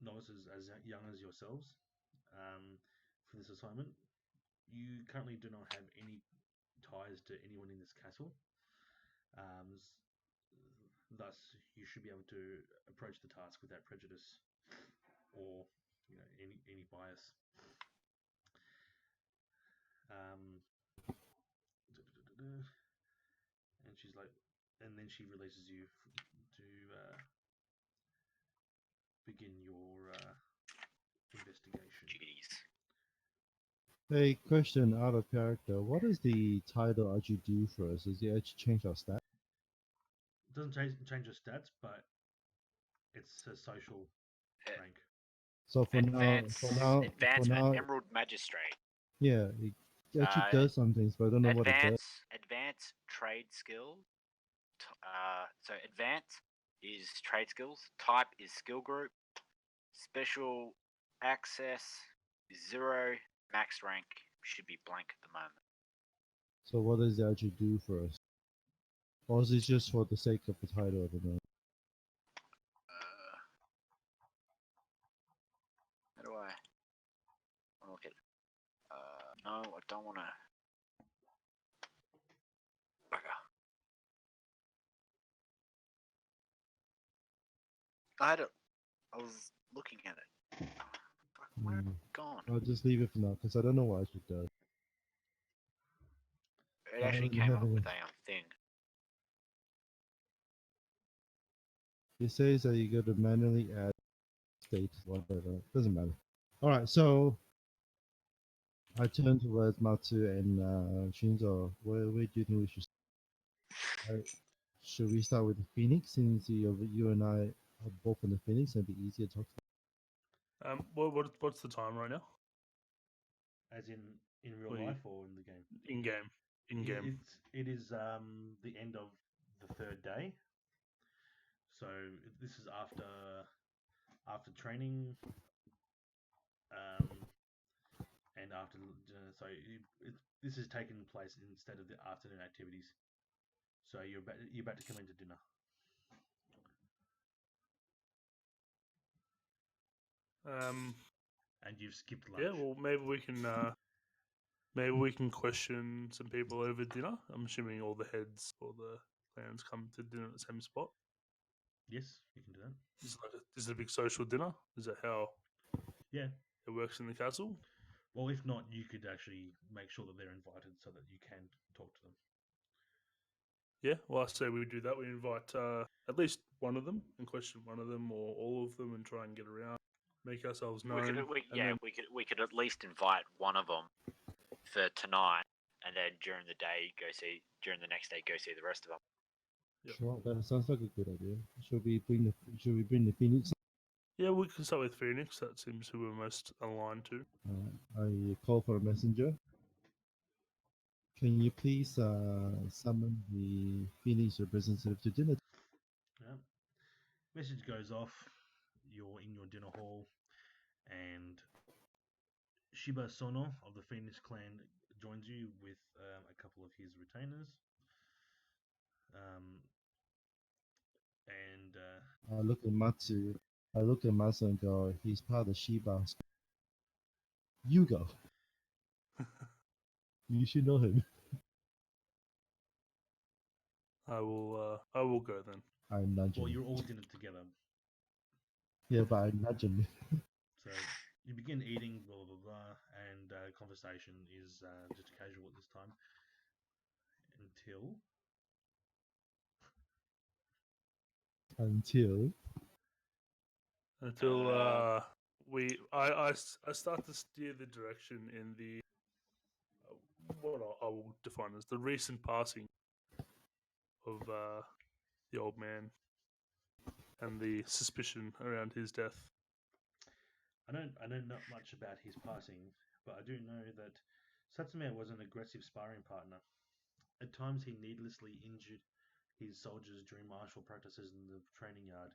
Speaker 1: novices as young as yourselves for this assignment. You currently do not have any ties to anyone in this castle. Um, thus, you should be able to approach the task without prejudice or any bias." And she's like, and then she releases you to begin your investigation.
Speaker 3: Duties.
Speaker 2: A question out of character. What is the title actually do for us? Does it actually change our stat?
Speaker 1: It doesn't change your stats, but it's a social
Speaker 3: Uh,
Speaker 1: rank.
Speaker 2: So for now,
Speaker 3: Emerald Magistrate.
Speaker 2: yeah, it actually does some things, but I don't know what it does.
Speaker 3: Advanced trade skill. So advanced is trade skills. Type is skill group. Special access is 0. Max rank should be blank at the moment.
Speaker 2: So what does it actually do for us? Or is it just for the sake of the title of the name?
Speaker 3: How do I look at? No, I don't want to. Bugger. I was looking at it. Fuck, where gone?
Speaker 2: I'll just leave it for now because I don't know what it actually does.
Speaker 3: It actually came up with a thing.
Speaker 2: It says that you got to manually add state, whatever. Doesn't matter. All right, so I turn towards Matsu and Shinzo. Where do you think we should start? Should we start with the Phoenix since you and I are both in the Phoenix and it'd be easier to talk to?
Speaker 4: What's the time right now?
Speaker 1: As in real life or in the game?
Speaker 4: In game. In game.
Speaker 1: It is the end of the third day. So this is after training, and after dinner. So this is taking place instead of the afternoon activities. So you're about to come into dinner. And you've skipped lunch.
Speaker 4: Yeah, well, maybe we can question some people over dinner. I'm assuming all the heads or the clans come to dinner at the same spot.
Speaker 1: Yes, you can do that.
Speaker 4: Is it a big social dinner? Is that how
Speaker 1: Yeah.
Speaker 4: it works in the castle?
Speaker 1: Well, if not, you could actually make sure that they're invited so that you can talk to them.
Speaker 4: Yeah, well, I say we do that. We invite at least one of them and question one of them or all of them and try and get around, make ourselves known.
Speaker 3: We could at least invite one of them for tonight, and then during the next day go see the rest of them.
Speaker 4: Yep.
Speaker 2: Sure, that sounds like a good idea. Should we bring the Phoenix?
Speaker 4: Yeah, we can start with Phoenix. That seems who we're most aligned to.
Speaker 2: I call for a messenger. Can you please summon the Phoenix representative to dinner?
Speaker 1: Yeah. Message goes off. You're in your dinner hall, and Shiba Sono of the Phoenix clan joins you with a couple of his retainers. And
Speaker 2: Look at Matsu. I look at Master and go, he's part of the Shiba. You go. You should know him.
Speaker 4: I will go then.
Speaker 2: I nudge
Speaker 1: Well,
Speaker 2: him.
Speaker 1: you're all dinner together.
Speaker 2: Yeah, but I nudge him.
Speaker 1: So you begin eating, blah, blah, blah, and conversation is just casual at this time until
Speaker 2: Until
Speaker 4: Until I start to steer the direction in the what I will define as the recent passing of the old man and the suspicion around his death.
Speaker 1: I know not much about his passing, but I do know that Satsume was an aggressive sparring partner. At times, he needlessly injured his soldiers during martial practices in the training yard.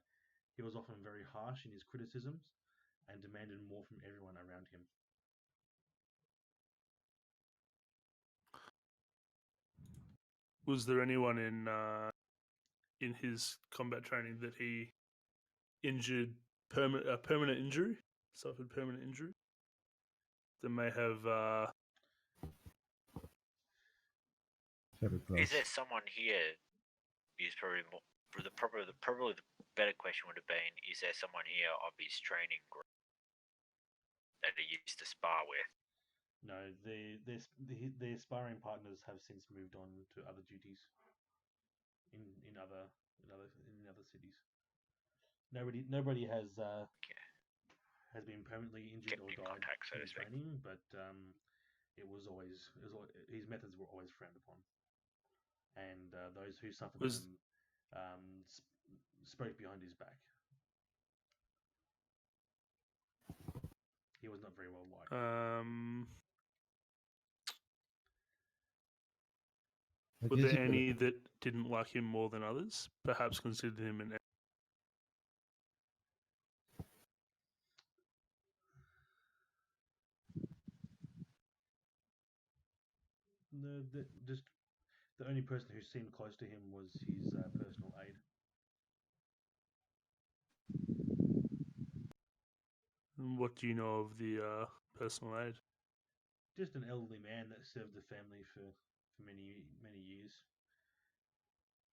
Speaker 1: He was often very harsh in his criticisms and demanded more from everyone around him.
Speaker 4: Was there anyone in his combat training that he injured permanent injury, suffered permanent injury that may have
Speaker 2: very close.
Speaker 3: Is there someone here? Is probably more, probably the better question would have been: is there someone here of his training group that he used to spar with?
Speaker 1: No, their sparring partners have since moved on to other duties in other cities. Nobody
Speaker 3: Okay.
Speaker 1: has been permanently injured
Speaker 3: Kept
Speaker 1: or
Speaker 3: in
Speaker 1: died
Speaker 3: contact, so
Speaker 1: in
Speaker 3: to speak.
Speaker 1: training, but his methods were always frowned upon, and those who suffered
Speaker 4: was
Speaker 1: them spoke behind his back. He was not very well liked.
Speaker 2: I
Speaker 4: were
Speaker 2: guess
Speaker 4: there
Speaker 2: you could-
Speaker 4: any that didn't like him more than others? Perhaps considered him an
Speaker 1: No, just the only person who seemed close to him was his personal aide.
Speaker 4: What do you know of the personal aid?
Speaker 1: Just an elderly man that served the family for many years,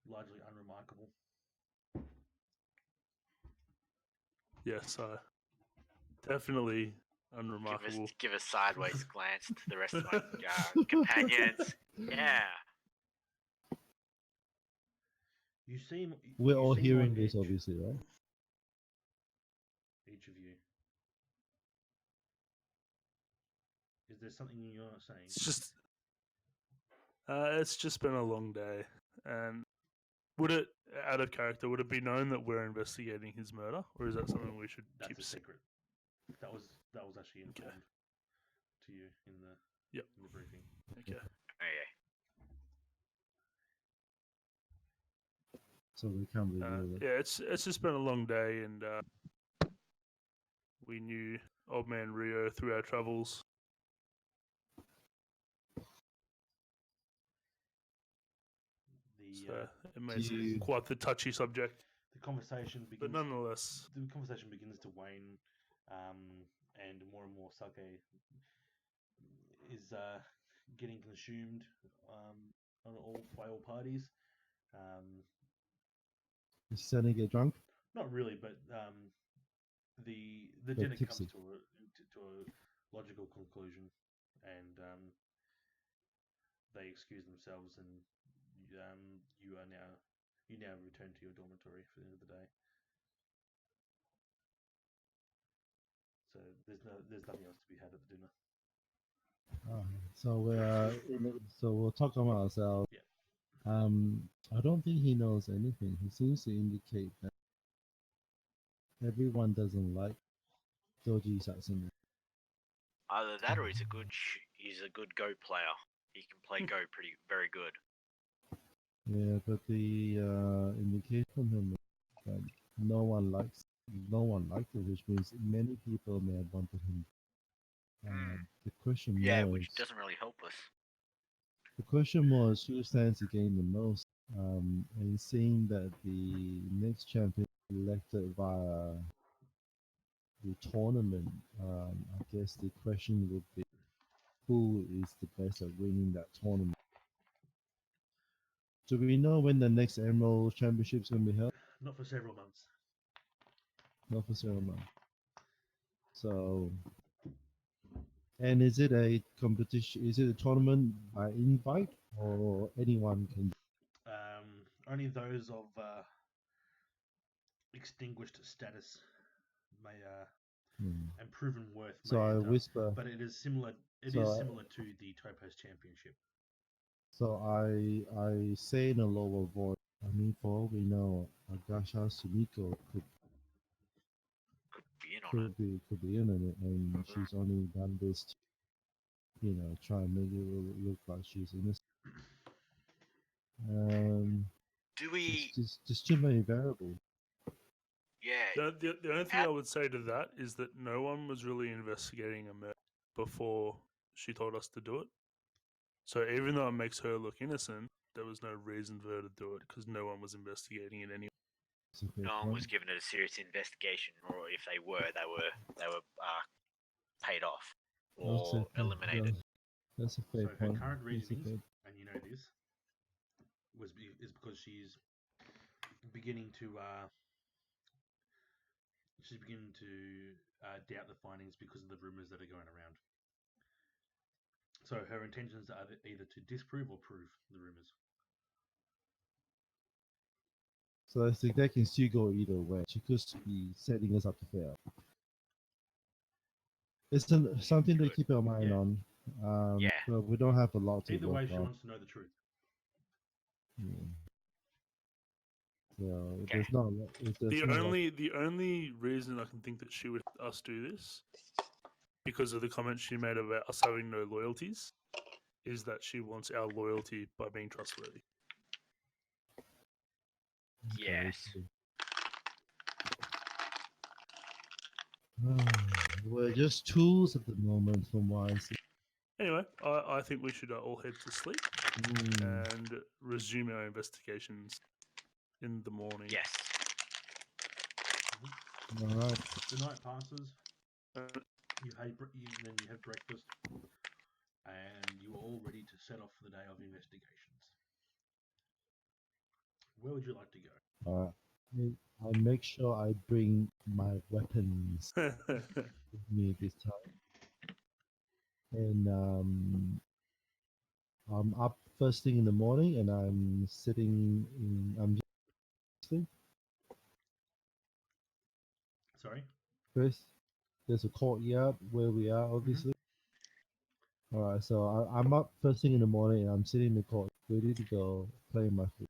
Speaker 1: largely unremarkable.
Speaker 4: Yes, definitely unremarkable.
Speaker 3: Give a sideways glance to the rest of my companions. Yeah.
Speaker 1: You seem
Speaker 2: We're
Speaker 1: you
Speaker 2: all
Speaker 1: seem
Speaker 2: hearing
Speaker 1: on
Speaker 2: this,
Speaker 1: edge,
Speaker 2: obviously, right?
Speaker 1: each of you. Is there something you're not saying?
Speaker 4: It's just been a long day, and would it, out of character, would it be known that we're investigating his murder, or is that something we should
Speaker 1: That's
Speaker 4: keep
Speaker 1: a
Speaker 4: secret?
Speaker 1: secret. That was actually informed to you in the
Speaker 4: Yep.
Speaker 1: in the briefing.
Speaker 4: Okay.
Speaker 3: Okay.
Speaker 2: So we can't reveal it.
Speaker 4: Yeah, it's just been a long day, and we knew old man Rio through our travels. So it made
Speaker 2: you-
Speaker 4: quite the touchy subject,
Speaker 1: the conversation
Speaker 4: but
Speaker 1: begins.
Speaker 4: nonetheless,
Speaker 1: The conversation begins to wane, and more sake is getting consumed by all parties. Um,
Speaker 2: Is Sunny get drunk?
Speaker 1: not really, but the
Speaker 2: But
Speaker 1: dinner
Speaker 2: tipsy.
Speaker 1: comes to a logical conclusion, and they excuse themselves, and you now return to your dormitory for the end of the day. So there's nothing else to be had at the dinner.
Speaker 2: So so we'll talk among ourselves.
Speaker 1: Yeah.
Speaker 2: I don't think he knows anything. He seems to indicate that everyone doesn't like Doji Satsuma.
Speaker 3: Either that or he's a good Go player. He can play Go very good.
Speaker 2: Yeah, but the indication from him is that no one liked it, which means many people may have wanted him. The question
Speaker 3: Yeah,
Speaker 2: was,
Speaker 3: which doesn't really help us.
Speaker 2: who stands to gain the most? And seeing that the next champion elected via the tournament, I guess the question would be who is the best at winning that tournament. Do we know when the next Emerald Championship is going to be held?
Speaker 1: Not for several months.
Speaker 2: Not for several months. So, and is it a competition? Is it a tournament by invite or anyone can?
Speaker 1: Only those of extinguished status may and proven worth
Speaker 2: So
Speaker 1: may
Speaker 2: I
Speaker 1: enter.
Speaker 2: whisper.
Speaker 1: But it is similar. It
Speaker 2: So
Speaker 1: is
Speaker 2: I-
Speaker 1: similar to the Topaz Championship.
Speaker 2: So I say in a lower voice. I mean, for all we know, Agasha Sumiko
Speaker 3: Could be in on it.
Speaker 2: could be in it, and she's only done this, to, try and make it look like she's innocent.
Speaker 3: Do we?
Speaker 2: Just too many variables.
Speaker 3: Yeah.
Speaker 4: The only thing I would say to that is that no one was really investigating a murder before she told us to do it. So even though it makes her look innocent, there was no reason for her to do it because no one was investigating it anyway.
Speaker 2: It's a fair
Speaker 3: No one
Speaker 2: point.
Speaker 3: was given it a serious investigation, or if they were paid off
Speaker 2: That's a
Speaker 3: or
Speaker 2: fair-
Speaker 3: eliminated.
Speaker 2: That's a fair
Speaker 1: So her
Speaker 2: point.
Speaker 1: current
Speaker 2: That's a
Speaker 1: reasonings,
Speaker 2: fair-
Speaker 1: and you know this, is because she's beginning to doubt the findings because of the rumors that are going around. So her intentions are either to disprove or prove the rumors.
Speaker 2: So I think that can still go either way. She could be setting us up to fail. It's something to
Speaker 3: Good.
Speaker 2: keep our mind
Speaker 1: Yeah.
Speaker 2: on.
Speaker 3: Yeah.
Speaker 2: But we don't have a lot to
Speaker 1: Either way,
Speaker 2: work
Speaker 1: she
Speaker 2: on.
Speaker 1: wants to know the truth.
Speaker 2: Yeah. So
Speaker 3: Okay.
Speaker 2: there's not. a lot- There's
Speaker 4: The
Speaker 2: not a lot-
Speaker 4: only reason I can think that she would let us do this, because of the comment she made about us having no loyalties, is that she wants our loyalty by being trustworthy.
Speaker 3: Yes.
Speaker 2: We're just tools at the moment, from what I see.
Speaker 4: Anyway, I think we should all head to sleep
Speaker 2: Mm.
Speaker 4: and resume our investigations in the morning.
Speaker 3: Yes.
Speaker 2: All right.
Speaker 1: The night passes.
Speaker 4: Uh,
Speaker 1: Then you have breakfast, and you are all ready to set off for the day of investigations. Where would you like to go?
Speaker 2: I make sure I bring my weapons with me this time, and I'm up first thing in the morning, and I'm sitting in. I'm just
Speaker 1: Sorry.
Speaker 2: first. There's a courtyard where we are, obviously. All right, so I'm up first thing in the morning, and I'm sitting in the court, ready to go, playing my flute.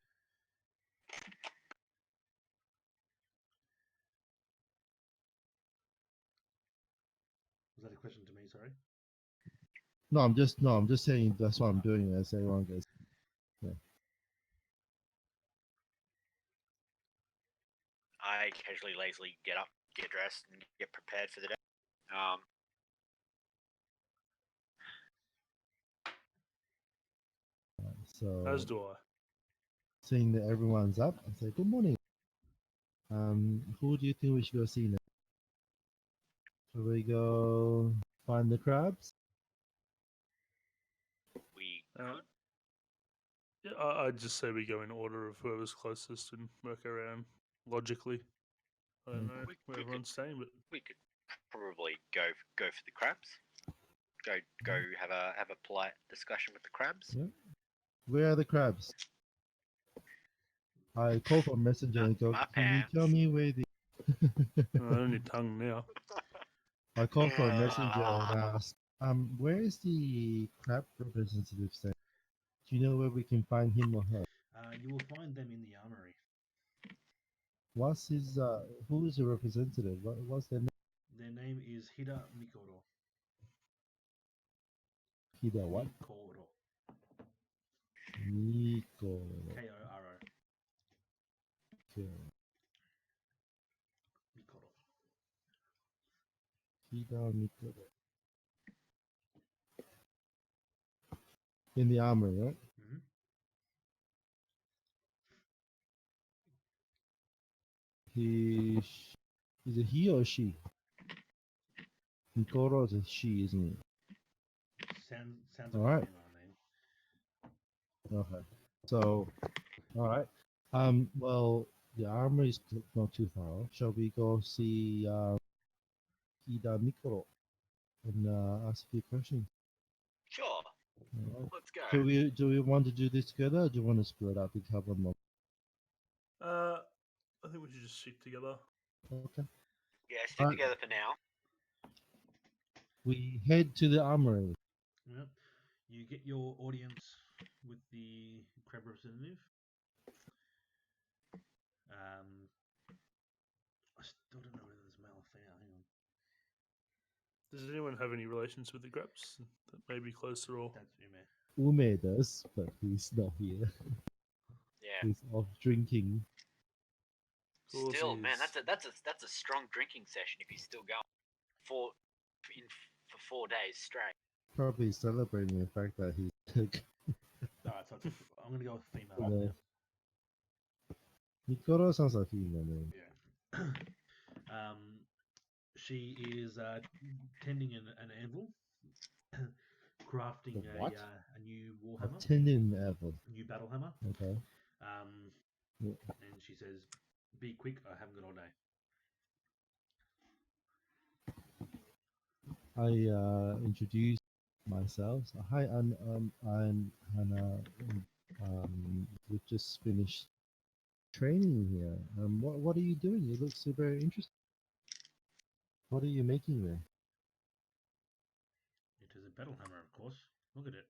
Speaker 1: Was that a question to me? Sorry.
Speaker 2: No, I'm just saying that's what I'm doing as everyone gets.
Speaker 3: I occasionally lazily get up, get dressed, and get prepared for the day.
Speaker 2: So
Speaker 4: As do I.
Speaker 2: seeing that everyone's up, I say good morning. Who do you think we should go see now? Shall we go find the crabs?
Speaker 3: We
Speaker 4: Uh,
Speaker 3: could.
Speaker 4: Yeah, I'd just say we go in order of whoever's closest and work around logically. I don't know
Speaker 3: We
Speaker 4: where
Speaker 3: could-
Speaker 4: everyone's staying, but
Speaker 3: We could probably go for the crabs. Go have a polite discussion with the crabs.
Speaker 2: Yeah. Where are the crabs? I call for messenger and go,
Speaker 3: My
Speaker 2: can you tell
Speaker 3: pants.
Speaker 2: me where the...
Speaker 4: on your tongue now.
Speaker 2: I call for a messenger and ask, where is the crab representative staying? Do you know where we can find him or her?
Speaker 1: You will find them in the armory.
Speaker 2: What's his, who is the representative? What's their name?
Speaker 1: Their name is Hida Mikoro.
Speaker 2: Hida what?
Speaker 1: Mikoro.
Speaker 2: Nico.
Speaker 1: Koro.
Speaker 2: Okay.
Speaker 1: Mikoro.
Speaker 2: Hida Mikoro. In the armory, right?
Speaker 1: Mm-hmm.
Speaker 2: Is it he or she? Mikoro is a she, isn't it?
Speaker 1: Sounds like
Speaker 2: Alright.
Speaker 1: a female name.
Speaker 2: Okay. So, all right. Well, the armor is not too far off. Shall we go see Ida Mikoro and ask a few questions?
Speaker 3: Sure,
Speaker 2: All right.
Speaker 3: let's go.
Speaker 2: Do we want to do this together, or do you want to split up and cover more?
Speaker 4: I think we should just stick together.
Speaker 2: Okay.
Speaker 3: Yeah, stick
Speaker 2: Alright.
Speaker 3: together for now.
Speaker 2: We head to the armory.
Speaker 1: Yep. You get your audience with the crab representative. I still don't know whether there's male or female. Hang on.
Speaker 4: Does anyone have any relations with the Greps that may be closer or?
Speaker 1: That's Ume.
Speaker 2: Ume does, but he's not here.
Speaker 3: Yeah.
Speaker 2: He's off drinking.
Speaker 4: Course
Speaker 3: Still,
Speaker 4: he
Speaker 3: man,
Speaker 4: is.
Speaker 3: that's a strong drinking session if he's still going for 4 days straight.
Speaker 2: Probably celebrating the fact that he took
Speaker 1: Alright, so I'm going to go with female.
Speaker 2: the Mikoro sounds like female name.
Speaker 1: Yeah. She is tending an anvil, crafting
Speaker 2: The what?
Speaker 1: a new
Speaker 2: A
Speaker 1: warhammer,
Speaker 2: tendon apple.
Speaker 1: a new battle hammer.
Speaker 2: Okay. Yeah.
Speaker 1: And she says, "Be quick! I haven't got all day."
Speaker 2: I introduce myself. So, hi, I'm Hannah. We've just finished training here. What are you doing? It looks very interesting. What are you making there?
Speaker 1: It is a battle hammer, of course. Look at it.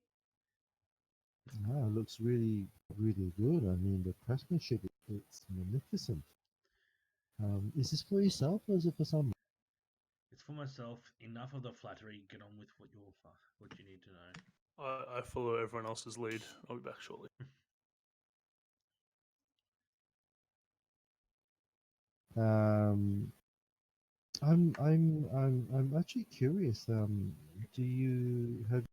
Speaker 2: Ah, it looks really, really good. I mean, the craftsmanship, it's magnificent. Is this for yourself or is it for someone?
Speaker 1: It's for myself. Enough of the flattery. Get on with what you need to know.
Speaker 4: I follow everyone else's lead. I'll be back shortly.
Speaker 2: Um, I'm actually curious. Do you have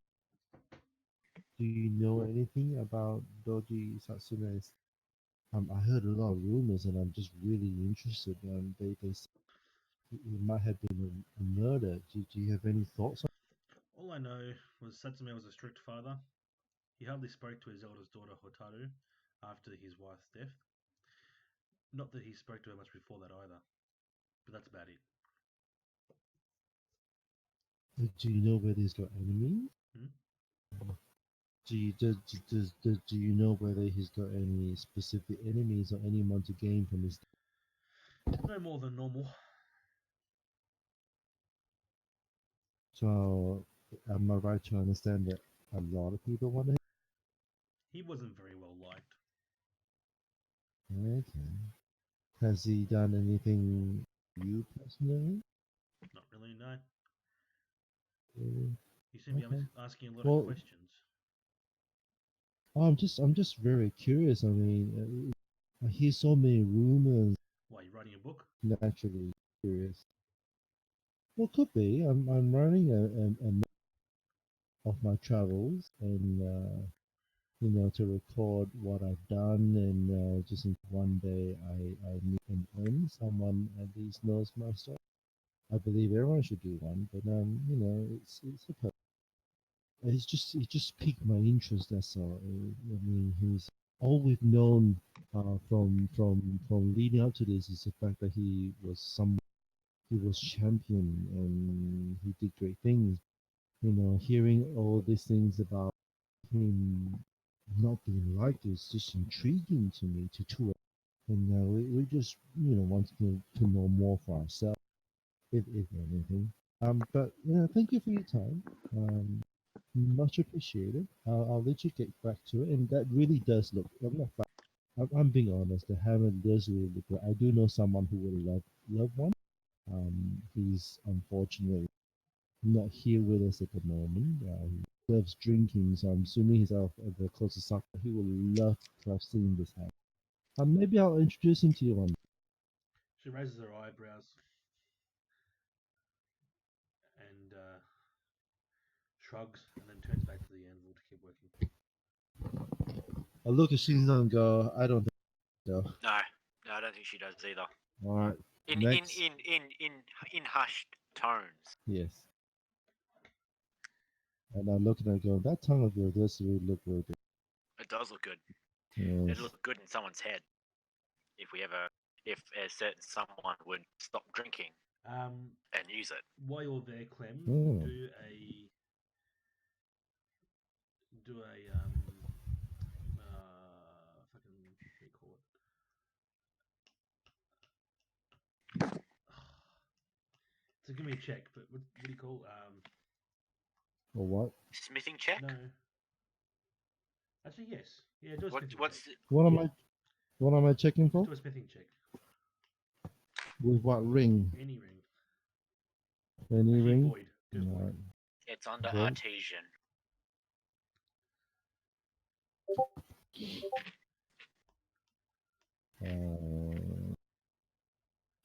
Speaker 2: do you know anything about Doji Satsume's? I heard a lot of rumors, and I'm just really interested. They say it might have been a murder. Do you have any thoughts on?
Speaker 1: All I know was Satsume was a strict father. He hardly spoke to his eldest daughter Hotaru after his wife's death. Not that he spoke to her much before that either, but that's about it.
Speaker 2: Do you know whether he's got enemies?
Speaker 1: Hmm?
Speaker 2: Do you know whether he's got any specific enemies or anyone to gain from his?
Speaker 1: No more than normal.
Speaker 2: So, am I right to understand that a lot of people want to?
Speaker 1: He wasn't very well liked.
Speaker 2: Okay. Has he done anything to you personally?
Speaker 1: Not really, no.
Speaker 2: Uh,
Speaker 1: You seem to be
Speaker 2: Okay.
Speaker 1: asking a lot
Speaker 2: Well,
Speaker 1: of questions.
Speaker 2: I'm just very curious. I mean, I hear so many rumors.
Speaker 1: Why, you writing a book?
Speaker 2: Naturally curious. Well, could be. I'm running a map of my travels and to record what I've done and just in one day I meet and earn someone at least knows my story. I believe everyone should do one, but it's a it just piqued my interest. That's all. I mean, he's all we've known from leading up to this is the fact that he was champion and he did great things. Hearing all these things about him not being liked is just intriguing to me to and we just want to know more for ourselves if anything. But thank you for your time. Much appreciated. I'll let you get back to it. And that really does look. I'm being honest. The hammer does really look good. I do know someone who would love one. He's unfortunately not here with us at the moment. He loves drinking, so I'm assuming he's out at the closest supper. He would love to have seen this happen. Maybe I'll introduce him to you one.
Speaker 1: She raises her eyebrows and shrugs and then turns back to the anvil to keep working.
Speaker 2: I look at Shinzo and go, I don't think so.
Speaker 3: No, I don't think she does either.
Speaker 2: All right.
Speaker 3: In
Speaker 2: Next.
Speaker 3: in hushed tones.
Speaker 2: Yes. And I'm looking at it going, that tongue of yours does really look really good.
Speaker 3: It does look good.
Speaker 2: Yes.
Speaker 3: It'd look good in someone's head if a certain someone would stop drinking and use it.
Speaker 1: While you're there, Clem,
Speaker 2: Mm.
Speaker 1: do a fucking what do you call it? So give me a check, but what do you call
Speaker 2: Or what?
Speaker 3: Smithing check.
Speaker 1: no? Actually, yes. Yeah, do a
Speaker 3: What?
Speaker 1: smithing
Speaker 3: What's
Speaker 1: check.
Speaker 2: What am I checking for?
Speaker 1: Do a smithing check.
Speaker 2: With what ring?
Speaker 1: Any ring.
Speaker 2: Any
Speaker 1: Actually,
Speaker 2: ring?
Speaker 1: void. Go void.
Speaker 2: Alright.
Speaker 3: It's under
Speaker 2: Void.
Speaker 3: artesian.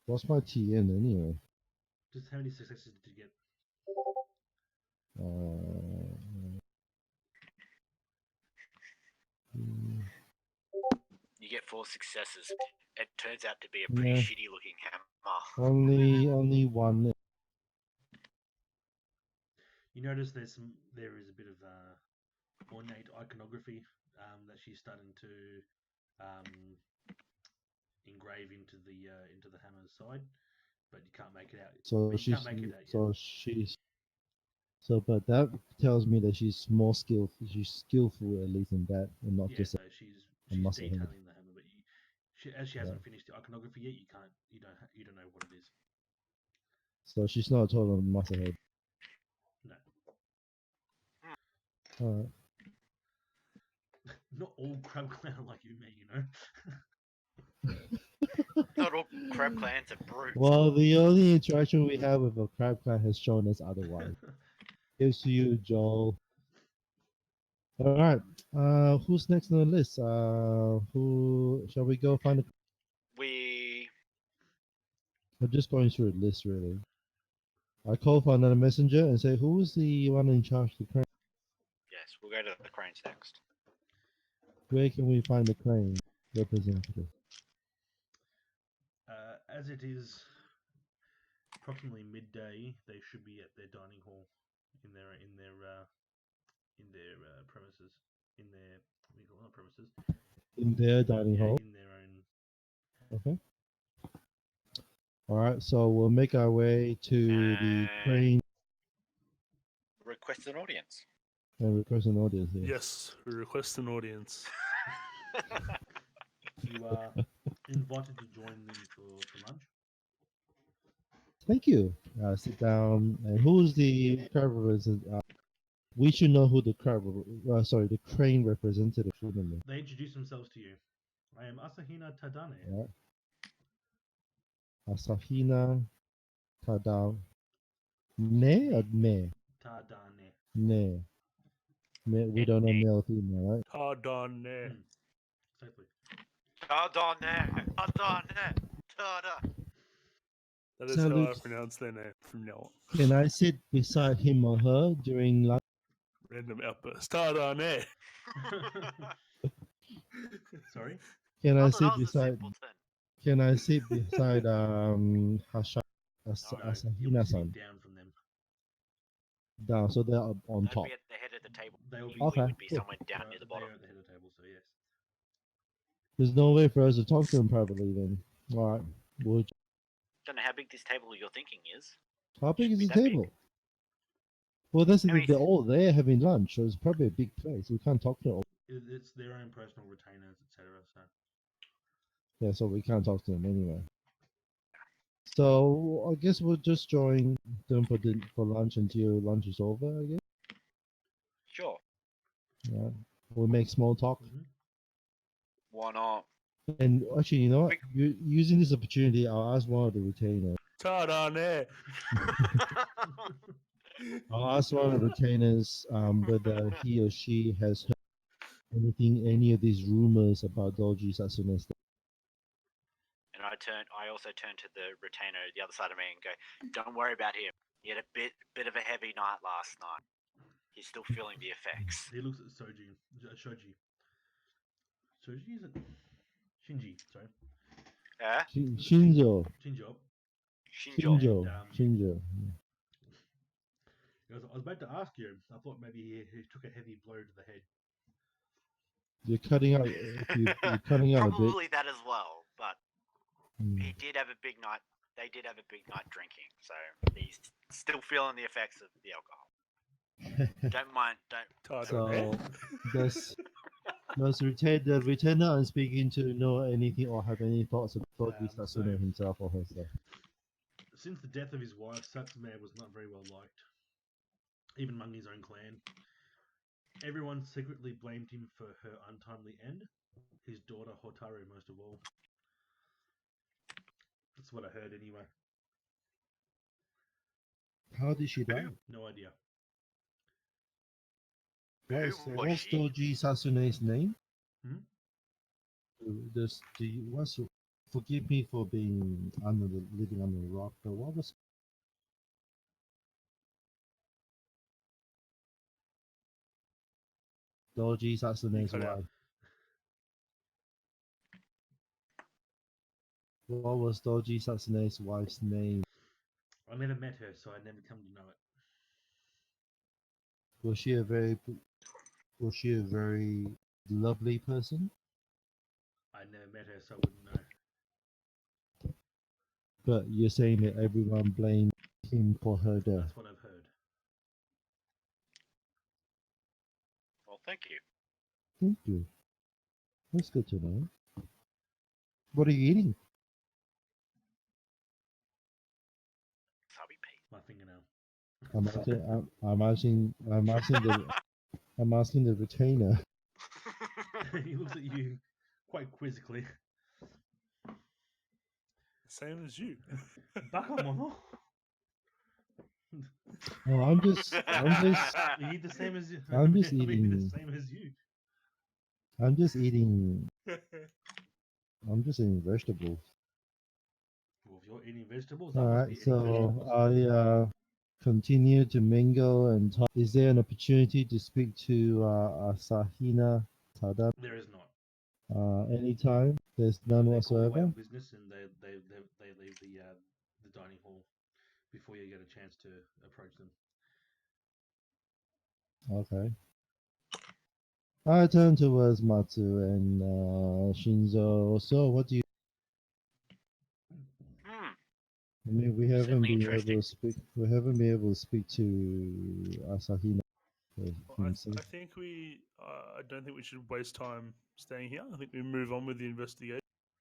Speaker 2: What's my TN anyway?
Speaker 1: Just how many successes did you get?
Speaker 3: You get 4 successes. It turns out to be a pretty
Speaker 2: Yeah.
Speaker 3: shitty looking hammer.
Speaker 2: Only one.
Speaker 1: You notice there is a bit of ornate iconography that she's starting to engrave into the hammer's side, but you can't make it out.
Speaker 2: So
Speaker 1: But you
Speaker 2: she's
Speaker 1: can't make it out yet.
Speaker 2: so she's so, but that tells me that she's more skillful. She's skillful at least in that, and not
Speaker 1: Yeah,
Speaker 2: just
Speaker 1: so she's
Speaker 2: muscle head.
Speaker 1: detailing the hammer, but as she hasn't finished the iconography yet, you don't know what it is.
Speaker 2: So she's not a total muscle head.
Speaker 1: No,
Speaker 2: Alright.
Speaker 1: not all crab clown like you, me. You know.
Speaker 3: Not all crab clans are brutes.
Speaker 2: Well, the only interaction we have with a crab clan has shown us otherwise. Here's to you, Joel. All right. Who's next on the list? Who shall we go find? I'm just going through the list really. I call for another messenger and say, who's the one in charge of the crane?
Speaker 3: Yes, we'll go to the cranes next.
Speaker 2: Where can we find the crane representative?
Speaker 1: As it is approximately midday, they should be at their dining hall in their premises. In their what do you call it? Not premises.
Speaker 2: In their dining hall.
Speaker 1: In their own.
Speaker 2: Okay. All right. So we'll make our way to the crane
Speaker 3: Request an audience.
Speaker 2: and request an audience here.
Speaker 4: Yes, we request an audience.
Speaker 1: You are invited to join them for lunch.
Speaker 2: Thank you. Sit down. And who's the crab representative? We should know who the the crane representative should be.
Speaker 1: They introduce themselves to you. I am Asahina Tadane.
Speaker 2: Right. Asahina Tadane. Ne or me?
Speaker 1: Tadane.
Speaker 2: Ne. We don't know male or female, right?
Speaker 4: Tardane.
Speaker 1: Exactly.
Speaker 4: That is
Speaker 2: So
Speaker 4: how I
Speaker 2: Luke-
Speaker 4: pronounce their name from now on.
Speaker 2: Can I sit beside him or her during lunch?
Speaker 4: Random outburst. Tardane.
Speaker 1: Sorry.
Speaker 2: Can I
Speaker 3: I
Speaker 2: sit
Speaker 3: thought I was a
Speaker 2: beside?
Speaker 3: simpleton.
Speaker 2: Can I sit beside
Speaker 1: No,
Speaker 2: Asahina
Speaker 1: you'll be sitting
Speaker 2: san
Speaker 1: down from them.
Speaker 2: down? So they're up on
Speaker 3: They'd
Speaker 2: top.
Speaker 3: be at the head of the table.
Speaker 1: They will be.
Speaker 3: We
Speaker 2: Okay,
Speaker 3: would be
Speaker 2: cool.
Speaker 3: somewhere down near the bottom.
Speaker 1: They are at the head of the table, so yes.
Speaker 2: There's no way for us to talk to them privately then. All right. We'll,
Speaker 3: Don't know how big this table you're thinking is.
Speaker 2: how big is
Speaker 3: Shouldn't be
Speaker 2: the
Speaker 3: that big.
Speaker 2: table? Well, that's the
Speaker 3: How
Speaker 2: thing.
Speaker 3: many-
Speaker 2: They're all there having lunch, so it's probably a big place. We can't talk to them.
Speaker 1: It's their own personal retainers, etc. So
Speaker 2: Yeah, so we can't talk to them anyway. So I guess we'll just join them for lunch until lunch is over. I guess.
Speaker 3: Sure.
Speaker 2: Yeah. We'll make small talk.
Speaker 3: Why not?
Speaker 2: And actually, you know what? Using this opportunity, I'll ask one of the retainers.
Speaker 4: Tardane.
Speaker 2: I'll ask one of the retainers whether he or she has heard any of these rumors about Doji Sasune.
Speaker 3: And I also turn to the retainer the other side of me and go, "Don't worry about him. He had a bit of a heavy night last night. He's still feeling the effects."
Speaker 1: he looks at Shoji. Shoji is it? Shinji. Sorry.
Speaker 2: Shinjo.
Speaker 1: Shinjo.
Speaker 3: Shinjo.
Speaker 2: Shinjo.
Speaker 1: And,
Speaker 2: Shinjo.
Speaker 1: I was about to ask you. I thought maybe he took a heavy blow to the head.
Speaker 2: You're cutting out. You're cutting out a bit.
Speaker 3: Probably that as well, but
Speaker 2: Hmm.
Speaker 3: he did have a big night. They did have a big night drinking, so he's still feeling the effects of the alcohol. Don't mind. Don't.
Speaker 2: So does the retainer I'm speaking to know anything or have any thoughts about Toji
Speaker 1: So-
Speaker 2: Sasune himself or herself?
Speaker 1: Since the death of his wife, Satsume was not very well liked, even among his own clan. Everyone secretly blamed him for her untimely end. His daughter Hotaru, most of all. That's what I heard anyway.
Speaker 2: How did she die?
Speaker 1: No idea.
Speaker 2: What's
Speaker 3: Who was
Speaker 2: what's
Speaker 3: she?
Speaker 2: Toji Sasune's name?
Speaker 1: Hmm?
Speaker 2: Forgive me for being living under the rock, but what was Toji Sasune's
Speaker 4: cut out.
Speaker 2: wife? What was Toji Sasune's wife's name?
Speaker 1: I never met her, so I never come to know it.
Speaker 2: Was she a very lovely person?
Speaker 1: I never met her, so I wouldn't know.
Speaker 2: But you're saying that everyone blamed him for her death.
Speaker 1: That's what I've heard.
Speaker 3: Well, thank you.
Speaker 2: Thank you. That's good to know. What are you eating?
Speaker 3: Subby Pete.
Speaker 1: My fingernail.
Speaker 2: I'm asking the retainer.
Speaker 1: He looks at you quite quizzically.
Speaker 4: Same as you.
Speaker 1: Bakamono?
Speaker 2: Oh, I'm just
Speaker 1: We eat the same as you.
Speaker 2: I'm just
Speaker 1: We eat
Speaker 2: eating.
Speaker 1: the same as you.
Speaker 2: I'm just eating vegetables.
Speaker 1: Well, if you're eating vegetables, I
Speaker 2: All
Speaker 1: must
Speaker 2: right,
Speaker 1: be eating
Speaker 2: so
Speaker 1: vegetables.
Speaker 2: I continue to mingle and talk. Is there an opportunity to speak to Asahina Tada
Speaker 1: There is not.
Speaker 2: anytime? There's none
Speaker 1: They call away
Speaker 2: whatsoever.
Speaker 1: on business, and they leave the dining hall before you get a chance to approach them.
Speaker 2: Okay. I turn towards Matsu and Shinzo. So, what do you?
Speaker 3: Hmm.
Speaker 2: I mean, we haven't
Speaker 3: Certainly
Speaker 2: been able
Speaker 3: interesting.
Speaker 2: to speak. We haven't been able to speak to Asahina
Speaker 4: Well,
Speaker 2: himself.
Speaker 4: I think we. I don't think we should waste time staying here. I think we move on with the investigation.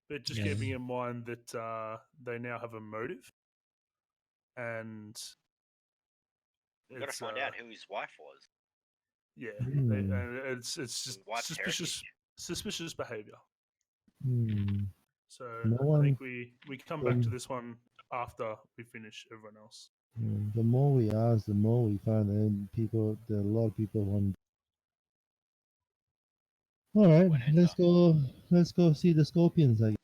Speaker 4: But just
Speaker 2: Yeah.
Speaker 4: keeping in mind that they now have a motive, and
Speaker 3: We got to
Speaker 4: it's
Speaker 3: find out who his wife was.
Speaker 4: yeah,
Speaker 2: Hmm.
Speaker 4: and it's just
Speaker 3: Wife's
Speaker 4: suspicious behavior.
Speaker 2: Hmm.
Speaker 4: So
Speaker 2: No
Speaker 4: I
Speaker 2: one.
Speaker 4: think we come back to this one after we finish everyone else.
Speaker 2: The more we ask, the more we find, and there are a lot of people want. All right,
Speaker 3: One heads
Speaker 2: let's
Speaker 3: up.
Speaker 2: go. Let's go see the scorpions. I guess.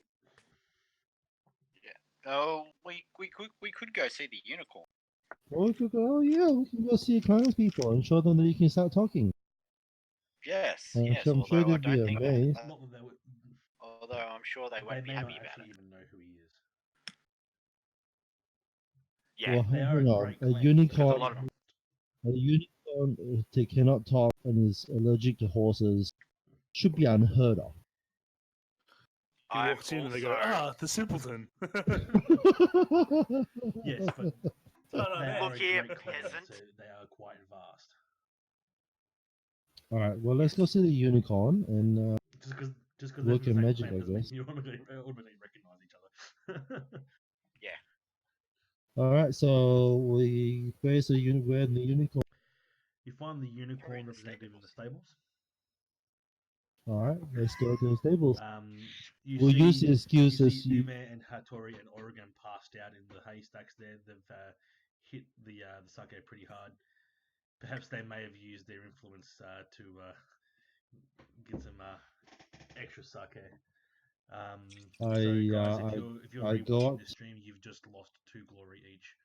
Speaker 3: Oh, we could go see the unicorn.
Speaker 2: Or we could go. Oh yeah, we can go see clowns people and show them that you can start talking.
Speaker 3: Yes,
Speaker 2: I'm
Speaker 3: yes.
Speaker 2: sure
Speaker 3: Although I
Speaker 2: they'd be
Speaker 3: don't think.
Speaker 2: amazed.
Speaker 1: Not that they would.
Speaker 3: Although I'm sure they
Speaker 1: They
Speaker 3: won't be
Speaker 1: may not
Speaker 3: happy about
Speaker 1: actually
Speaker 3: it.
Speaker 1: even know who he is.
Speaker 3: Yeah.
Speaker 2: Well,
Speaker 1: They are
Speaker 2: hang
Speaker 1: a
Speaker 2: on.
Speaker 1: great
Speaker 2: A
Speaker 1: clan.
Speaker 3: Because a
Speaker 2: unicorn.
Speaker 3: lot of them.
Speaker 2: A unicorn, if they cannot talk and is allergic to horses, should be unheard of.
Speaker 4: He
Speaker 3: I'm
Speaker 4: walks in and they go,
Speaker 3: also-
Speaker 4: "Ah, the simpleton."
Speaker 1: Yes, but
Speaker 4: Oh, no,
Speaker 1: they
Speaker 4: man.
Speaker 1: are
Speaker 3: Look
Speaker 1: a
Speaker 3: here,
Speaker 1: great clan,
Speaker 3: peasant.
Speaker 1: so they are quite vast.
Speaker 2: All right. Well, let's go see the unicorn and
Speaker 1: Just because they're
Speaker 2: work
Speaker 1: from the
Speaker 2: your
Speaker 1: same
Speaker 2: magic,
Speaker 1: clan
Speaker 2: I
Speaker 1: doesn't mean
Speaker 2: guess.
Speaker 1: you automatically recognize each other.
Speaker 3: Yeah.
Speaker 2: All right. So where's the unicorn?
Speaker 1: You find the
Speaker 3: Probably
Speaker 1: unicorn
Speaker 3: in the
Speaker 1: representative in the
Speaker 3: stables.
Speaker 1: stables.
Speaker 2: All right. Let's go to the stables.
Speaker 1: You
Speaker 2: We'll
Speaker 1: see,
Speaker 2: use the
Speaker 1: you
Speaker 2: excuses.
Speaker 1: see Ume and Hattori and Oregon passed out in the haystacks there. They've hit the sake pretty hard. Perhaps they may have used their influence to get some extra sake. So guys, if you're
Speaker 2: I go
Speaker 1: rewatching
Speaker 2: up.
Speaker 1: this stream, you've just lost 2 glory each.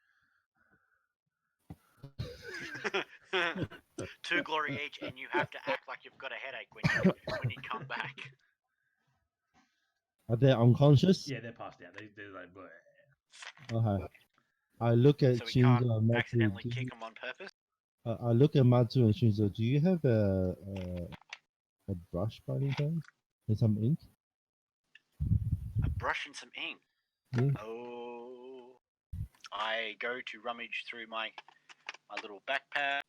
Speaker 3: 2 glory each, and you have to act like you've got a headache when you come back.
Speaker 2: Are they unconscious?
Speaker 1: Yeah, they're passed out. They're like, bleh.
Speaker 2: Okay. I look at
Speaker 3: So we can't
Speaker 2: Shinzo and Matsu.
Speaker 3: accidentally kick them on purpose.
Speaker 2: I look at Matsu and Shinzo. Do you have a brush by any chance and some ink?
Speaker 3: A brush and some ink.
Speaker 2: Yeah.
Speaker 3: Oh, I go to rummage through my little backpack.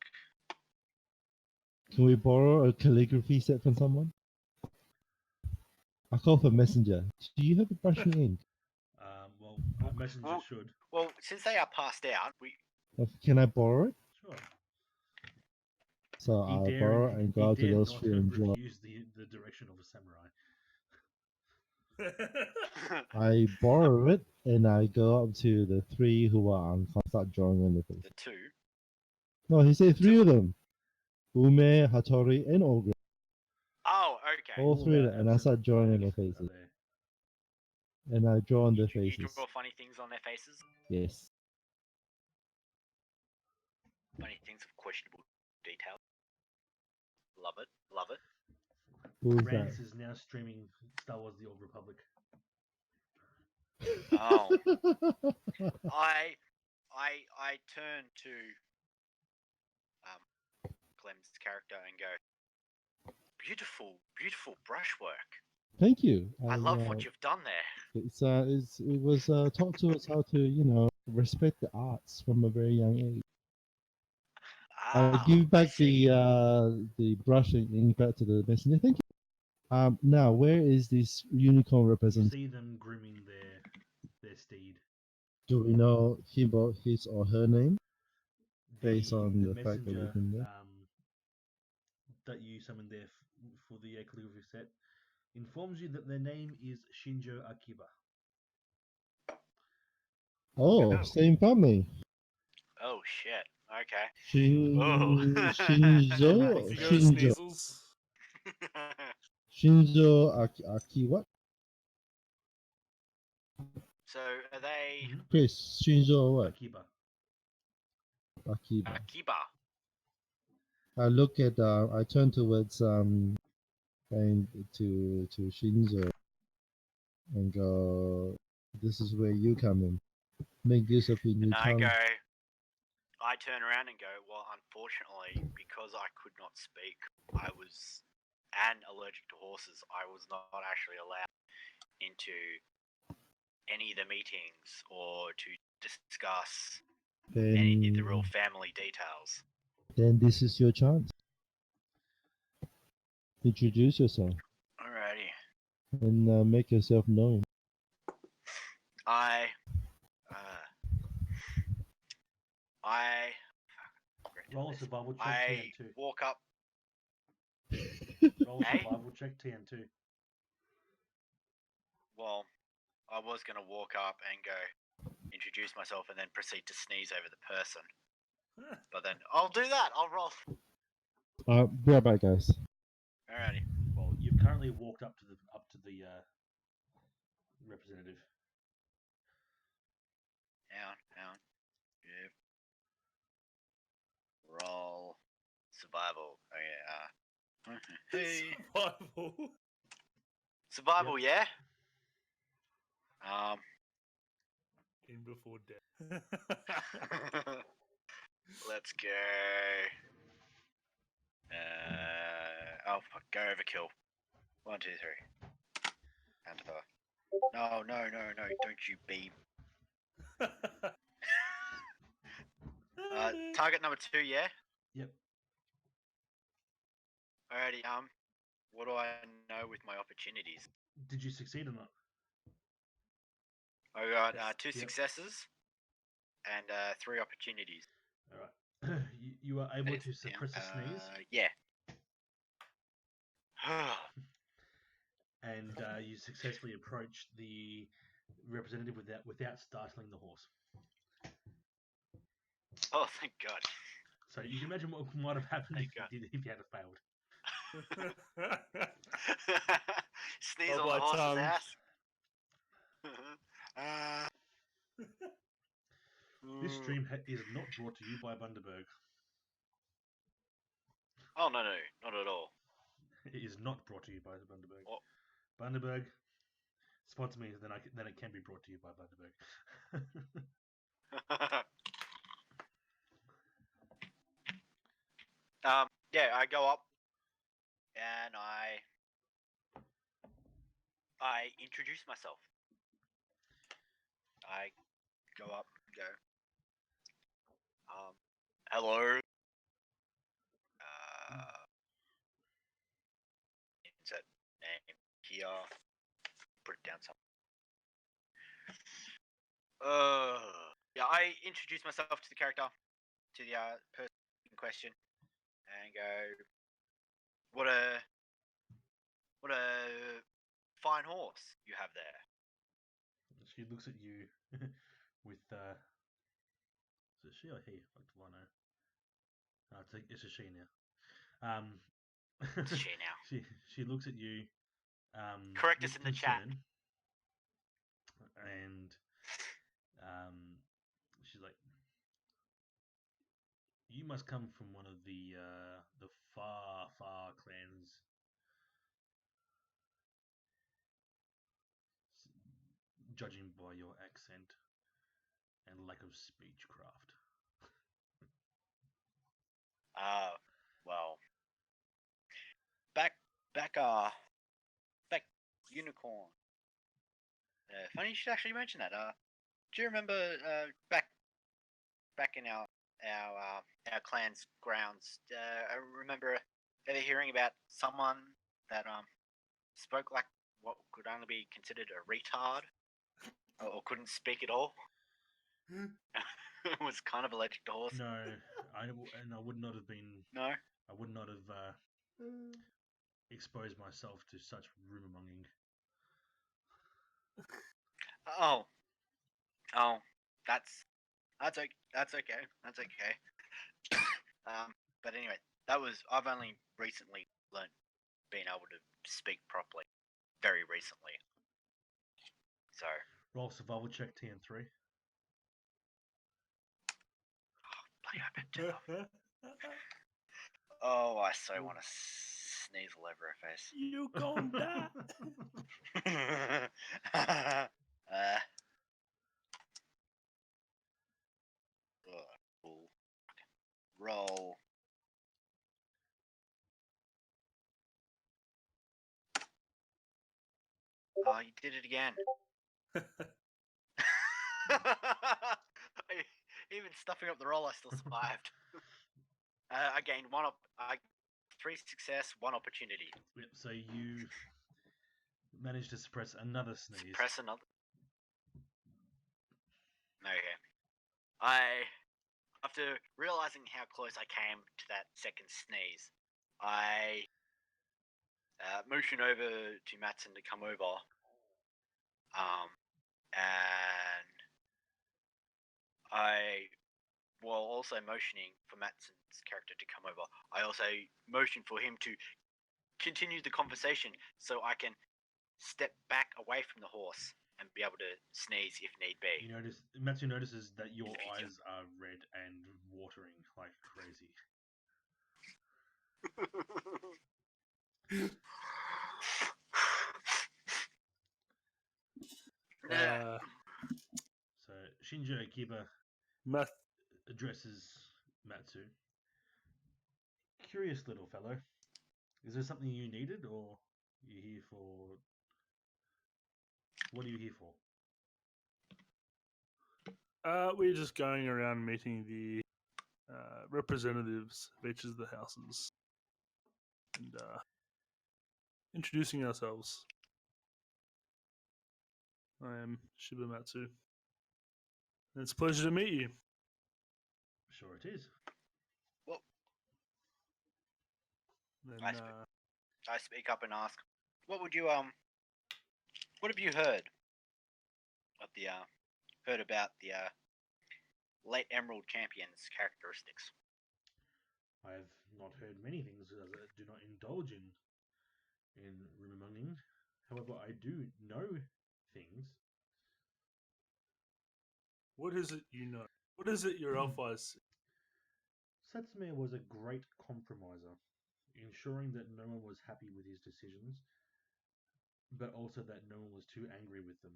Speaker 2: Can we borrow a calligraphy set from someone? I call for messenger. Do you have a brush and ink?
Speaker 1: Well, a messenger
Speaker 3: well-
Speaker 1: should.
Speaker 3: Well, since they are passed out, we
Speaker 2: Can I borrow it?
Speaker 1: Sure.
Speaker 2: So I'll borrow and go out to those
Speaker 1: not
Speaker 2: three
Speaker 1: have
Speaker 2: and draw.
Speaker 1: refused the direction of a samurai.
Speaker 2: I borrow it and I go up to the three who are on. Start drawing on their face.
Speaker 3: the two.
Speaker 2: No, he said three of them. Ume, Hattori, and Ogre.
Speaker 3: Oh, okay.
Speaker 2: All three of them, and I start drawing on their
Speaker 1: Are
Speaker 2: faces.
Speaker 1: there.
Speaker 2: And I draw on their
Speaker 3: You
Speaker 2: faces.
Speaker 3: draw funny things on their faces.
Speaker 2: Yes.
Speaker 3: Funny things of questionable detail. Love it. Love it.
Speaker 2: Who's
Speaker 1: Rance is now streaming Star Wars: The Old Republic.
Speaker 3: Oh,
Speaker 2: that?
Speaker 3: I turn to Clem's character and go, beautiful brushwork.
Speaker 2: Thank you.
Speaker 3: I love what you've done there.
Speaker 2: It was taught to us how to respect the arts from a very young age. I give back the brush and ink back to the messenger. Thank you. Now where is this unicorn
Speaker 1: You
Speaker 2: represented?
Speaker 1: see them grooming their steed.
Speaker 2: Do we know his or her name based on
Speaker 1: the
Speaker 2: the fact that we
Speaker 1: messenger
Speaker 2: can know?
Speaker 1: that you summoned there for the calligraphy set informs you that their name is Shinjo Akiba.
Speaker 2: Oh, same family.
Speaker 3: Oh shit. Okay.
Speaker 2: Shinzo
Speaker 4: If you go
Speaker 2: Shinjo
Speaker 4: Sneasels,
Speaker 2: Shinzo Aki what?
Speaker 3: So are they
Speaker 2: Chris Shinzo what?
Speaker 1: Akiba.
Speaker 2: Akiba.
Speaker 3: Akiba?
Speaker 2: I look at I turn towards and to Shinzo and go, this is where you come in. Make use of your new
Speaker 3: And
Speaker 2: tongue.
Speaker 3: I turn around and go, well, unfortunately, because I could not speak, I was allergic to horses, I was not actually allowed into any of the meetings or to discuss any of the real family details.
Speaker 2: Then this is your chance. Introduce yourself
Speaker 3: Alrighty.
Speaker 2: and make yourself known.
Speaker 3: I
Speaker 1: Roll a survival check
Speaker 3: I
Speaker 1: TN2.
Speaker 3: walk up.
Speaker 1: Roll a
Speaker 3: Hey?
Speaker 1: survival check TN2.
Speaker 3: Well, I was going to walk up and go introduce myself and then proceed to sneeze over the person. But then I'll do that. I'll roll.
Speaker 2: Be right back, guys.
Speaker 3: Alrighty.
Speaker 1: Well, you've currently walked up to the representative.
Speaker 3: Down. Yep. Roll. Survival. Oh yeah. Hey.
Speaker 4: survival.
Speaker 3: Survival, yeah?
Speaker 4: In before death.
Speaker 3: Let's go. Oh fuck, go overkill. 1, 2, 3. And no, don't you beam. Target number 2, yeah?
Speaker 1: Yep.
Speaker 3: Alrighty, what do I know with my opportunities?
Speaker 1: Did you succeed or not?
Speaker 3: I got
Speaker 1: Yes.
Speaker 3: 2
Speaker 1: Yep.
Speaker 3: successes and 3 opportunities.
Speaker 1: All right. you are able to suppress a sneeze,
Speaker 3: Yeah.
Speaker 1: and you successfully approach the representative without startling the horse.
Speaker 3: Oh, thank God.
Speaker 1: So you can imagine what might have happened
Speaker 3: Thank
Speaker 1: if you had failed.
Speaker 3: Sneeze
Speaker 4: Hold
Speaker 3: on
Speaker 4: my
Speaker 3: the horse's
Speaker 4: tongue.
Speaker 3: ass.
Speaker 1: This stream is not brought to you by Bundaberg.
Speaker 3: Oh no, not at all.
Speaker 1: It is not brought to you by Bundaberg.
Speaker 3: What?
Speaker 1: Bundaberg sponsor me, then it can be brought to you by Bundaberg.
Speaker 3: yeah, I go up and I introduce myself. I go up and go, hello. Insert name here. Put it down somewhere. Yeah, I introduce myself to the character, to the person in question, and go, what a fine horse you have there.
Speaker 1: She looks at you with is it she or he? Like, do I know? No, it's a she now.
Speaker 3: It's a she now.
Speaker 1: she looks at you.
Speaker 3: Correct
Speaker 1: with
Speaker 3: us in the chat.
Speaker 1: concern, and she's like, "You must come from one of the far clans, judging by your accent and lack of speechcraft."
Speaker 3: Well, back unicorn. Funny you should actually mention that. Do you remember back in our clan's grounds? I remember ever hearing about someone that spoke like what could only be considered a retard, or couldn't speak at all. Was kind of allergic to horse.
Speaker 1: No, I would not have been.
Speaker 3: No.
Speaker 1: I would not have exposed myself to such rumor mongering.
Speaker 3: Oh, that's okay. That's okay. But anyway, I've only recently learned being able to speak properly, very recently. So
Speaker 1: Roll survival check TN3.
Speaker 3: bloody I bet turn off. Oh, I so want to sneeze all over her face.
Speaker 4: You gon' die.
Speaker 3: Roll. Oh, you did it again. Even stuffing up the roll, I still survived. I gained 3 success, 1 opportunity.
Speaker 1: Yep, so you managed to suppress another sneeze.
Speaker 3: Suppress another. Okay. After realizing how close I came to that second sneeze, I motion over to Matson to come over. And while also motioning for Matson's character to come over, I also motion for him to continue the conversation so I can step back away from the horse and be able to sneeze if need be.
Speaker 1: Matsu notices that your eyes are red and watering like crazy. So Shinjo Akiba addresses Matsu. Curious little fellow. Is there something you needed, or you here for? What are you here for?
Speaker 4: We're just going around meeting the representatives of each of the houses and introducing ourselves. I am Shibamatsu. It's a pleasure to meet you.
Speaker 1: Sure it is.
Speaker 3: Well,
Speaker 4: Then,
Speaker 3: I speak up and ask, what have you heard about the late Emerald Champion's characteristics?
Speaker 1: I have not heard many things as I do not indulge in rumor mongering. However, I do know things.
Speaker 4: what is it you know? What is it your elf eyes?
Speaker 1: Satsume was a great compromiser, ensuring that no one was happy with his decisions, but also that no one was too angry with them.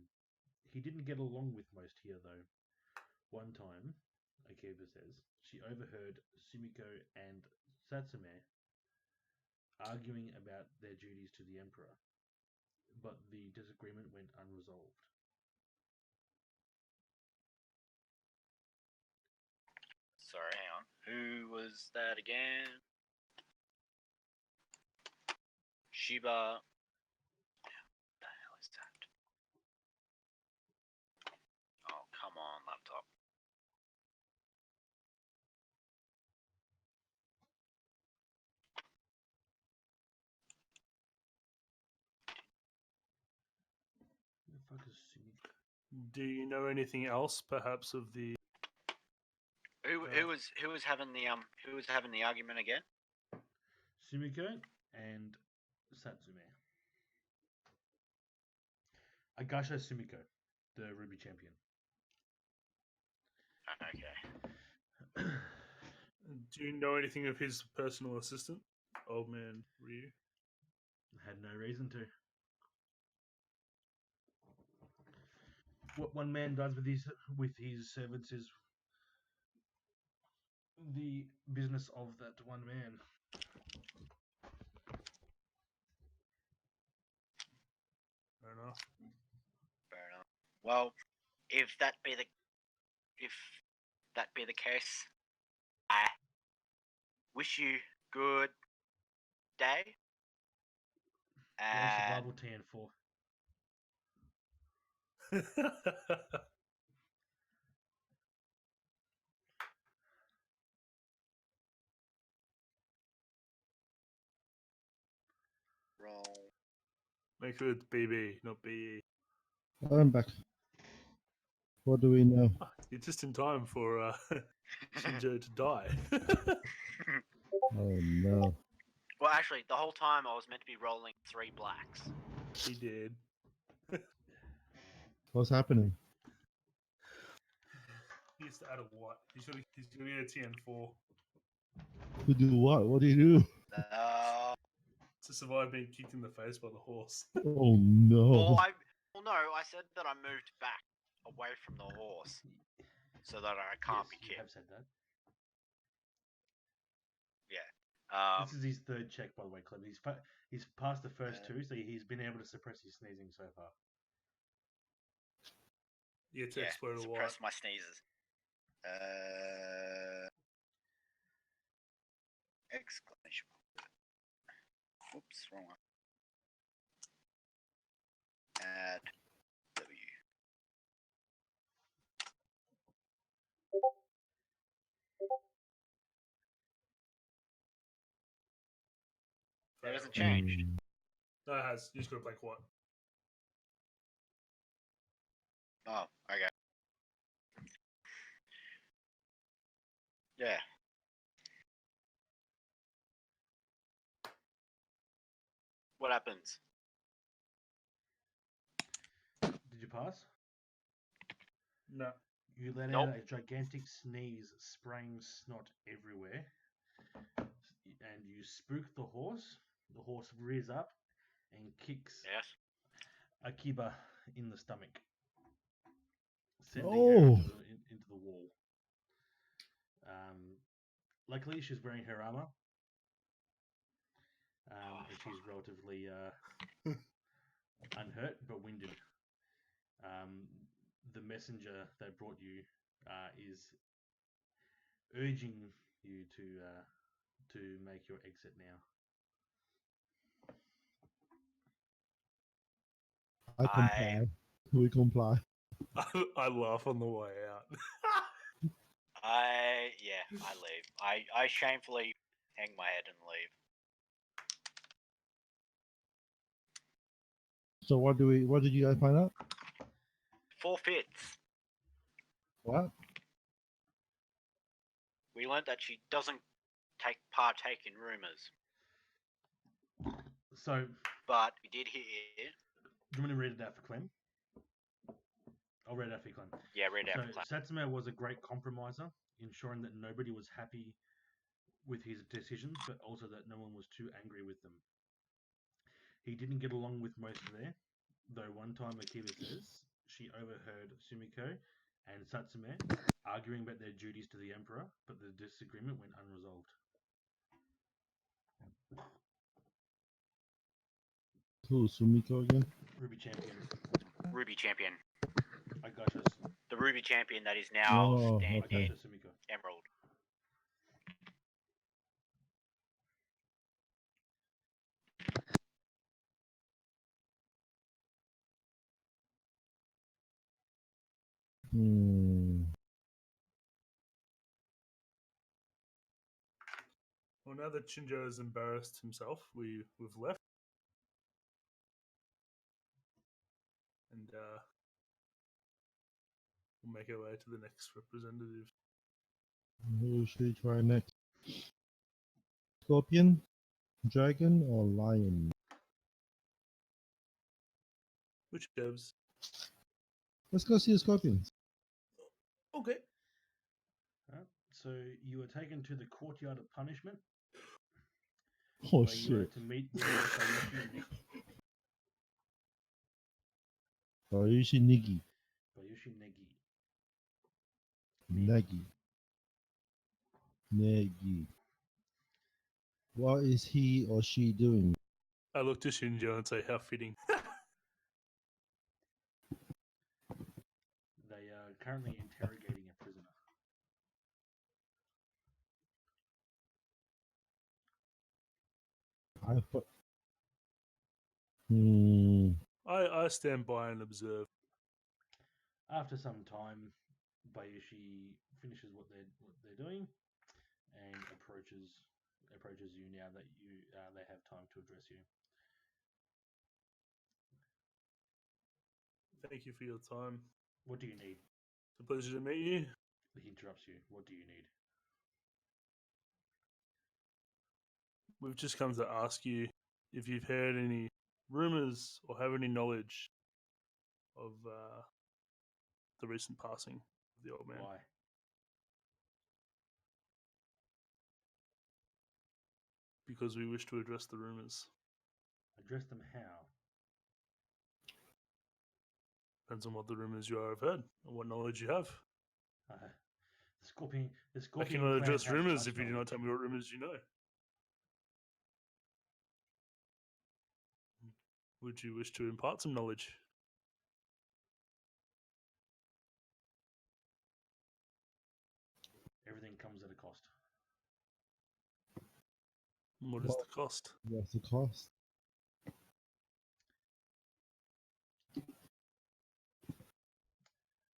Speaker 1: He didn't get along with most here, though. One time, Akiba says, she overheard Sumiko and Satsume arguing about their duties to the emperor, but the disagreement went unresolved.
Speaker 3: Sorry, hang on. Who was that again? Shiba. What the hell is that? Oh, come on, laptop.
Speaker 1: Who the fuck is Sumiko?
Speaker 4: Do you know anything else, perhaps, of the?
Speaker 3: Who was having the argument again?
Speaker 1: Sumiko and Satsume. Agasha Sumiko, the Ruby champion.
Speaker 3: Okay.
Speaker 4: Do you know anything of his personal assistant, Old Man Ryu?
Speaker 1: Had no reason to. What one man does with his servants is the business of that one man.
Speaker 4: Fair enough.
Speaker 3: Fair enough. Well, if that be the case, I wish you good day.
Speaker 1: Roll
Speaker 3: And
Speaker 1: survival TN4.
Speaker 3: roll.
Speaker 4: Make sure it's BB, not BE.
Speaker 2: I'm back. What do we know?
Speaker 4: Ah, you're just in time for Shinjo to die.
Speaker 2: Oh no.
Speaker 3: Well, actually, the whole time I was meant to be rolling 3 blacks.
Speaker 4: He did.
Speaker 2: What's happening?
Speaker 4: He has to add a what? He's gonna get a TN4
Speaker 2: To do what? What do you do?
Speaker 4: to survive being kicked in the face by the horse.
Speaker 2: Oh no.
Speaker 3: No, I said that I moved back away from the horse so that I can't
Speaker 1: Yes,
Speaker 3: be
Speaker 1: you have
Speaker 3: kicked.
Speaker 1: said that.
Speaker 3: Yeah.
Speaker 1: This is his third check, by the way, Clem. He's passed the first two, so he's been able to suppress his sneezing so far.
Speaker 4: You get to explode a what?
Speaker 3: suppress my sneezes. Exclamation mark. Oops, wrong one. Add W. It hasn't changed.
Speaker 4: No, it has. You just got a blank what?
Speaker 3: Oh, okay. Yeah. What happens?
Speaker 1: Did you pass?
Speaker 4: No.
Speaker 1: You let
Speaker 3: Nope.
Speaker 1: out a gigantic sneeze, spraying snot everywhere, and you spook the horse. The horse rears up and kicks
Speaker 3: Yes.
Speaker 1: Akiba in the stomach, sending
Speaker 2: Oh.
Speaker 1: her into the wall. Luckily, she's wearing her armor, and she's relatively unhurt but winded. The messenger that brought you is urging you to make your exit now.
Speaker 2: I comply. We comply.
Speaker 4: I laugh on the way out.
Speaker 3: I leave. I shamefully hang my head and leave.
Speaker 2: So what did you guys find out?
Speaker 3: Forfeits.
Speaker 2: What?
Speaker 3: We learned that she doesn't partake in rumors,
Speaker 1: So,
Speaker 3: but we did hear.
Speaker 1: do you want me to read it out for Clem? I'll read it out for you, Clem.
Speaker 3: Yeah, read it
Speaker 1: So,
Speaker 3: out for class.
Speaker 1: Satsume was a great compromiser, ensuring that nobody was happy with his decisions, but also that no one was too angry with them. He didn't get along with most there, though one time Akiba says she overheard Sumiko and Satsume arguing about their duties to the emperor, but the disagreement went unresolved.
Speaker 2: Who, Sumiko again?
Speaker 1: Ruby champion.
Speaker 3: Ruby champion.
Speaker 1: I gotcha.
Speaker 3: The Ruby champion that is now
Speaker 2: Oh,
Speaker 1: I
Speaker 2: okay.
Speaker 1: gotcha, Sumiko.
Speaker 3: Emerald.
Speaker 2: Hmm.
Speaker 4: Well, now that Shinjo has embarrassed himself, we've left, and we'll make our way to the next representative.
Speaker 2: Who should we try next? Scorpion, dragon, or lion?
Speaker 4: Which devs?
Speaker 2: Let's go see the scorpions.
Speaker 4: Okay.
Speaker 1: So you were taken to the courtyard of punishment,
Speaker 2: Oh
Speaker 1: where you were
Speaker 2: shit.
Speaker 1: to meet with Bayushi
Speaker 2: Bayushi Nigi.
Speaker 1: Negi.
Speaker 2: Nagi. Negi. What is he or she doing?
Speaker 4: I look to Shinjo and say, how fitting.
Speaker 1: They are currently interrogating a prisoner.
Speaker 2: I thought. Hmm.
Speaker 4: I stand by and observe.
Speaker 1: After some time, Bayushi finishes what they're doing and approaches you now that they have time to address you.
Speaker 4: Thank you for your time.
Speaker 1: What do you need?
Speaker 4: It's a pleasure to meet you.
Speaker 1: He interrupts you. What do you need?
Speaker 4: We've just come to ask you if you've heard any rumors or have any knowledge of the recent passing of the old man.
Speaker 1: Why?
Speaker 4: Because we wish to address the rumors.
Speaker 1: Address them how?
Speaker 4: Depends on what the rumors you have heard and what knowledge you have.
Speaker 1: The Scorpion. The
Speaker 4: I
Speaker 1: Scorpion
Speaker 4: cannot
Speaker 1: clan
Speaker 4: address
Speaker 1: has
Speaker 4: rumors
Speaker 1: much
Speaker 4: if you do not
Speaker 1: knowledge.
Speaker 4: tell me what rumors you know. Would you wish to impart some knowledge?
Speaker 1: Everything comes at a cost.
Speaker 4: What is
Speaker 2: Well-
Speaker 4: the cost?
Speaker 2: What's the cost?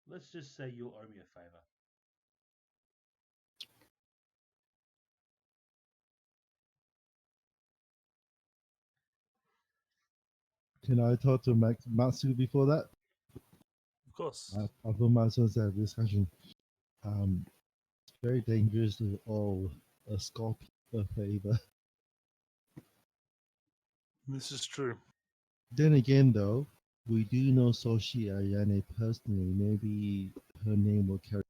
Speaker 1: Let's just say you'll owe me a favor.
Speaker 2: Can I talk to Matsu before that?
Speaker 4: Of course.
Speaker 2: I thought Matsu was a discussion. It's very dangerous to owe a scorpion a favor.
Speaker 4: This is true.
Speaker 2: Then again, though, we do know Soshi Ayane personally. Maybe her name will carry.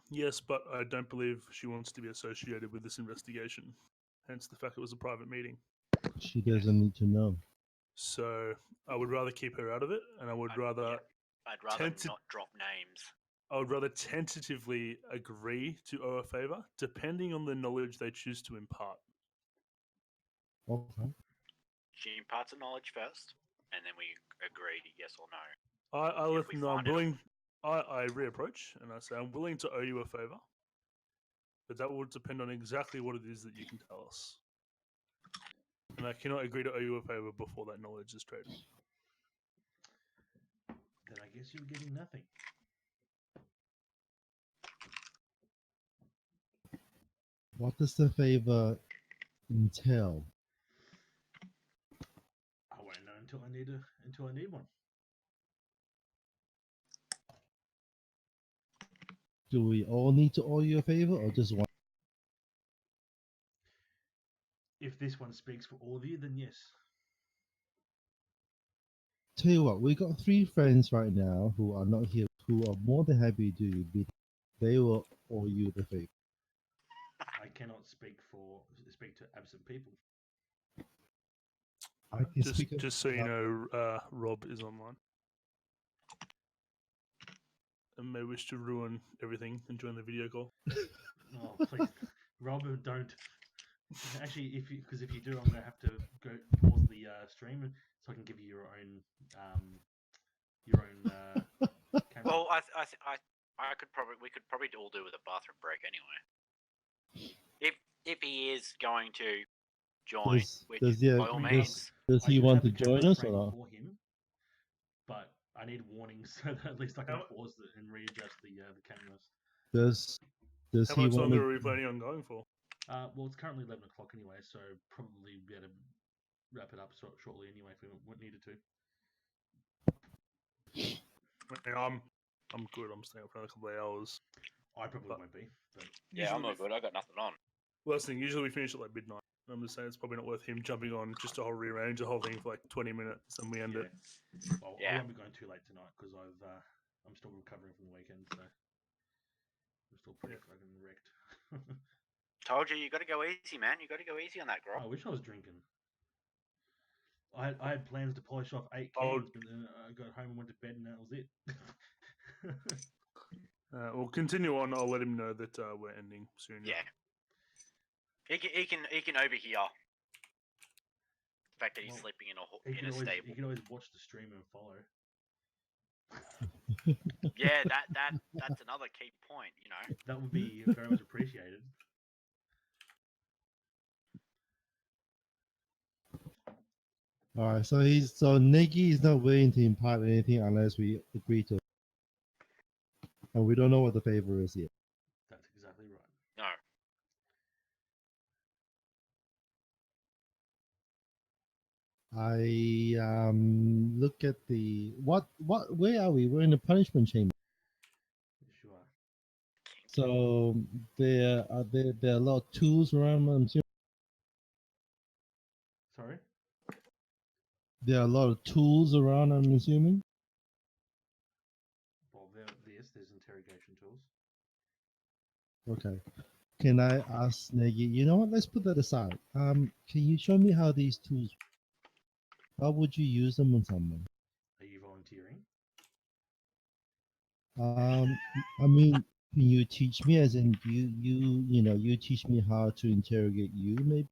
Speaker 4: Yes, but I don't believe she wants to be associated with this investigation. Hence the fact it was a private meeting.
Speaker 2: She doesn't need to know.
Speaker 4: So I would rather keep her out of it, and I would
Speaker 3: I'd
Speaker 4: rather tenta-
Speaker 3: not drop names.
Speaker 4: I would rather tentatively agree to owe a favor, depending on the knowledge they choose to impart.
Speaker 2: Okay.
Speaker 3: She imparts a knowledge first, and then we agree yes or no.
Speaker 4: I
Speaker 3: If
Speaker 4: let
Speaker 3: we
Speaker 4: them know I'm
Speaker 3: find it-
Speaker 4: willing. I reapproach and I say I'm willing to owe you a favor, but that will depend on exactly what it is that you can tell us. And I cannot agree to owe you a favor before that knowledge is traded.
Speaker 1: Then I guess you're getting nothing.
Speaker 2: What does the favor entail?
Speaker 1: I won't know until I need one.
Speaker 2: Do we all need to owe you a favor, or just one?
Speaker 1: If this one speaks for all of you, then yes.
Speaker 2: Tell you what, we got 3 friends right now who are not here, who are more than happy to do it. They will owe you the favor.
Speaker 1: I cannot speak to absent people.
Speaker 2: I can
Speaker 4: Just,
Speaker 2: speak
Speaker 4: just so you know, Rob is online and may wish to ruin everything and join the video call.
Speaker 1: Oh, please, Robert, don't. Actually, if you do, I'm gonna have to go pause the stream so I can give you your own camera.
Speaker 3: Well, I could probably we could probably all do with a bathroom break anyway. If he is going to join, which by all means,
Speaker 2: Does
Speaker 1: I
Speaker 2: he
Speaker 1: can
Speaker 2: want
Speaker 1: have
Speaker 2: to
Speaker 1: the camera
Speaker 2: join us or
Speaker 1: framed
Speaker 2: not?
Speaker 1: for him, but I need warnings so that at least I can
Speaker 4: How-
Speaker 1: pause it and readjust the cameras.
Speaker 2: Does
Speaker 4: How
Speaker 2: he
Speaker 4: much
Speaker 2: want
Speaker 4: longer are we
Speaker 2: to?
Speaker 4: planning on going for?
Speaker 1: Well, it's currently 11 o'clock anyway, so probably be able to wrap it up shortly anyway if we needed to.
Speaker 4: I'm good. I'm staying up for another couple of hours.
Speaker 1: I probably
Speaker 4: But
Speaker 1: won't be, but
Speaker 3: yeah, I'm
Speaker 4: Usually
Speaker 3: not good. I got nothing on.
Speaker 4: Last thing, usually we finish at like midnight. I'm just saying it's probably not worth him jumping on just to rearrange the whole thing for like 20 minutes and we end
Speaker 1: yeah.
Speaker 4: it.
Speaker 1: Well, I
Speaker 3: Yeah.
Speaker 1: won't be going too late tonight because I'm still recovering from the weekend, so I'm still pretty fucking wrecked.
Speaker 3: Told you, you got to go easy, man. You got to go easy on that grog.
Speaker 1: I wish I was drinking. I had plans to polish off 8
Speaker 4: Oh.
Speaker 1: cans, but then I got home and went to bed, and that was it.
Speaker 4: We'll continue on. I'll let him know that we're ending soon.
Speaker 3: Yeah. He can overhear the fact that he's
Speaker 1: Well,
Speaker 3: sleeping in
Speaker 1: he
Speaker 3: a
Speaker 1: can
Speaker 3: stable.
Speaker 1: always watch the stream and follow.
Speaker 3: Yeah, that's another key point. You know.
Speaker 1: That would be very much appreciated.
Speaker 2: All right, so Negi is not willing to impart anything unless we agree to, and we don't know what the favor is yet.
Speaker 1: That's exactly right.
Speaker 3: No.
Speaker 2: I look at the where are we? We're in the punishment chamber.
Speaker 1: Sure.
Speaker 2: So there are a lot of tools around. I'm assuming
Speaker 1: Sorry.
Speaker 2: there are a lot of tools around. I'm assuming.
Speaker 1: Well, there's interrogation tools.
Speaker 2: Okay. Can I ask Negi? You know what? Let's put that aside. Can you show me how these tools? How would you use them on someone?
Speaker 1: Are you volunteering?
Speaker 2: I mean, can you teach me? As in, you teach me how to interrogate you. Maybe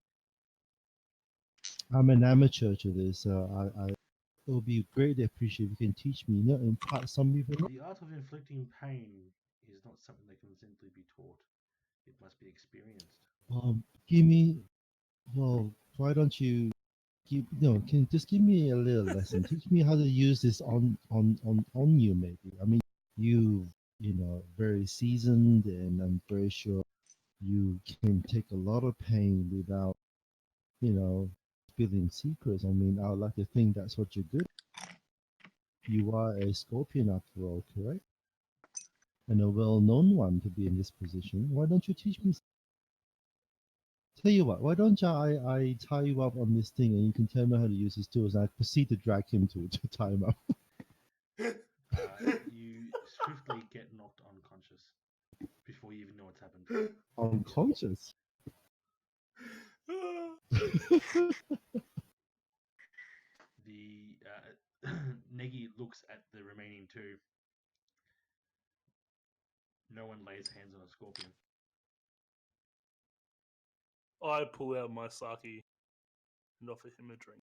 Speaker 2: I'm an amateur to this. It would be greatly appreciated if you can teach me. Impart some people.
Speaker 1: The art of inflicting pain is not something that can simply be taught. It must be experienced.
Speaker 2: Give me. Well, why don't you can just give me a little lesson. Teach me how to use this on you, maybe. I mean, very seasoned, and I'm very sure you can take a lot of pain without, spilling secrets. I mean, I would like to think that's what you're good. You are a scorpion after all, correct? And a well-known one to be in this position. Why don't you teach me? Tell you what, why don't I tie you up on this thing and you can tell me how to use his tools, and I proceed to drag him to tie him up.
Speaker 1: You swiftly get knocked unconscious before you even know what's happened.
Speaker 2: Unconscious.
Speaker 1: The Negi looks at the remaining two. No one lays hands on a scorpion.
Speaker 4: I pull out my sake and offer him a drink.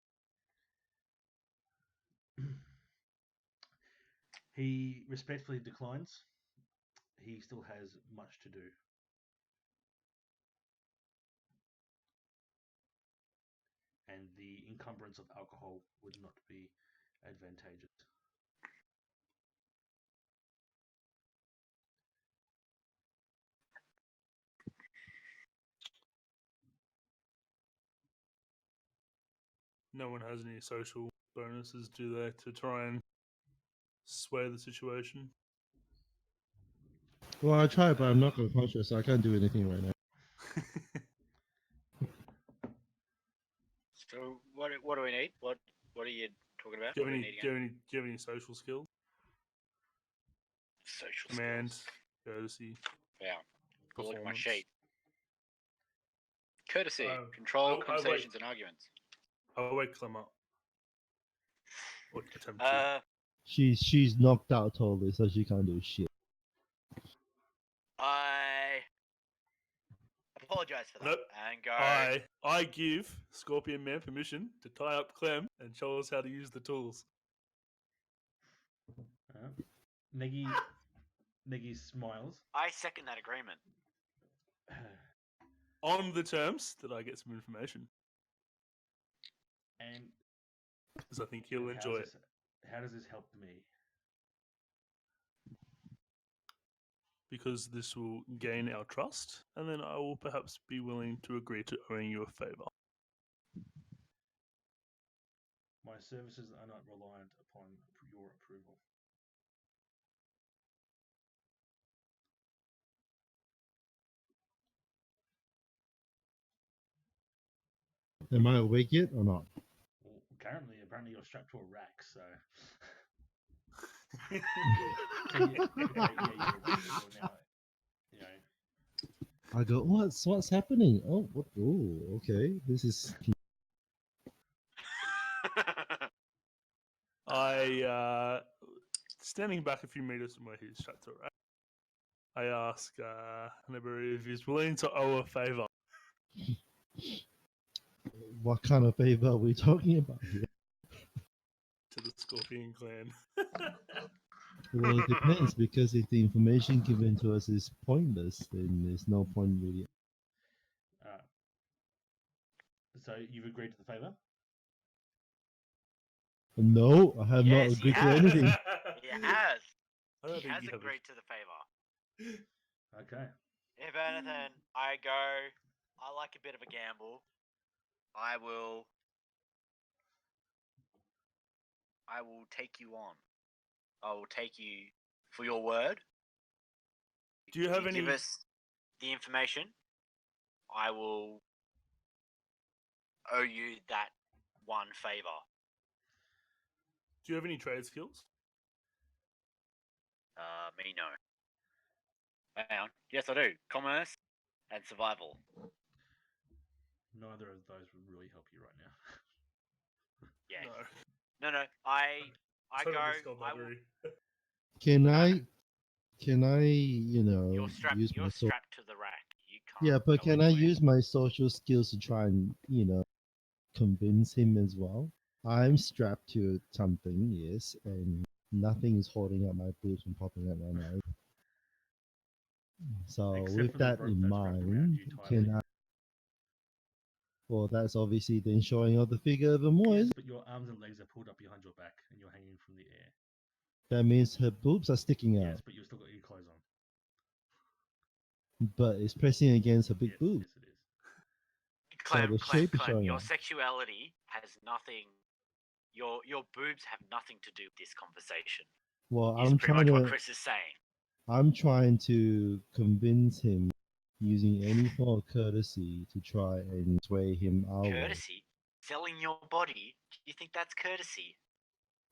Speaker 1: He respectfully declines. He still has much to do. And the encumbrance of alcohol would not be advantageous.
Speaker 4: No one has any social bonuses, do they, to try and sway the situation?
Speaker 2: Well, I tried, but I'm not unconscious, so I can't do anything right now.
Speaker 3: So what do we need? What are you talking about?
Speaker 4: Do you
Speaker 3: What
Speaker 4: have
Speaker 3: do we
Speaker 4: any?
Speaker 3: need
Speaker 4: Do you
Speaker 3: again?
Speaker 4: have any social skills?
Speaker 3: Social
Speaker 4: Command,
Speaker 3: skills.
Speaker 4: courtesy,
Speaker 3: Yeah. Go look at my
Speaker 4: performance.
Speaker 3: sheet. Courtesy,
Speaker 4: Oh,
Speaker 3: control
Speaker 4: oh, wait.
Speaker 3: conversations and arguments.
Speaker 4: I'll wake Clem up. Or attempt to.
Speaker 2: She's knocked out totally, so she can't do shit.
Speaker 3: I apologize for that
Speaker 4: Nope.
Speaker 3: and go.
Speaker 4: I give Scorpion Man permission to tie up Clem and show us how to use the tools.
Speaker 1: Negi smiles.
Speaker 3: I second that agreement.
Speaker 4: On the terms that I get some information.
Speaker 1: And
Speaker 4: Because I think he'll
Speaker 1: how
Speaker 4: enjoy
Speaker 1: does
Speaker 4: it.
Speaker 1: How does this help me?
Speaker 4: Because this will gain our trust, and then I will perhaps be willing to agree to owing you a favor.
Speaker 1: My services are not reliant upon your approval.
Speaker 2: Am I awake yet or not?
Speaker 1: Well, apparently you're strapped to a rack, so. So you're now, you know.
Speaker 2: I go, what's happening? Oh, what? Oh, okay. This is
Speaker 4: I, standing back a few meters from where he's strapped to a rack, I ask Hanebari if he's willing to owe a favor.
Speaker 2: what kind of favor are we talking about here?
Speaker 4: To the Scorpion clan.
Speaker 2: Well, it depends because if the information given to us is pointless, then there's no point really.
Speaker 1: So you've agreed to the favor?
Speaker 2: No, I have not
Speaker 3: Yes, he
Speaker 2: agreed to
Speaker 3: has.
Speaker 2: anything.
Speaker 3: He has.
Speaker 4: I don't
Speaker 3: He
Speaker 4: think
Speaker 3: has
Speaker 4: you have
Speaker 3: agreed to the favor.
Speaker 1: Okay.
Speaker 3: If anything, I go. I like a bit of a gamble. I will take you on. I will take you for your word.
Speaker 4: Do you have any?
Speaker 3: Give us the information? I will owe you that one favor.
Speaker 4: Do you have any trade skills?
Speaker 3: Me no. Hang on. Yes, I do. Commerce and survival.
Speaker 1: Neither of those would really help you right now.
Speaker 3: Yes.
Speaker 4: No.
Speaker 3: No. I
Speaker 4: Total
Speaker 3: go. I will,
Speaker 4: skullduggery.
Speaker 2: Can I, you know,
Speaker 3: you're strapped.
Speaker 2: use my
Speaker 3: You're strapped to the rack. You can't.
Speaker 2: yeah, but
Speaker 3: go
Speaker 2: can I
Speaker 3: anywhere.
Speaker 2: use my social skills to try and, you know, convince him as well? I'm strapped to something, yes, and nothing is holding up my boobs from popping out right now. So
Speaker 1: Except
Speaker 2: with
Speaker 1: for the
Speaker 2: that
Speaker 1: rope
Speaker 2: in
Speaker 1: that's wrapped around
Speaker 2: mind,
Speaker 1: you tightly.
Speaker 2: can I? Well, that's obviously then showing off the figure even more.
Speaker 1: Yes,
Speaker 2: Isn't it?
Speaker 1: but your arms and legs are pulled up behind your back and you're hanging from the air.
Speaker 2: That means her boobs are sticking out,
Speaker 1: Yes, but you've still got your clothes on.
Speaker 2: but it's pressing against her big
Speaker 1: Yes,
Speaker 2: boobs.
Speaker 1: yes, it is.
Speaker 2: So the shape is showing
Speaker 3: Your
Speaker 2: up.
Speaker 3: sexuality has nothing. Your boobs have nothing to do with this conversation.
Speaker 2: Well,
Speaker 3: Is pretty much what Chris is saying.
Speaker 2: I'm trying to convince him using any form of courtesy to try and sway him our way.
Speaker 3: Courtesy, selling your body. Do you think that's courtesy?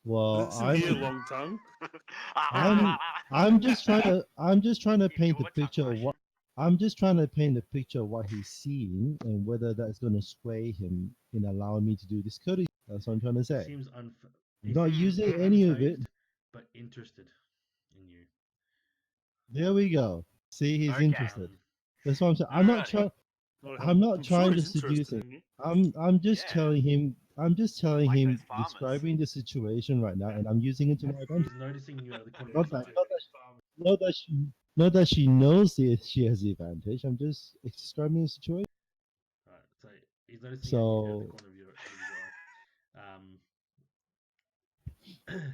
Speaker 2: Well,
Speaker 4: Listen here, long tongue.
Speaker 2: I'm just trying to
Speaker 3: Give
Speaker 2: paint
Speaker 3: you
Speaker 2: the
Speaker 3: a tongue
Speaker 2: picture of
Speaker 3: lashing.
Speaker 2: what I'm just trying to paint the picture of what he's seeing and whether that's going to sway him in allowing me to do this courtesy. That's what I'm trying to
Speaker 1: He
Speaker 2: say.
Speaker 1: seems
Speaker 2: I'm not using
Speaker 1: seems
Speaker 2: any of it.
Speaker 1: unfazed, but interested in you.
Speaker 2: There we go. See, he's
Speaker 3: Okay.
Speaker 2: interested. That's what I'm saying.
Speaker 3: Alrighty.
Speaker 2: I'm not
Speaker 4: I'm
Speaker 2: trying
Speaker 4: sure
Speaker 2: to
Speaker 4: he's
Speaker 2: seduce
Speaker 4: interested
Speaker 2: him.
Speaker 4: in you.
Speaker 2: I'm just
Speaker 3: Yeah.
Speaker 2: telling him. I'm just telling
Speaker 3: Like
Speaker 2: him,
Speaker 3: those farmers.
Speaker 2: describing the situation right now, and I'm using it to my advantage.
Speaker 1: He's noticing you at the corner
Speaker 2: Not
Speaker 1: of his
Speaker 2: that,
Speaker 1: eye.
Speaker 2: not that she knows she has the advantage. I'm just describing the situation.
Speaker 1: Right, so he's noticing
Speaker 2: So-
Speaker 1: you at the corner of his eye.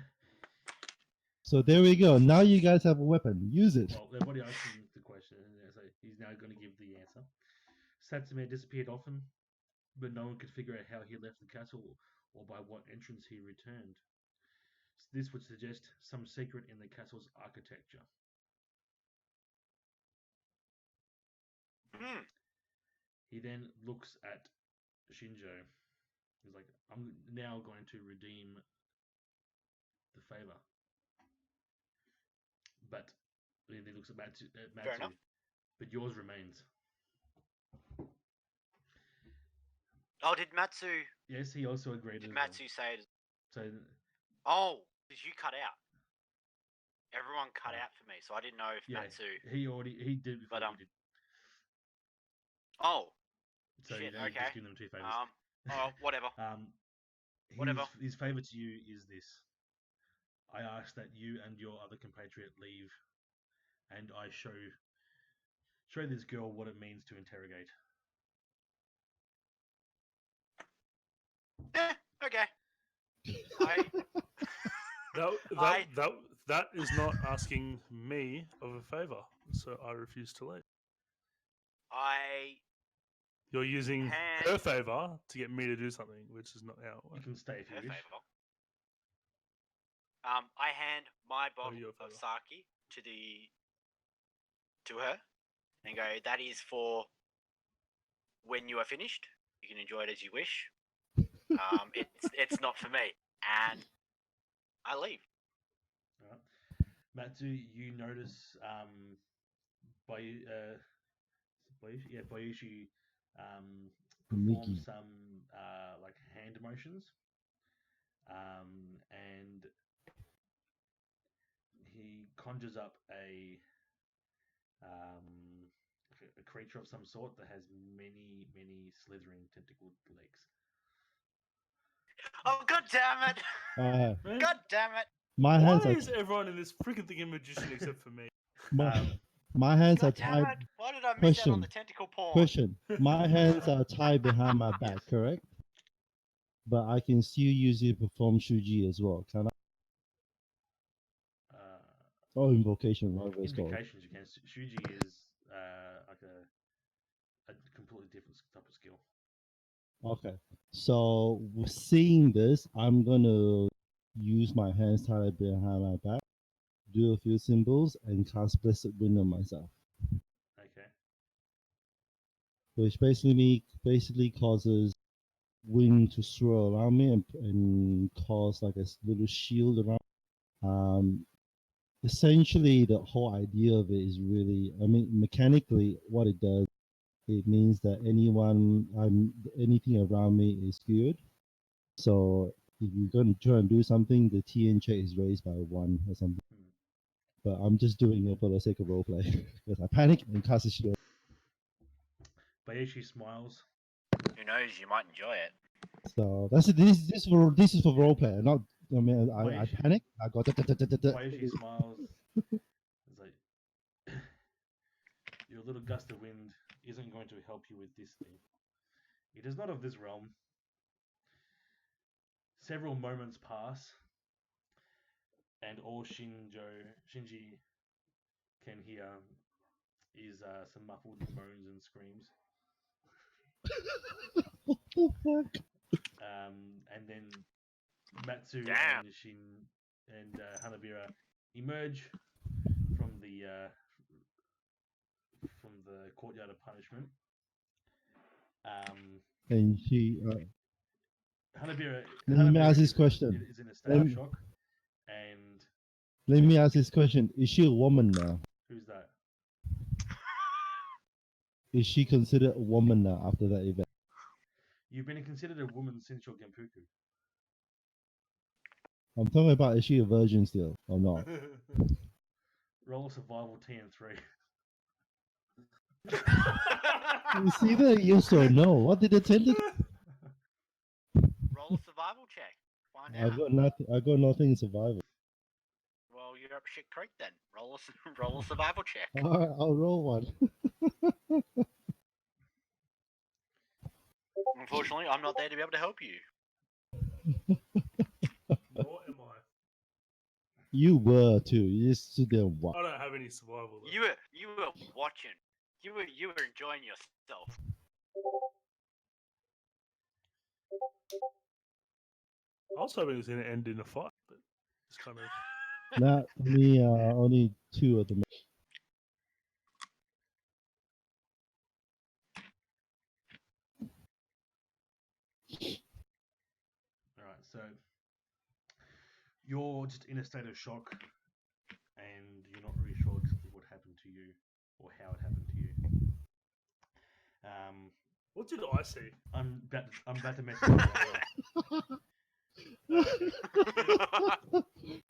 Speaker 2: So there we go. Now you guys have a weapon. Use it.
Speaker 1: Well, everybody asks him the question, and so he's now going to give the answer. Satsume disappeared often, but no one could figure out how he left the castle or by what entrance he returned. This would suggest some secret in the castle's architecture. He then looks at Shinjo. He's like, I'm now going to redeem the favor. But then he looks at Matsu,
Speaker 3: Fair enough.
Speaker 1: but yours remains.
Speaker 3: Oh, did Matsu?
Speaker 1: Yes, he also agreed.
Speaker 3: Did
Speaker 1: as well.
Speaker 3: Matsu say?
Speaker 1: So,
Speaker 3: Oh, did you cut out? Everyone cut out for me, so I didn't know if
Speaker 1: yeah,
Speaker 3: Matsu.
Speaker 1: he did before
Speaker 3: But,
Speaker 1: you did.
Speaker 3: Oh,
Speaker 1: So
Speaker 3: shit.
Speaker 1: you
Speaker 3: Okay.
Speaker 1: just give them 2 favors.
Speaker 3: Oh, whatever. Whatever.
Speaker 1: His favor to you is this: I ask that you and your other compatriot leave, and I show this girl what it means to interrogate.
Speaker 3: Okay. I I-
Speaker 4: That is not asking me of a favor, so I refuse to leave.
Speaker 3: I
Speaker 4: You're using
Speaker 3: hand
Speaker 4: her favor to get me to do something, which is not how it
Speaker 1: You
Speaker 4: works.
Speaker 1: can stay if you
Speaker 3: her
Speaker 1: wish.
Speaker 3: favor. I hand my bottle
Speaker 4: your
Speaker 3: of
Speaker 4: favour.
Speaker 3: sake to her and go, that is for when you are finished. You can enjoy it as you wish. It's not for me. And I leave.
Speaker 1: Alright. Matsu, you notice Bayushi performs
Speaker 2: Miki.
Speaker 1: some like hand motions, and he conjures up a creature of some sort that has many slithering tentacled legs.
Speaker 3: Oh, god damn it!
Speaker 4: Man,
Speaker 3: God damn it!
Speaker 2: My
Speaker 4: why
Speaker 2: hands are
Speaker 4: is everyone in this freaking thing a magician except for me?
Speaker 2: my hands are
Speaker 3: God damn
Speaker 2: tied.
Speaker 3: it! Why did I miss out on
Speaker 2: Question.
Speaker 3: the tentacle porn?
Speaker 2: Question. My hands are tied behind my back,
Speaker 1: Yes.
Speaker 2: correct? But I can still use it to perform shuji as well, can I? Or invocation, whatever it's called.
Speaker 1: Invocations you can. Shuji is like a completely different type of skill.
Speaker 2: Okay. So seeing this, I'm gonna use my hands tied behind my back, do a few symbols, and cast Blessed Wind on myself,
Speaker 1: Okay.
Speaker 2: which basically causes wind to swirl around me and cause like a little shield around. Essentially, the whole idea of it is really, I mean, mechanically, what it does, it means that anything around me is good. So if you're going to try and do something, the TN check is raised by 1 or something.
Speaker 1: Hmm.
Speaker 2: But I'm just doing it for the sake of roleplay because I panic and cast a shield.
Speaker 1: Bayeshi smiles.
Speaker 3: Who knows? You might enjoy it.
Speaker 2: So this is for roleplay. Not, I mean, I panic. I go.
Speaker 1: Bayeshi smiles. It's like your little gust of wind isn't going to help you with this thing. It is not of this realm. Several moments pass, and all Shinji can hear is some muffled moans and screams.
Speaker 2: What the fuck?
Speaker 1: And then Matsu
Speaker 3: Damn.
Speaker 1: and Shin and Hanabira emerge from the courtyard of punishment.
Speaker 2: And she.
Speaker 1: Hanabira
Speaker 2: Let me ask this question.
Speaker 1: is in a state of shock. And
Speaker 2: Let me ask this question: is she a woman now?
Speaker 1: who's that?
Speaker 2: Is she considered a woman now after that event?
Speaker 1: You've been considered a woman since your Genpuku.
Speaker 2: I'm talking about, is she a virgin still or not?
Speaker 1: Roll survival TN3.
Speaker 2: It's either yes or no. What did it tell you?
Speaker 3: Roll a survival check. Find
Speaker 2: I
Speaker 3: out.
Speaker 2: got nothing. I got nothing in survival.
Speaker 3: Well, you're up shit creek then. Roll a survival check.
Speaker 2: All right, I'll roll one.
Speaker 3: Unfortunately, I'm not there to be able to help you.
Speaker 4: Nor am I.
Speaker 2: You were too. You just stood there and watched.
Speaker 4: I don't have any survival. Though.
Speaker 3: You were watching. You were enjoying yourself.
Speaker 4: I was hoping it was going to end in a fight, but it's kind of.
Speaker 2: Not only 2 of them.
Speaker 1: All right, so you're just in a state of shock, and you're not really sure exactly what happened to you or how it happened to you.
Speaker 4: What did I see?
Speaker 1: I'm about to message you.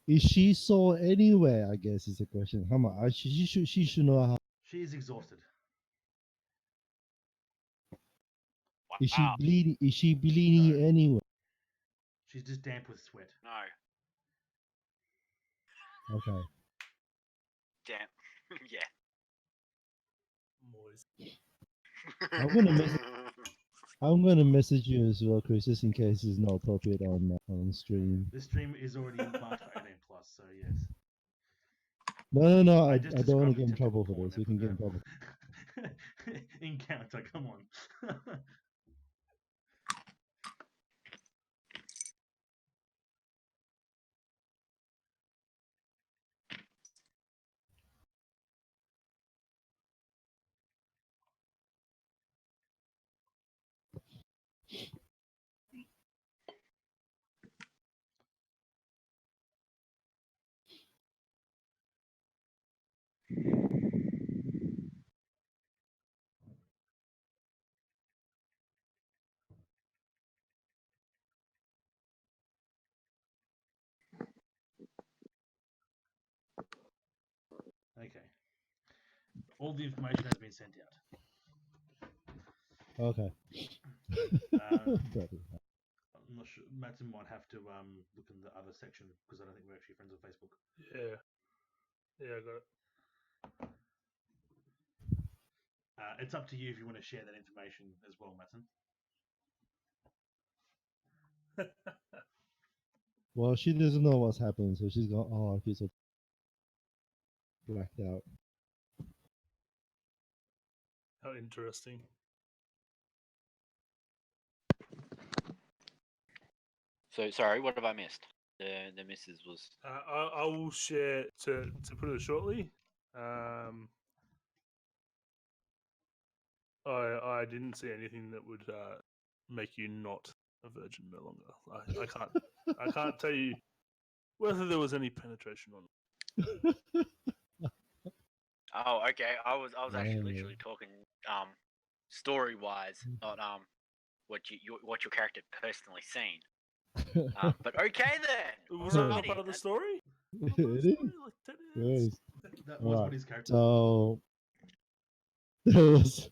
Speaker 2: Is she sore anywhere? I guess is the question. How much? She should know how.
Speaker 1: She is exhausted.
Speaker 2: Is she
Speaker 3: Wow.
Speaker 2: bleeding? Is she bleeding
Speaker 1: No.
Speaker 2: anyway?
Speaker 1: She's just damp with sweat.
Speaker 3: No.
Speaker 2: Okay.
Speaker 3: Damn. Yeah.
Speaker 4: Moist.
Speaker 2: I'm gonna message you as well, Chris, just in case it's not appropriate on stream.
Speaker 1: This stream is already marked for 18 plus, so yes.
Speaker 2: No. I
Speaker 1: just
Speaker 2: don't want to
Speaker 1: described
Speaker 2: get in
Speaker 1: typical
Speaker 2: trouble for
Speaker 1: porn
Speaker 2: this. We can get in trouble.
Speaker 1: Encounter, come on. Okay. All the information has been sent out.
Speaker 2: Okay. Bloody hell.
Speaker 1: I'm not sure. Matson might have to look in the other section because I don't think we're actually friends on Facebook.
Speaker 4: Yeah. Yeah, I got it.
Speaker 1: It's up to you if you want to share that information as well, Matson.
Speaker 2: Well, she doesn't know what's happened, so she's going, oh, I feel so blacked out.
Speaker 4: How interesting.
Speaker 3: So sorry, what have I missed? The missus was.
Speaker 4: I will share to put it shortly. I didn't see anything that would make you not a virgin no longer. I can't tell you whether there was any penetration or not.
Speaker 3: Oh, okay. I was actually
Speaker 2: Oh.
Speaker 3: literally talking story wise, not what your character personally seen. But okay then.
Speaker 4: Was that not
Speaker 3: Alrighty,
Speaker 4: part of the
Speaker 3: that's-
Speaker 4: story? Not part of the
Speaker 2: It is.
Speaker 4: story? Like 10 minutes?
Speaker 2: Yes.
Speaker 1: That was
Speaker 2: Alright,
Speaker 1: what his character.
Speaker 2: So that was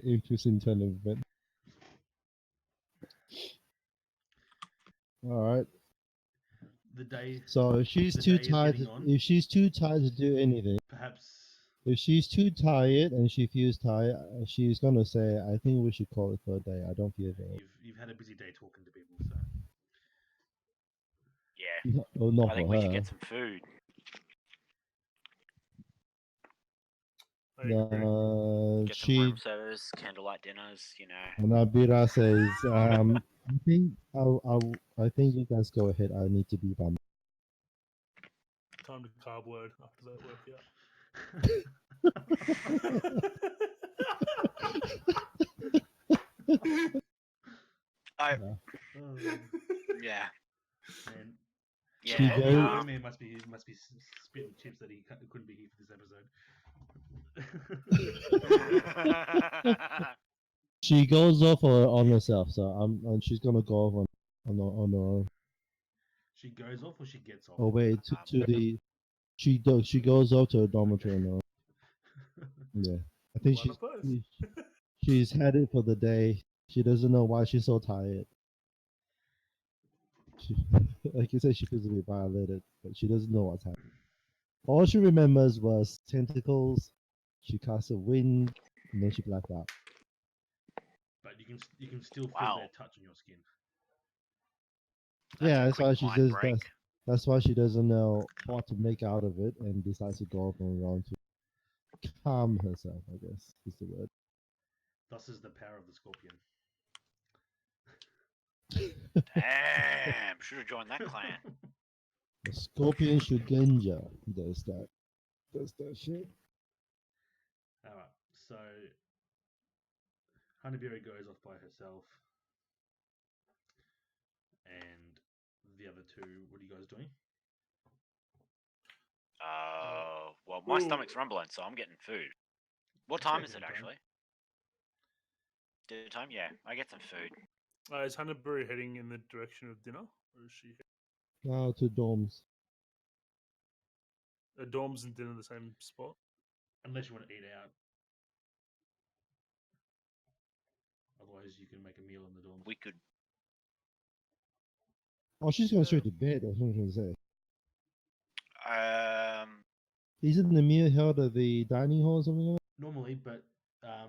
Speaker 2: interesting turn of event. All right.
Speaker 1: The day,
Speaker 2: So if she's
Speaker 1: The
Speaker 2: too
Speaker 1: day is
Speaker 2: tired,
Speaker 1: getting on.
Speaker 2: if she's too tired to do anything,
Speaker 1: perhaps.
Speaker 2: if she's too tired and she feels tired, she's gonna say, "I think we should call it for a day. I don't feel well."
Speaker 1: You've had a busy day talking to people, so
Speaker 3: Yeah,
Speaker 2: Well, not
Speaker 3: I think
Speaker 2: for
Speaker 3: we
Speaker 2: her.
Speaker 3: should get some food.
Speaker 4: I agree.
Speaker 3: Get some
Speaker 2: She
Speaker 3: room service, candlelight dinners. You know.
Speaker 2: Nabira says, I think I think you guys go ahead. I need to be by myself."
Speaker 4: Time to carb load after that workout.
Speaker 3: I
Speaker 1: Oh,
Speaker 3: yeah.
Speaker 1: man.
Speaker 2: She
Speaker 3: Yeah.
Speaker 2: goes-
Speaker 1: Your man must be spitting chips that he couldn't be here for this episode.
Speaker 2: She goes off on herself, so and she's gonna go off on her own.
Speaker 1: She goes off or she gets off?
Speaker 2: Oh wait, to the she goes off to a dormitory on her own. Yeah, I think
Speaker 4: One of both.
Speaker 2: she's headed for the day. She doesn't know why she's so tired. She, like you said, she feels a bit violated, but she doesn't know what's happening. All she remembers was tentacles. She cast a wind, and then she blacked out.
Speaker 1: But you can still feel
Speaker 3: Wow.
Speaker 1: their touch on your skin.
Speaker 3: That's
Speaker 2: Yeah,
Speaker 3: a
Speaker 2: that's
Speaker 3: quick
Speaker 2: why she
Speaker 3: mind
Speaker 2: says
Speaker 3: break.
Speaker 2: that's why she doesn't know what to make out of it and decides to go off on her own to calm herself, I guess is the word.
Speaker 1: Thus is the power of the scorpion.
Speaker 3: Damn, should have joined that clan.
Speaker 2: The scorpion Shugenja does that shit.
Speaker 1: Alright, so Hanabira goes off by herself. And the other two, what are you guys doing?
Speaker 3: Well, my
Speaker 4: Ooh.
Speaker 3: stomach's rumbling, so I'm getting food. What time is it
Speaker 1: Dinner time.
Speaker 3: actually? Dinner time? Yeah, I get some food.
Speaker 4: Is Hannabury heading in the direction of dinner? Or is she
Speaker 2: Now to dorms.
Speaker 4: dorms and dinner the same spot?
Speaker 1: Unless you want to eat out. Otherwise, is you can make a meal in the dorm.
Speaker 3: We could.
Speaker 2: Oh, she's going straight to bed. That's what I was going to say. Isn't the meal held at the dining hall or something like
Speaker 1: Normally, but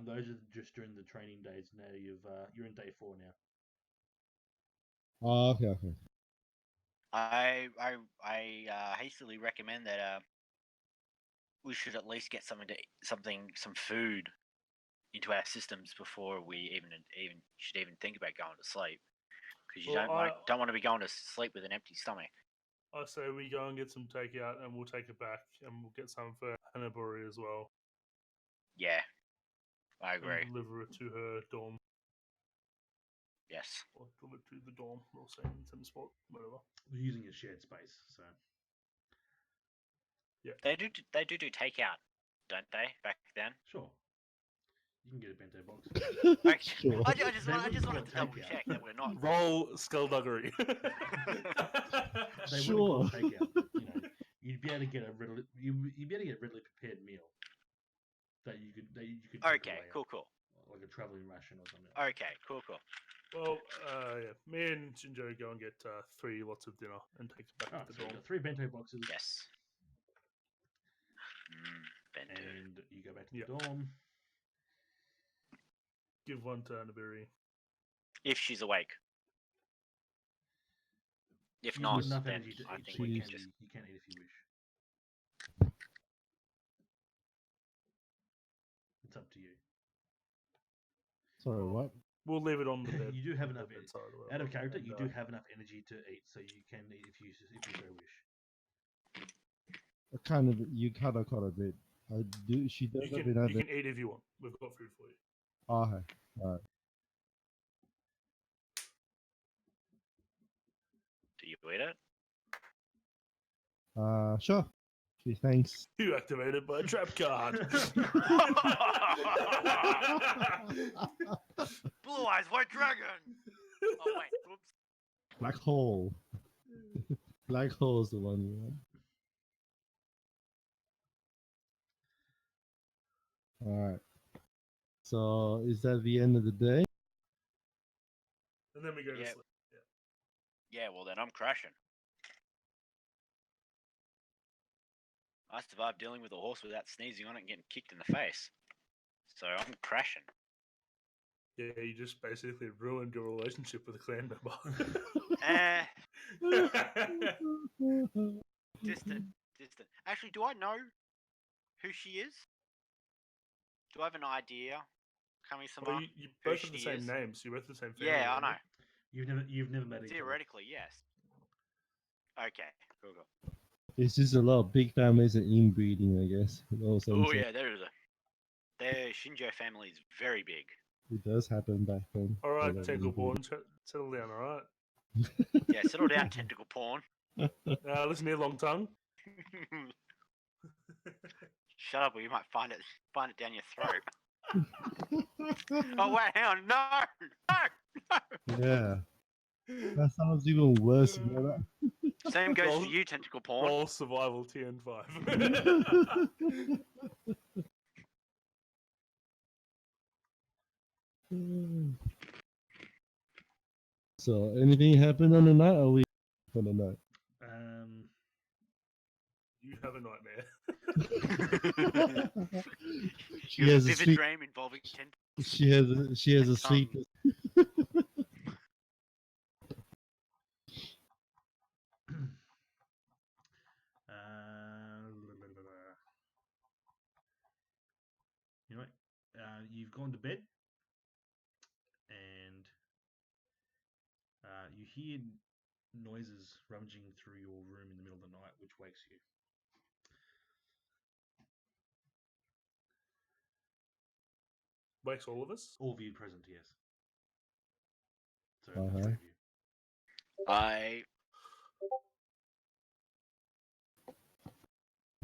Speaker 1: those are just during the training days. Now you're in day 4 now.
Speaker 2: that? Oh, okay.
Speaker 3: I hastily recommend that we should at least get some food into our systems before we even should even think about going to sleep, because you don't want to be going to sleep with an empty stomach.
Speaker 4: I say we go and get some takeout, and we'll take it back, and we'll get some for Hanaburi as well.
Speaker 3: Yeah, I agree.
Speaker 4: And deliver it to her dorm.
Speaker 3: Yes.
Speaker 4: Or deliver it to the dorm. We'll say in some spot, whatever.
Speaker 1: We're using a shared space, so
Speaker 4: yeah.
Speaker 3: They do takeout, don't they? Back then.
Speaker 1: Sure. You can get a bento box.
Speaker 3: Okay.
Speaker 2: Sure.
Speaker 3: I just wanted to double check that we're not.
Speaker 4: Roll skullduggery.
Speaker 1: They
Speaker 2: Sure.
Speaker 1: wouldn't call it takeout, but you'd be able to get a readily prepared meal that you could take
Speaker 3: Okay,
Speaker 1: away,
Speaker 3: cool.
Speaker 1: like a traveling ration or something.
Speaker 3: Okay, cool.
Speaker 4: Well, yeah. Me and Shinjo go and get 3 lots of dinner and take it back
Speaker 1: Alright,
Speaker 4: to
Speaker 1: so
Speaker 4: the
Speaker 1: you've
Speaker 4: dorm.
Speaker 1: got 3 bento boxes.
Speaker 3: Yes. Bento.
Speaker 1: And you go back to
Speaker 4: Yep.
Speaker 1: the dorm.
Speaker 4: Give one to Hanaburi.
Speaker 3: If she's awake. If
Speaker 1: You've
Speaker 3: not,
Speaker 1: got enough
Speaker 3: then
Speaker 1: energy to
Speaker 3: I
Speaker 1: eat,
Speaker 3: think
Speaker 1: so
Speaker 3: we
Speaker 1: you
Speaker 3: can
Speaker 1: can
Speaker 3: just.
Speaker 1: you can eat if you wish. It's up to you.
Speaker 2: Sorry, what?
Speaker 4: We'll leave it on the bed.
Speaker 1: You do have
Speaker 4: on the
Speaker 1: enough
Speaker 4: bedside or
Speaker 1: out of
Speaker 4: whatever,
Speaker 1: character.
Speaker 4: and,
Speaker 1: You do have enough energy to eat, so you can eat if you so wish.
Speaker 2: You kind of caught a bit. She does
Speaker 4: You
Speaker 2: have
Speaker 4: can
Speaker 2: enough.
Speaker 4: eat if you want. We've got food for you.
Speaker 2: Oh, okay. Alright.
Speaker 3: Do you eat it?
Speaker 2: Sure. Gee, thanks.
Speaker 4: You activated by trap card.
Speaker 3: Blue eyes, white dragon. Oh wait, whoops.
Speaker 2: Black hole. Black hole is the one you want. Alright. So, is that the end of the day?
Speaker 4: And then we go to
Speaker 3: Yeah.
Speaker 4: sleep.
Speaker 3: Yeah, well then I'm crashing. I survived dealing with a horse without sneezing on it and getting kicked in the face. So I'm crashing.
Speaker 4: Yeah, you just basically ruined your relationship with a clan member.
Speaker 3: Distant. Actually, do I know who she is? Do I have an idea? Kami-sama?
Speaker 4: Well, you both have the same name, so you both have the same family.
Speaker 3: Yeah, I know.
Speaker 1: You've never met each other.
Speaker 3: Theoretically, yes. Okay, cool.
Speaker 2: It's just a lot of big families and inbreeding, I guess.
Speaker 3: Oh yeah, their Shinjo family is very big.
Speaker 2: It does happen back then.
Speaker 4: All right,
Speaker 2: So that
Speaker 4: Tentacle
Speaker 2: inbreeding.
Speaker 4: Porn, settle down, all right?
Speaker 3: Yeah, settle down, tentacle porn.
Speaker 4: Listen here, Long Tongue.
Speaker 3: Shut up, or you might find it down your throat. Oh wait, hang on, no.
Speaker 2: Yeah. That sounds even worse. You know that?
Speaker 3: Same goes for you, tentacle porn.
Speaker 4: Roll survival TN5.
Speaker 2: So, anything happened on the night? Or we on the night?
Speaker 4: You have a nightmare.
Speaker 2: She
Speaker 3: You have
Speaker 2: has
Speaker 3: a
Speaker 2: a
Speaker 3: vivid
Speaker 2: sleep.
Speaker 3: dream involving tentacles.
Speaker 2: She has a
Speaker 3: and
Speaker 2: sleep.
Speaker 1: You know what? You've gone to bed, and you hear noises rummaging through your room in the middle of the night, which wakes you.
Speaker 4: Wakes all of us?
Speaker 1: All of you present, yes. So
Speaker 2: Uh-huh.
Speaker 1: the three of you.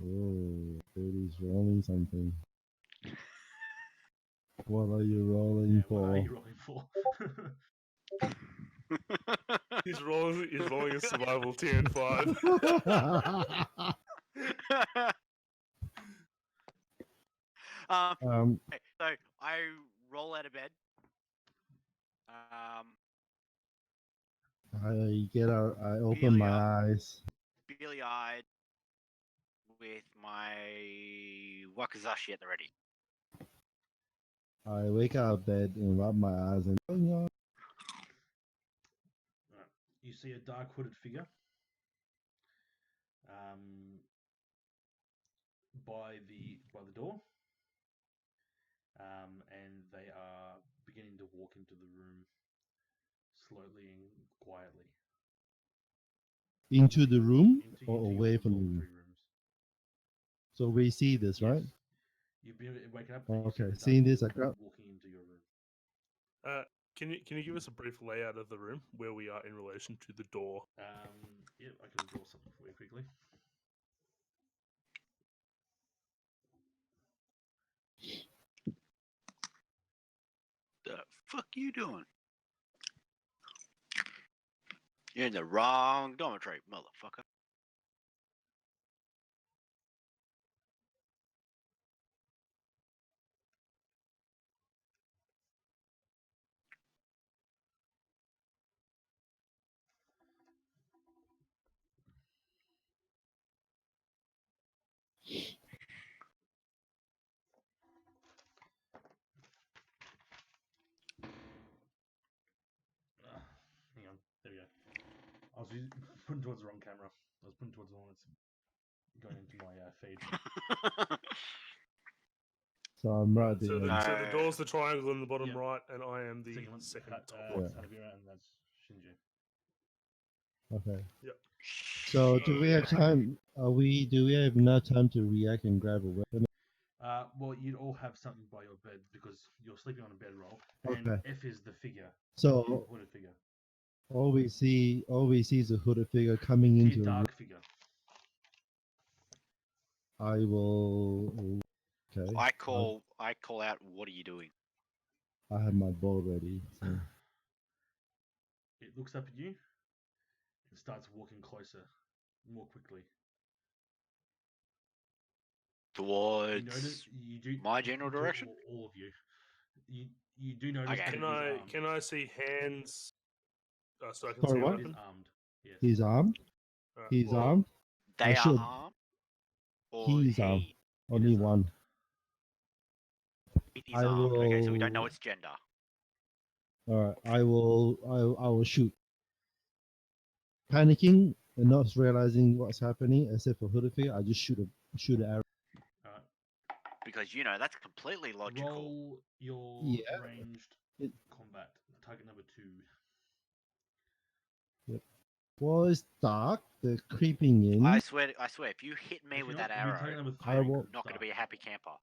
Speaker 2: Oh, Cody's rolling something. What are you rolling
Speaker 1: Yeah,
Speaker 2: for?
Speaker 1: what are you rolling for?
Speaker 4: He's rolling a survival TN5.
Speaker 3: So I roll out of bed.
Speaker 2: I get out. I open my eyes.
Speaker 3: Beady-eyed, with my wakizashi at the ready.
Speaker 2: I wake out of bed and rub my eyes and
Speaker 1: Right. You see a dark hooded figure by the door, and they are beginning to walk into the room slowly and quietly.
Speaker 2: into the room or
Speaker 1: Into
Speaker 2: away
Speaker 1: your
Speaker 2: from the room.
Speaker 1: dormitory rooms.
Speaker 2: So we see this,
Speaker 1: Yes.
Speaker 2: right?
Speaker 1: You've been waking up. And
Speaker 2: Okay,
Speaker 1: you see the
Speaker 2: seeing
Speaker 1: dark
Speaker 2: this, I
Speaker 1: figure
Speaker 2: grab.
Speaker 1: walking into your room.
Speaker 4: Can you give us a brief layout of the room where we are in relation to the door?
Speaker 1: Yeah, I can draw something for you quickly.
Speaker 3: The fuck you doing? You're in the wrong dormitory, motherfucker.
Speaker 1: Hang on. There we go. I was putting towards the wrong camera. I was putting towards the one that's going into my feed.
Speaker 2: So I'm right
Speaker 4: So
Speaker 2: there.
Speaker 4: so the door's the triangle in the bottom
Speaker 1: Yep.
Speaker 4: right, and I am the
Speaker 1: Second one,
Speaker 4: second top
Speaker 2: Yeah.
Speaker 4: left.
Speaker 1: Hanabira, and that's Shinju.
Speaker 2: Okay.
Speaker 4: Yep.
Speaker 2: So do we have time? Do we have enough time to react and grab a weapon?
Speaker 1: Well, you'd all have something by your bed because you're sleeping on a bedroll, and
Speaker 2: Okay.
Speaker 1: F is the figure,
Speaker 2: So
Speaker 1: hooded figure.
Speaker 2: all we see is a hooded figure coming
Speaker 1: See
Speaker 2: into
Speaker 1: a
Speaker 2: a room.
Speaker 1: dark figure.
Speaker 2: I will. Okay.
Speaker 3: I call out. What are you doing?
Speaker 2: I have my bow ready. So.
Speaker 1: It looks up at you and starts walking closer, more quickly.
Speaker 3: Towards
Speaker 1: You notice you do
Speaker 3: my general
Speaker 1: to
Speaker 3: direction.
Speaker 1: all of you. You do notice
Speaker 3: Okay.
Speaker 1: that it is armed.
Speaker 4: Can I see hands? So I can
Speaker 2: Sorry,
Speaker 4: see a
Speaker 2: what?
Speaker 1: It is
Speaker 4: weapon.
Speaker 1: armed. Yes.
Speaker 2: He's armed.
Speaker 4: Alright,
Speaker 2: He's
Speaker 4: well,
Speaker 2: armed.
Speaker 3: They are
Speaker 2: should-
Speaker 3: armed, or
Speaker 2: He's armed.
Speaker 3: he.
Speaker 2: Only
Speaker 1: is
Speaker 2: one.
Speaker 3: It is
Speaker 2: I
Speaker 3: armed. Okay, so we don't know
Speaker 2: will-
Speaker 3: its gender.
Speaker 2: All right. I will shoot. Panicking and not realizing what's happening, except for hooded figure, I just shoot an arrow.
Speaker 1: Alright.
Speaker 3: Because that's completely logical.
Speaker 1: Roll your
Speaker 2: Yeah.
Speaker 1: ranged
Speaker 2: It-
Speaker 1: combat. Target number 2.
Speaker 2: Well, it's dark. They're creeping in.
Speaker 3: I swear, if you hit me
Speaker 1: If
Speaker 3: with
Speaker 1: you're
Speaker 3: that
Speaker 1: not- if you're
Speaker 3: arrow,
Speaker 1: target number
Speaker 2: I
Speaker 1: three,
Speaker 2: will-
Speaker 3: not going to be a happy camper.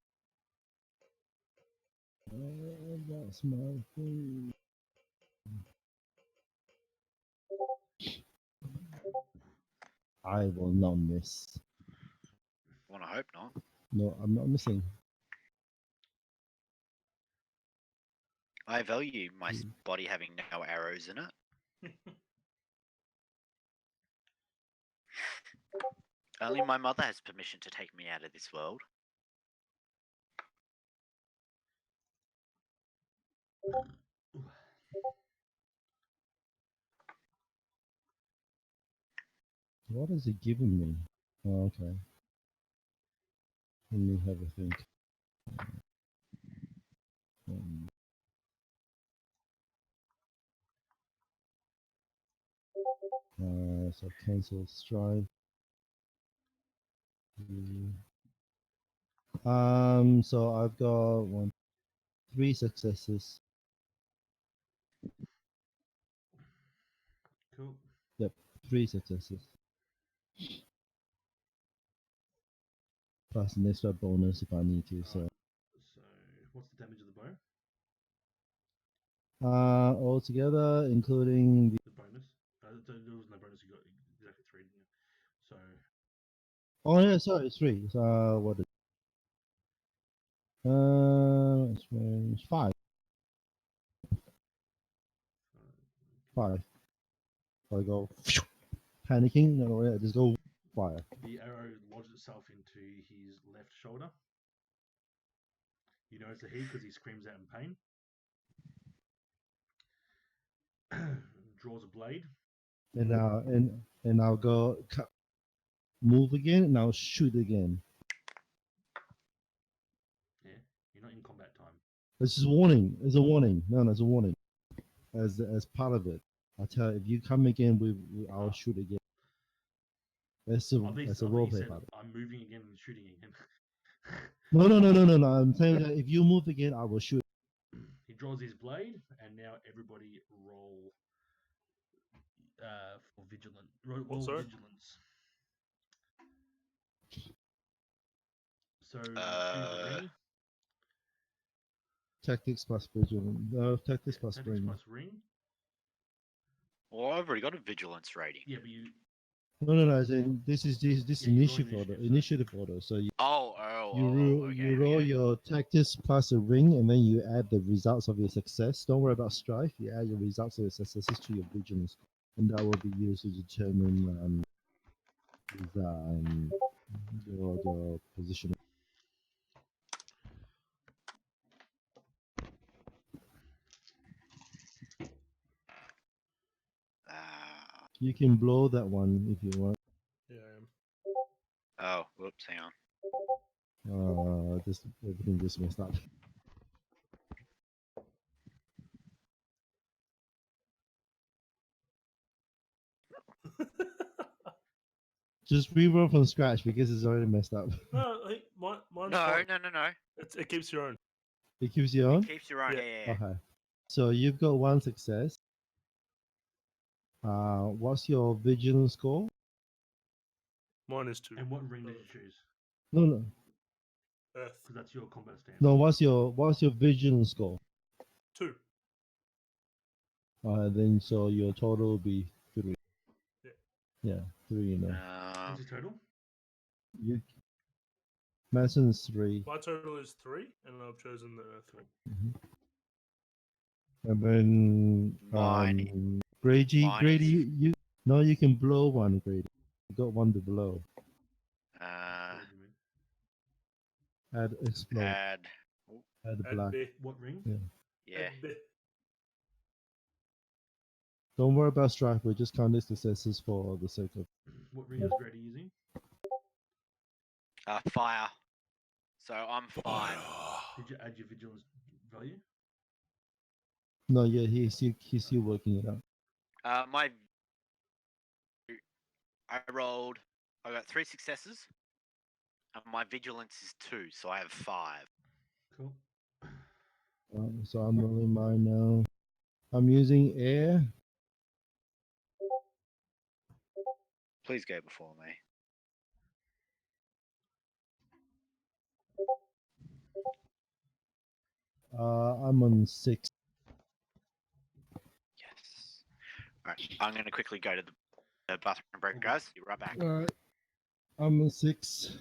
Speaker 2: That's my thing. I will not miss.
Speaker 3: I want to hope not.
Speaker 2: No, I'm not missing.
Speaker 3: I value my body having no arrows in it. Only my mother has permission to take me out of this world.
Speaker 2: What is it giving me? Oh, okay. Let me have a think. So cancel strive. So I've got 3 successes.
Speaker 1: Cool.
Speaker 2: Yep, 3 successes. Plus an extra bonus if I need to. So,
Speaker 1: So, what's the damage of the bow?
Speaker 2: altogether, including
Speaker 1: The bonus. There was no bonus. You got exactly 3, didn't you? So,
Speaker 2: yeah, sorry, it's 3. So what is? It's 5. 5. I go panicking. No, I just go fire.
Speaker 1: the arrow lodges itself into his left shoulder. You notice the heat because he screams out in pain. draws a blade.
Speaker 2: and I'll go move again, and I'll shoot again.
Speaker 1: Yeah, you're not in combat time.
Speaker 2: This is a warning. It's a warning. No, it's a warning. As part of it, I'll tell you, if you come again, I'll
Speaker 1: Ah.
Speaker 2: shoot again. That's a
Speaker 1: I thought
Speaker 2: role
Speaker 1: you
Speaker 2: play
Speaker 1: said
Speaker 2: part.
Speaker 1: I'm moving again and shooting again.
Speaker 2: No. I'm saying that if you move again, I will shoot.
Speaker 1: He draws his blade, and now everybody roll for vigilance. Roll
Speaker 4: sorry?
Speaker 1: vigilance. So shooting the ring.
Speaker 2: Tactics plus vigilance. No, tactics plus
Speaker 1: Tactics
Speaker 2: ring.
Speaker 1: plus ring.
Speaker 3: Well, I've already got a vigilance rating.
Speaker 1: Yeah, but you.
Speaker 2: No. As in, this is
Speaker 1: Yeah, you roll
Speaker 2: initiative order.
Speaker 1: initiative, so-
Speaker 2: Initiative order. So you
Speaker 3: Okay.
Speaker 2: roll
Speaker 3: okay.
Speaker 2: your tactics plus a ring, and then you add the results of your success. Don't worry about strife. You add your results of your successes to your vigilance, and that will be used to determine your position. You can blow that one if you want.
Speaker 4: Yeah, I am.
Speaker 3: Oh, whoops, hang on.
Speaker 2: Just everything just messed up. Just reroll from scratch because it's already messed up.
Speaker 4: No, I think mine's
Speaker 3: No,
Speaker 4: fine.
Speaker 3: no.
Speaker 4: It keeps your own.
Speaker 2: It keeps you on.
Speaker 3: It keeps your own.
Speaker 4: Yeah.
Speaker 3: Yeah.
Speaker 2: Okay. So you've got one success. What's your vigilance score?
Speaker 4: Mine is 2.
Speaker 1: And what ring did you choose?
Speaker 2: No.
Speaker 1: Because that's your combat stance.
Speaker 2: No. What's your vigilance score?
Speaker 4: 2.
Speaker 2: Then so your total will be 3.
Speaker 4: Yeah.
Speaker 2: Yeah, 3.
Speaker 1: What's your total?
Speaker 2: You Madison's 3.
Speaker 4: My total is 3, and I've chosen the Earth one.
Speaker 2: And then
Speaker 3: Mine-
Speaker 2: Grady,
Speaker 3: mine is-
Speaker 2: you can blow one, Grady. You got one to blow.
Speaker 1: What do you mean?
Speaker 2: Add explode.
Speaker 3: Add.
Speaker 2: Add
Speaker 4: Add
Speaker 2: black.
Speaker 4: B.
Speaker 1: What ring?
Speaker 3: Yeah.
Speaker 4: Add B.
Speaker 2: Don't worry about strife. We just count the successes for the sake of.
Speaker 1: What ring is Grady using?
Speaker 3: Fire. So I'm 5.
Speaker 1: Did you add your vigilance value?
Speaker 2: No, yeah, he's still working it out.
Speaker 3: I got 3 successes, and my vigilance is 2, so I have 5.
Speaker 1: Cool.
Speaker 2: So I'm rolling mine now. I'm using air.
Speaker 3: Please go before me.
Speaker 2: I'm on 6.
Speaker 3: Yes. Alright, I'm going to quickly go to the bathroom break, guys. Be right back.
Speaker 2: Alright. I'm on 6.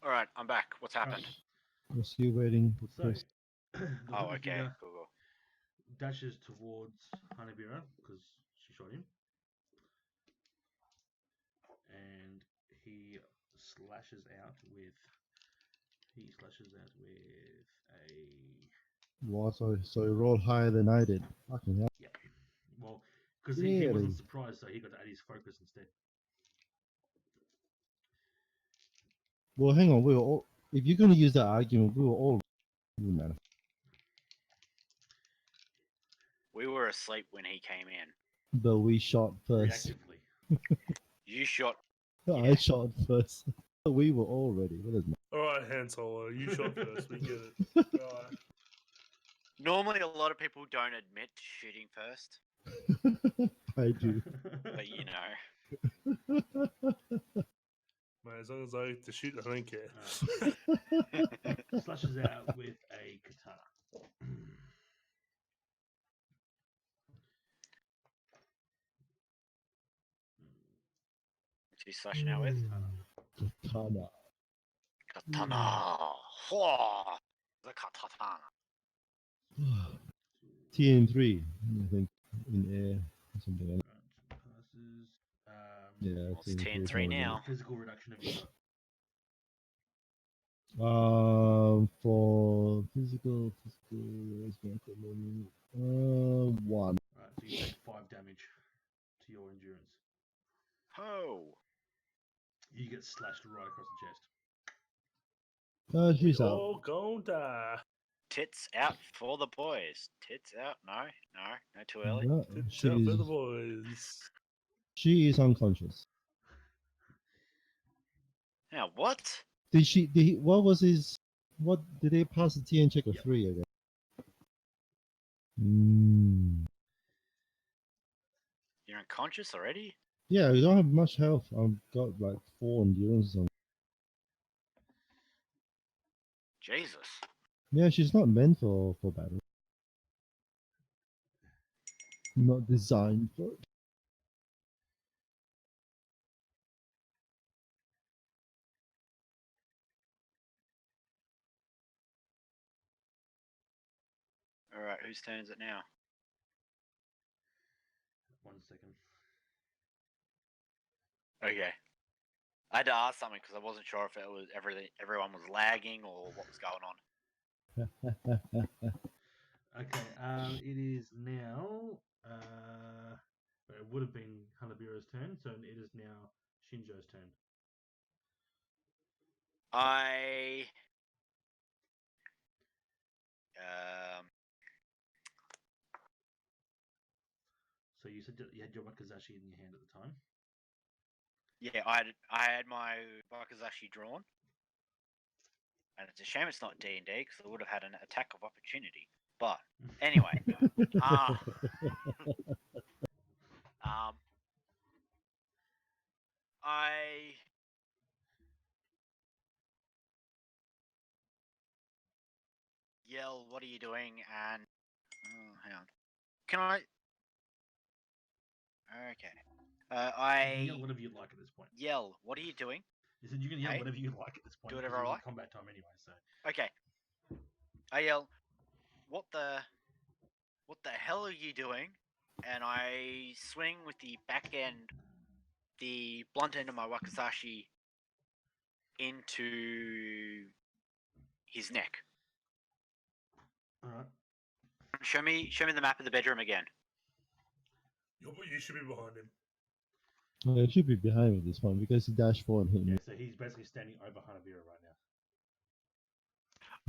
Speaker 3: Alright, I'm back. What's happened?
Speaker 2: We're still waiting for
Speaker 1: So,
Speaker 2: Chris.
Speaker 1: the
Speaker 3: Oh,
Speaker 1: hooded
Speaker 3: okay.
Speaker 1: figure
Speaker 3: Cool.
Speaker 1: dashes towards Hanabira because she shot him, and he slashes out with a
Speaker 2: Well, so he rolled higher than I did. Fucking hell.
Speaker 1: yeah. Well, because he
Speaker 2: Really?
Speaker 1: wasn't surprised, so he got to add his focus instead.
Speaker 2: Well, hang on. We were all. If you're going to use that argument, we were all. Doesn't matter.
Speaker 3: We were asleep when he came in.
Speaker 2: But we shot first.
Speaker 1: Reactively.
Speaker 3: You shot.
Speaker 2: I
Speaker 3: Yeah.
Speaker 2: shot first. We were all ready. What does
Speaker 4: All right, Han Solo, you shot first. We get it. All right.
Speaker 3: Normally, a lot of people don't admit to shooting first,
Speaker 2: I do.
Speaker 3: but you know.
Speaker 4: Man, as long as I get to shoot, I don't care.
Speaker 1: Slashes out with a katana.
Speaker 3: What's he slashing out with?
Speaker 2: Katana.
Speaker 3: Katana. Hua! The katana.
Speaker 2: TN3, I think, in air or something like that.
Speaker 1: Passes.
Speaker 2: Yeah,
Speaker 3: Well, it's
Speaker 2: TN3 is
Speaker 3: 10-3
Speaker 2: one of
Speaker 3: now.
Speaker 1: Physical reduction of your
Speaker 2: For physical, one.
Speaker 1: Right, so you take 5 damage to your endurance.
Speaker 3: Oh.
Speaker 1: You get slashed right across the chest.
Speaker 4: We
Speaker 2: She's out.
Speaker 4: all gonna die.
Speaker 3: Tits out for the boys. Tits out. No, too early.
Speaker 2: No,
Speaker 4: Tits out for the boys.
Speaker 2: she is unconscious.
Speaker 3: Now, what?
Speaker 2: What was his, what, did they pass the TN check of
Speaker 1: Yep.
Speaker 2: 3 again? Mm.
Speaker 3: You're unconscious already?
Speaker 2: Yeah, I don't have much health. I've got like 4 endurance.
Speaker 3: Jesus.
Speaker 2: Yeah, she's not meant for battle. Not designed for it.
Speaker 3: Alright, whose turn is it now?
Speaker 1: 1 second.
Speaker 3: Okay. I had to ask something because I wasn't sure if it was everyone was lagging or what was going on.
Speaker 1: Okay, it is now. It would have been Hanabira's turn, so it is now Shinjo's turn.
Speaker 3: I
Speaker 1: So you said you had your Wakizashi in your hand at the time.
Speaker 3: yeah, I had my Wakizashi drawn. And it's a shame it's not D&D because I would have had an attack of opportunity. But anyway, I yell, "What are you doing?" And hang on, can I? Okay,
Speaker 1: You can
Speaker 3: I
Speaker 1: yell whatever you like at this point.
Speaker 3: yell, "What are you doing?"
Speaker 1: You said you can yell
Speaker 3: Hey?
Speaker 1: whatever you like at this point.
Speaker 3: Do whatever
Speaker 1: because
Speaker 3: I
Speaker 1: you're in
Speaker 3: like?
Speaker 1: combat time anyway. So
Speaker 3: Okay, I yell, "What the hell are you doing?" And I swing with the back end, the blunt end of my Wakizashi into his neck.
Speaker 1: all right.
Speaker 3: Show me the map of the bedroom again.
Speaker 4: You should be behind him.
Speaker 2: It should be behind me this one because he dashed forward and hit me.
Speaker 1: Yeah, so he's basically standing over Hanabira right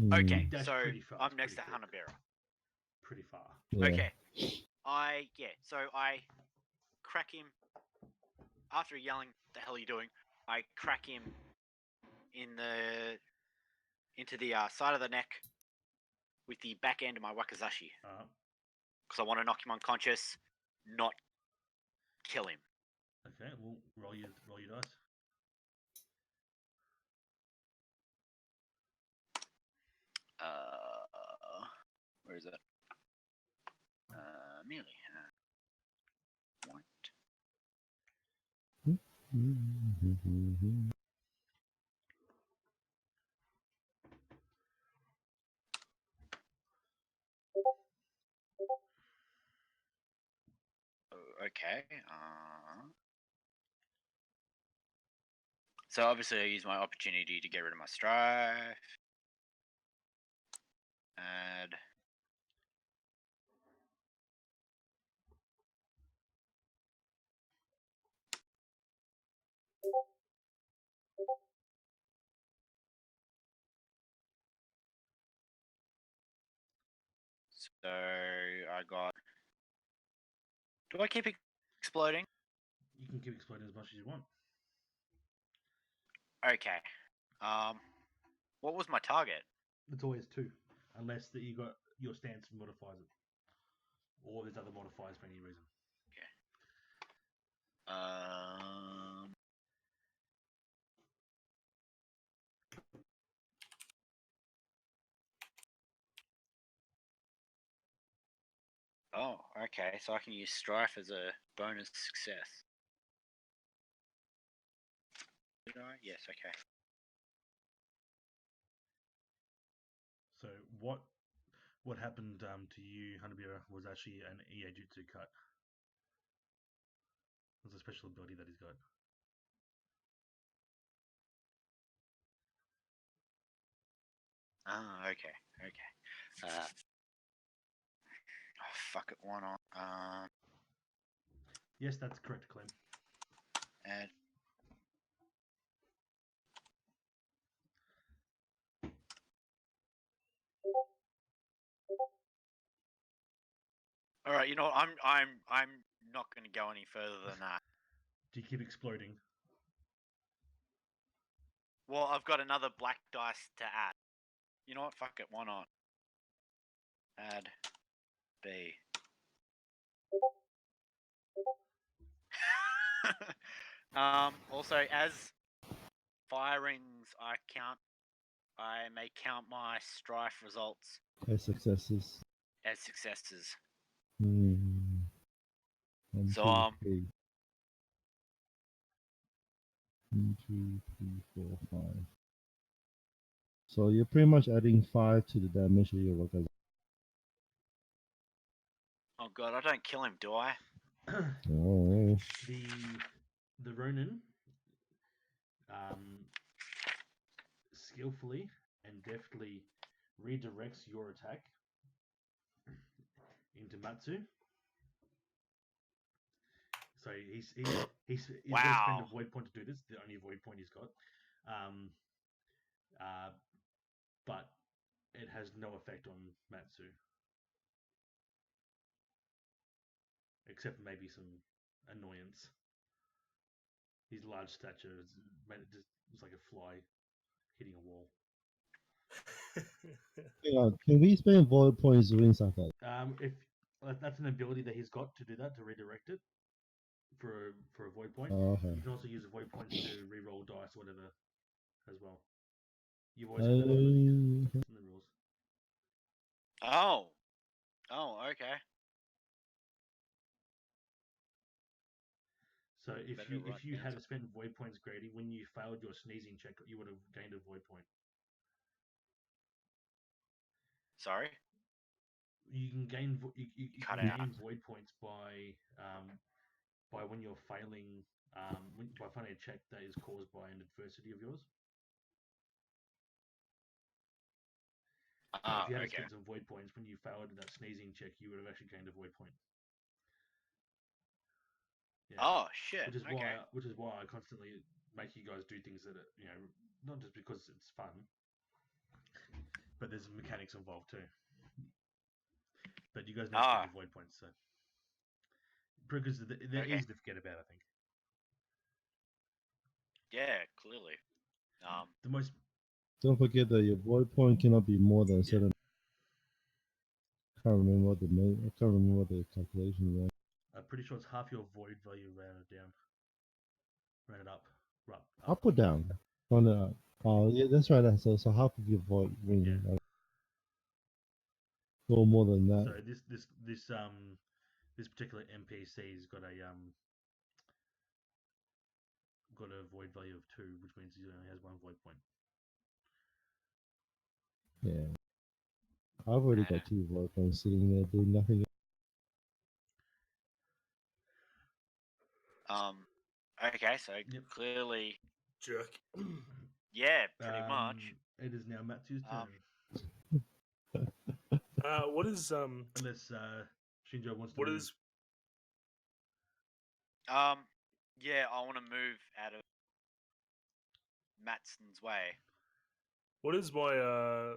Speaker 1: now.
Speaker 3: Okay,
Speaker 1: Dash
Speaker 3: so
Speaker 1: pretty fast,
Speaker 3: I'm next to
Speaker 1: pretty quick.
Speaker 3: Hanabira.
Speaker 1: Pretty far.
Speaker 2: Yeah.
Speaker 3: Okay, so I crack him after yelling, "The hell are you doing?" I crack him into the side of the neck with the back end of my Wakizashi because I want to knock him unconscious, not kill him.
Speaker 1: Okay, well, roll your dice.
Speaker 3: Where is it? Melee. What? Okay. So obviously I use my opportunity to get rid of my strife. Add. So I got. Do I keep exploding?
Speaker 1: You can keep exploding as much as you want.
Speaker 3: Okay. What was my target?
Speaker 1: It's always 2, unless that you got your stance modifies it, or there's other modifiers for any reason.
Speaker 3: Um. Oh, okay. So I can use Strife as a bonus success. Did I? Yes. Okay.
Speaker 1: So what happened to you, Hanabira, was actually an Iejutsu cut. It's a special ability that he's got.
Speaker 3: Ah, okay. Okay. Oh, fuck it. Why not?
Speaker 1: Yes, that's correct, Clem.
Speaker 3: Add. All right. You know what? I'm not going to go any further than that.
Speaker 1: Do you keep exploding?
Speaker 3: Well, I've got another black dice to add. You know what? Fuck it. Why not? Add B. Also, as firings, I may count my Strife results
Speaker 2: As successes.
Speaker 3: as successes.
Speaker 2: Hmm. 1,
Speaker 3: So,
Speaker 2: 2, 3. 1, 2, 3, 4, 5. So you're pretty much adding 5 to the damage of your rocket.
Speaker 3: Oh god, I don't kill him, do I?
Speaker 2: Oh.
Speaker 1: The Ronin skillfully and deftly redirects your attack into Matsu. So he's got to spend a
Speaker 3: Wow.
Speaker 1: void point to do this. The only void point he's got, but it has no effect on Matsu, except maybe some annoyance. His large stature it's like a fly hitting a wall.
Speaker 2: Hang on, can we spend void points doing stuff like
Speaker 1: If that's an ability that he's got to do that, to redirect it for a void point.
Speaker 2: Oh, okay.
Speaker 1: You can also use void points to re-roll dice, or whatever, as well. You've always had that ability.
Speaker 2: Okay.
Speaker 1: It's in the rules.
Speaker 3: Oh. Oh, okay.
Speaker 1: So if
Speaker 3: Better
Speaker 1: you
Speaker 3: write down
Speaker 1: had spent void points, Grady, when you failed your sneezing check, you would have gained a void point.
Speaker 3: Sorry?
Speaker 1: You can gain you
Speaker 3: Cut
Speaker 1: can
Speaker 3: out.
Speaker 1: gain void points by when you're failing by finding a check that is caused by an adversity of yours. So
Speaker 3: Ah,
Speaker 1: if you had
Speaker 3: okay.
Speaker 1: spent some void points when you failed that sneezing check, you would have actually gained a void point. Yeah.
Speaker 3: Oh, shit.
Speaker 1: Which is
Speaker 3: Okay.
Speaker 1: why I constantly make you guys do things that are, not just because it's fun, but there's mechanics involved too. But you guys never spend your void points, so because they're
Speaker 3: Okay.
Speaker 1: easy to forget about, I think.
Speaker 3: Yeah, clearly.
Speaker 1: The most
Speaker 2: Don't forget that your void point cannot be more than a certain. I can't remember what I can't remember what the calculation was.
Speaker 1: I'm pretty sure it's half your void value rounded down, rounded up,
Speaker 2: Up or down? On the oh yeah, that's right. So half of your void ring.
Speaker 1: Yeah.
Speaker 2: Or more than
Speaker 1: So
Speaker 2: that.
Speaker 1: this particular NPC's got a void value of 2, which means he only has 1 void point.
Speaker 2: Yeah. I've already got 2 void points sitting there doing nothing.
Speaker 3: Okay, so
Speaker 1: Yep.
Speaker 3: clearly,
Speaker 4: Jerk.
Speaker 3: yeah, pretty much.
Speaker 1: It is now Matsu's turn.
Speaker 4: What is
Speaker 1: Unless Shinjo wants to
Speaker 4: what
Speaker 1: move.
Speaker 4: is
Speaker 3: Yeah, I want to move out of Matson's way.
Speaker 4: What is my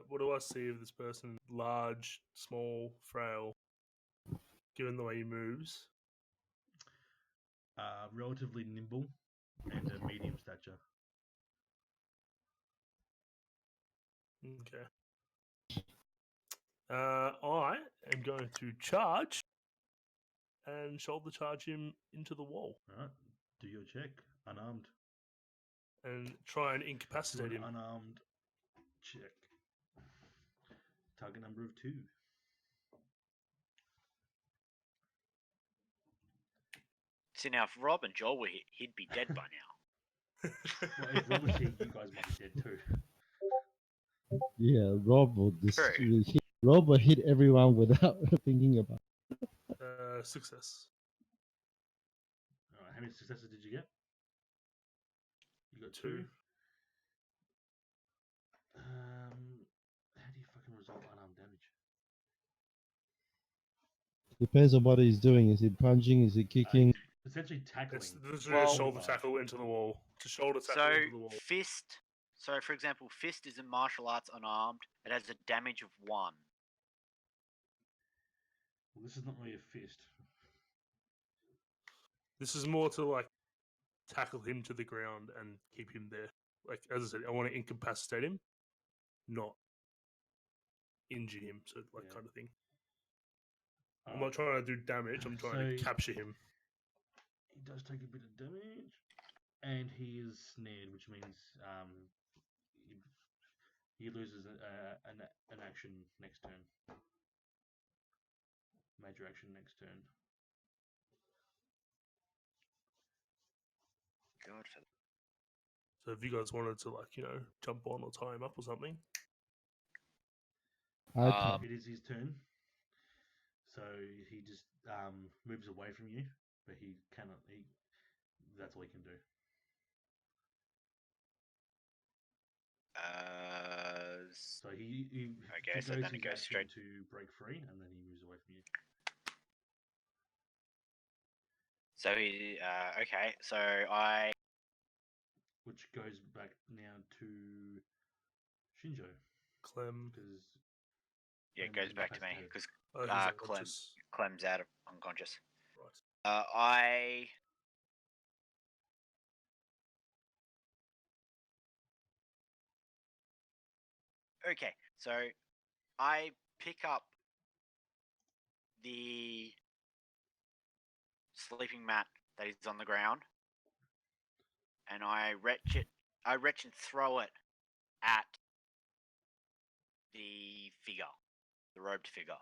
Speaker 4: what do I see of this person? Large, small, frail. Given the way he moves.
Speaker 1: Relatively nimble and a medium stature.
Speaker 4: Okay. I am going to charge and shoulder charge him into the wall
Speaker 1: All right. Do your check. Unarmed.
Speaker 4: and try and
Speaker 1: Do
Speaker 4: incapacitate
Speaker 1: an
Speaker 4: him.
Speaker 1: unarmed check. Target number of 2.
Speaker 3: See, now if Rob and Joel were here, he'd be dead by now.
Speaker 1: Well, if Rob was here, you guys might be dead too.
Speaker 2: Yeah, Rob will
Speaker 3: True.
Speaker 2: Rob will hit everyone without thinking about.
Speaker 4: Success.
Speaker 1: All right. How many successes did you get? You got
Speaker 4: 2.
Speaker 1: 2. How do you fucking resolve unarmed damage?
Speaker 2: Depends on what he's doing. Is he punching? Is he kicking?
Speaker 1: Essentially tackling.
Speaker 4: It's literally
Speaker 3: Well-
Speaker 4: a shoulder tackle into the wall. To shoulder tackle
Speaker 3: So
Speaker 4: into the wall.
Speaker 3: fist. So for example, fist is in martial arts unarmed. It has a damage of 1.
Speaker 1: Well, this is not really a fist.
Speaker 4: This is more to like tackle him to the ground and keep him there. Like as I said, I want to incapacitate him, not injure him. So like
Speaker 1: Yeah.
Speaker 4: kind of thing.
Speaker 1: All
Speaker 4: I'm
Speaker 1: right.
Speaker 4: not trying to do damage. I'm trying to
Speaker 1: So-
Speaker 4: capture him.
Speaker 1: He does take a bit of damage, and he is snared, which means he loses an action next turn. Major action next turn.
Speaker 3: God for that.
Speaker 4: So if you guys wanted to like jump on or tie him up or something,
Speaker 2: I
Speaker 1: It is his turn, so he just moves away from you, but he cannot. That's all he can do. So he
Speaker 3: Okay, so then it
Speaker 1: his
Speaker 3: goes
Speaker 1: action
Speaker 3: straight-
Speaker 1: to break free, and then he moves away from you.
Speaker 3: So he. Okay, so I.
Speaker 1: Which goes back now to Shinjo
Speaker 4: Clem.
Speaker 1: because
Speaker 3: Yeah, it
Speaker 1: Clem's
Speaker 3: goes back to me
Speaker 1: incapacitated.
Speaker 3: because
Speaker 4: He's
Speaker 3: Clem.
Speaker 4: unconscious.
Speaker 3: Clem's out of unconscious.
Speaker 4: Right.
Speaker 3: I. Okay, so I pick up the sleeping mat that is on the ground, and I retch and throw it at the figure, the robed figure,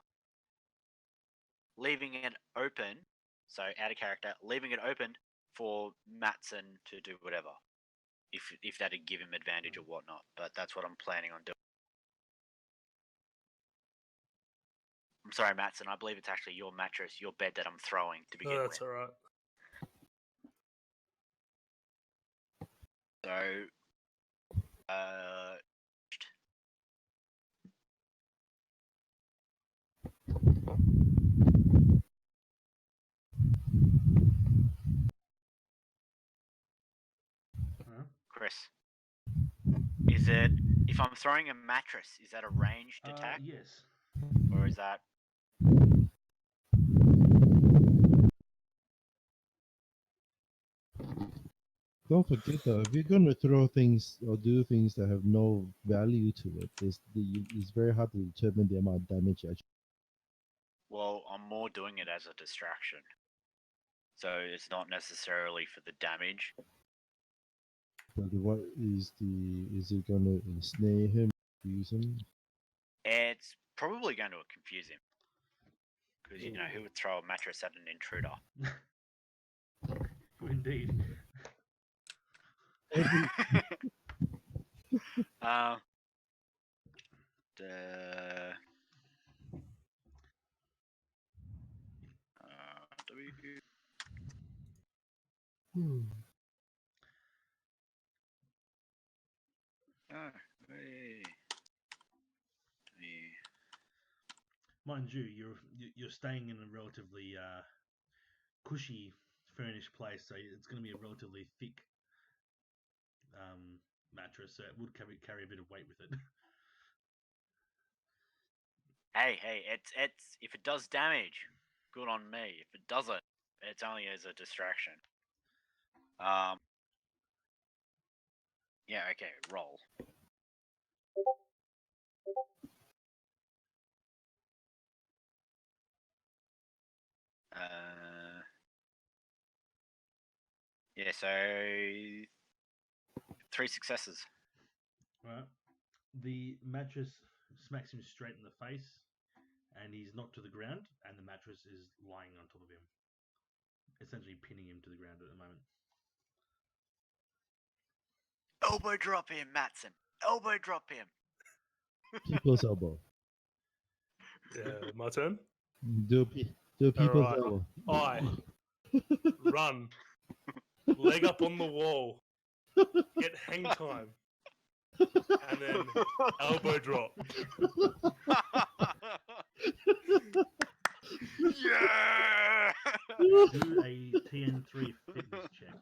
Speaker 3: leaving it open. So out of character, leaving it open for Matson to do whatever, if that'd give him advantage or whatnot. But that's what I'm planning on doing. I'm sorry, Matson. I believe it's actually your mattress, your bed that I'm throwing to begin
Speaker 4: No, that's
Speaker 3: with.
Speaker 4: all right.
Speaker 3: So,
Speaker 1: Huh?
Speaker 3: Chris, is it if I'm throwing a mattress? Is that a ranged attack,
Speaker 1: Yes.
Speaker 3: or is that?
Speaker 2: don't forget though, if you're going to throw things or do things that have no value to it, it's very hard to determine the amount of damage. Actually,
Speaker 3: Well, I'm more doing it as a distraction. So it's not necessarily for the damage.
Speaker 2: but what is it going to ensnare him, use him?
Speaker 3: It's probably going to confuse him. Because, who would throw a mattress at an intruder?
Speaker 1: Indeed.
Speaker 3: The... Oh, hey.
Speaker 1: Mind you, you're staying in a relatively cushy, furnished place, so it's going to be a relatively thick mattress, so it would carry a bit of weight with it.
Speaker 3: Hey, it's if it does damage, good on me. If it doesn't, it's only as a distraction. Yeah, okay, roll. Yeah, so 3 successes.
Speaker 1: Right. The mattress smacks him straight in the face, and he's knocked to the ground, and the mattress is lying on top of him, essentially pinning him to the ground at the moment.
Speaker 3: Elbow drop him, Matson. Elbow drop him.
Speaker 2: People's elbow.
Speaker 4: Yeah, my turn.
Speaker 2: Do people's
Speaker 4: Alright.
Speaker 2: elbow.
Speaker 4: I run, leg up on the wall, get hang time, and then elbow drop.
Speaker 3: Yeah!
Speaker 1: Do a TN3 fitness check.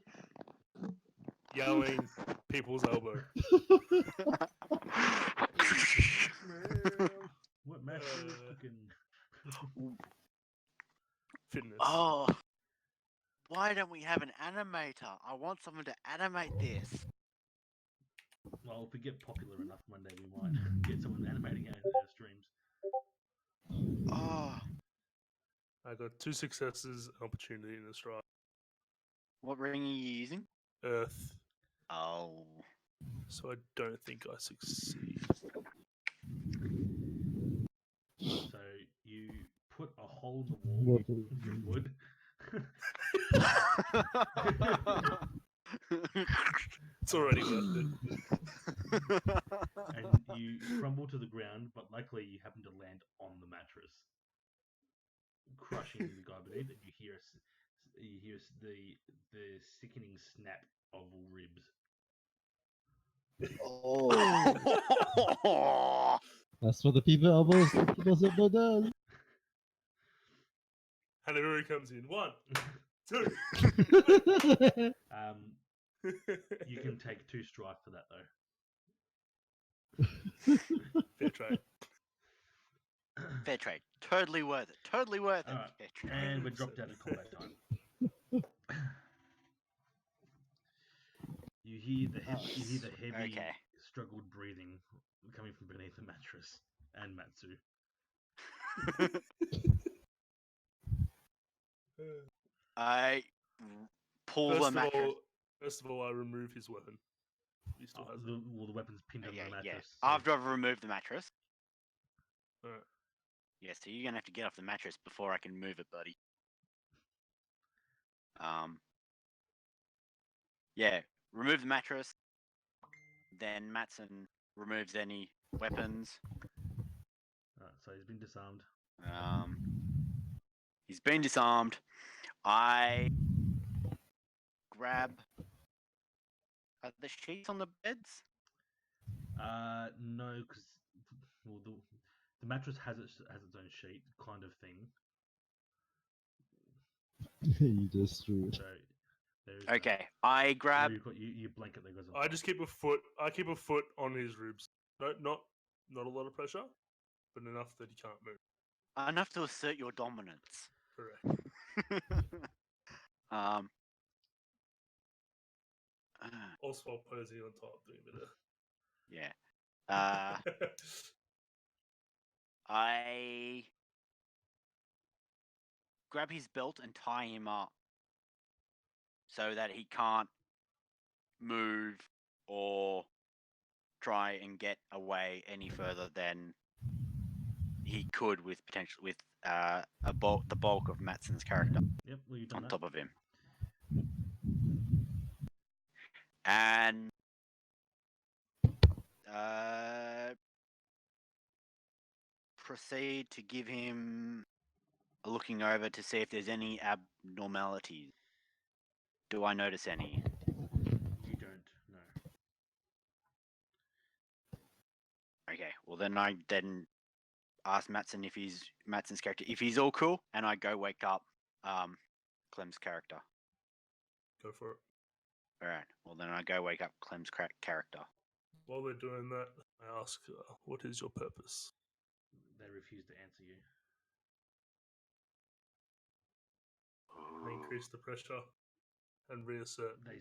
Speaker 4: Yelling people's elbow.
Speaker 1: What match are you cooking?
Speaker 4: Fitness.
Speaker 3: Oh, why don't we have an animator? I want someone to animate this.
Speaker 1: Well, if we get popular enough one day, we might get someone animating our streams.
Speaker 3: Oh,
Speaker 4: I got 2 successes, an opportunity, and a strike.
Speaker 3: what ring are you using?
Speaker 4: Earth.
Speaker 3: Oh,
Speaker 4: So I don't think I succeed.
Speaker 1: So you put a hole in the wall with your wood.
Speaker 4: It's already worth it.
Speaker 1: And you crumble to the ground, but luckily you happen to land on the mattress, crushing the guy beneath. And you hear the sickening snap of ribs.
Speaker 3: oh.
Speaker 2: That's what the people's elbow does.
Speaker 4: Hanaruri comes in. 1, 2.
Speaker 1: You can take 2 strike for that though.
Speaker 4: Fair trade.
Speaker 3: Fair trade. Totally worth it. Totally worth it.
Speaker 1: Alright,
Speaker 3: Fair trade.
Speaker 1: and we're dropped out of combat time. You hear the heavy,
Speaker 3: Okay.
Speaker 1: struggled breathing coming from beneath the mattress, and Matsu.
Speaker 3: I pull the mattress.
Speaker 4: First of all, I remove his weapon. He still has it.
Speaker 1: The weapon's pinned on
Speaker 3: Yeah,
Speaker 1: the
Speaker 3: yeah.
Speaker 1: mattress. so-
Speaker 3: After I've removed the mattress.
Speaker 4: Alright.
Speaker 3: Yeah, so you're gonna have to get off the mattress before I can move it, buddy. Yeah, remove the mattress. Then Matson removes any weapons.
Speaker 1: Alright, so he's been disarmed.
Speaker 3: He's been disarmed. I grab. Are the sheets on the beds?
Speaker 1: No, because the mattress has its own sheet, kind of thing.
Speaker 2: You just threw it.
Speaker 1: So there's
Speaker 3: Okay, I grab.
Speaker 1: You've got your blanket that goes on.
Speaker 4: I
Speaker 1: top.
Speaker 4: just keep a foot. I keep a foot on his ribs. Not a lot of pressure, but enough that he can't move.
Speaker 3: Enough to assert your dominance.
Speaker 4: Correct. Also, while posing on top, doing a bit of.
Speaker 3: Yeah. I grab his belt and tie him up so that he can't move or try and get away any further than he could with the bulk of Matson's character
Speaker 1: Yep, well you've done
Speaker 3: on
Speaker 1: that.
Speaker 3: top of him. And proceed to give him a looking over to see if there's any abnormalities. Do I notice any?
Speaker 1: You don't, no.
Speaker 3: Okay, well then I ask Matson if Matson's character if he's all cool, and I go wake up Clem's character.
Speaker 4: Go for it.
Speaker 3: All right. Well then I go wake up Clem's character.
Speaker 4: While they're doing that, I ask, what is your purpose?
Speaker 1: They refuse to answer you.
Speaker 4: I increase the pressure and reassert.
Speaker 1: They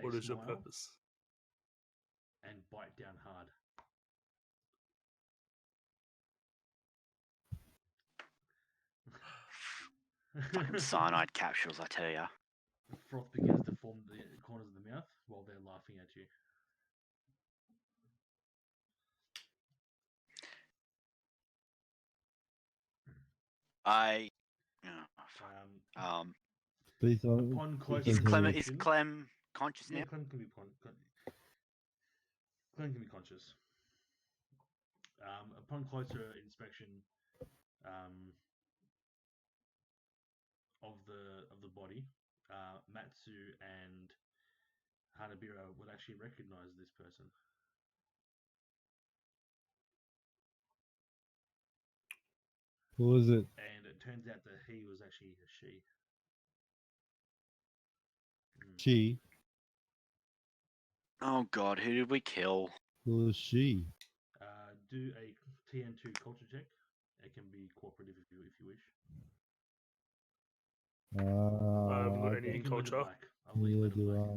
Speaker 4: What is your
Speaker 1: smile
Speaker 4: purpose?
Speaker 1: and bite down hard.
Speaker 3: Fucking cyanide capsules, I tell ya.
Speaker 1: Froth begins to form the corners of the mouth while they're laughing at you.
Speaker 3: I. Oh, fuck.
Speaker 1: Um,
Speaker 2: Please don't.
Speaker 1: upon
Speaker 2: please
Speaker 1: closer
Speaker 2: don't hear
Speaker 3: Is
Speaker 2: it.
Speaker 3: Clem conscious
Speaker 1: yeah,
Speaker 3: now?
Speaker 1: Clem can be Clem can be conscious. Upon closer inspection of the body, Matsu and Hanabira would actually recognize this person.
Speaker 2: Who was it?
Speaker 1: And it turns out that he was actually a she.
Speaker 2: She.
Speaker 3: Oh god, who did we kill?
Speaker 2: Who was she?
Speaker 1: Do a TN2 culture check. It can be cooperative if you wish.
Speaker 4: I haven't got
Speaker 2: I
Speaker 4: any
Speaker 1: You
Speaker 4: in
Speaker 1: can lend a
Speaker 4: culture.
Speaker 1: black. I'll let you
Speaker 2: neither
Speaker 1: lend a
Speaker 2: do
Speaker 1: black.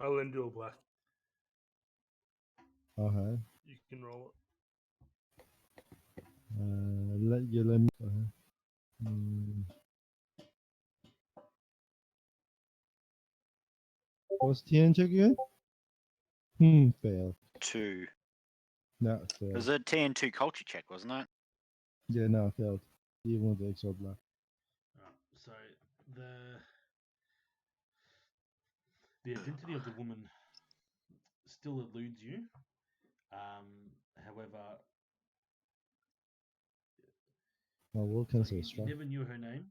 Speaker 4: I'll lend you a black.
Speaker 2: Okay.
Speaker 4: You can roll
Speaker 2: Let me. Mm. What's TN check again? Fail.
Speaker 3: 2.
Speaker 2: No,
Speaker 3: It
Speaker 2: failed.
Speaker 3: was a TN2 culture check, wasn't it?
Speaker 2: Yeah, no, failed. Even with the extra black.
Speaker 1: Alright, so the identity of the woman still eludes you. However,
Speaker 2: Oh, what can I say?
Speaker 1: you
Speaker 2: Strike.
Speaker 1: never knew her name,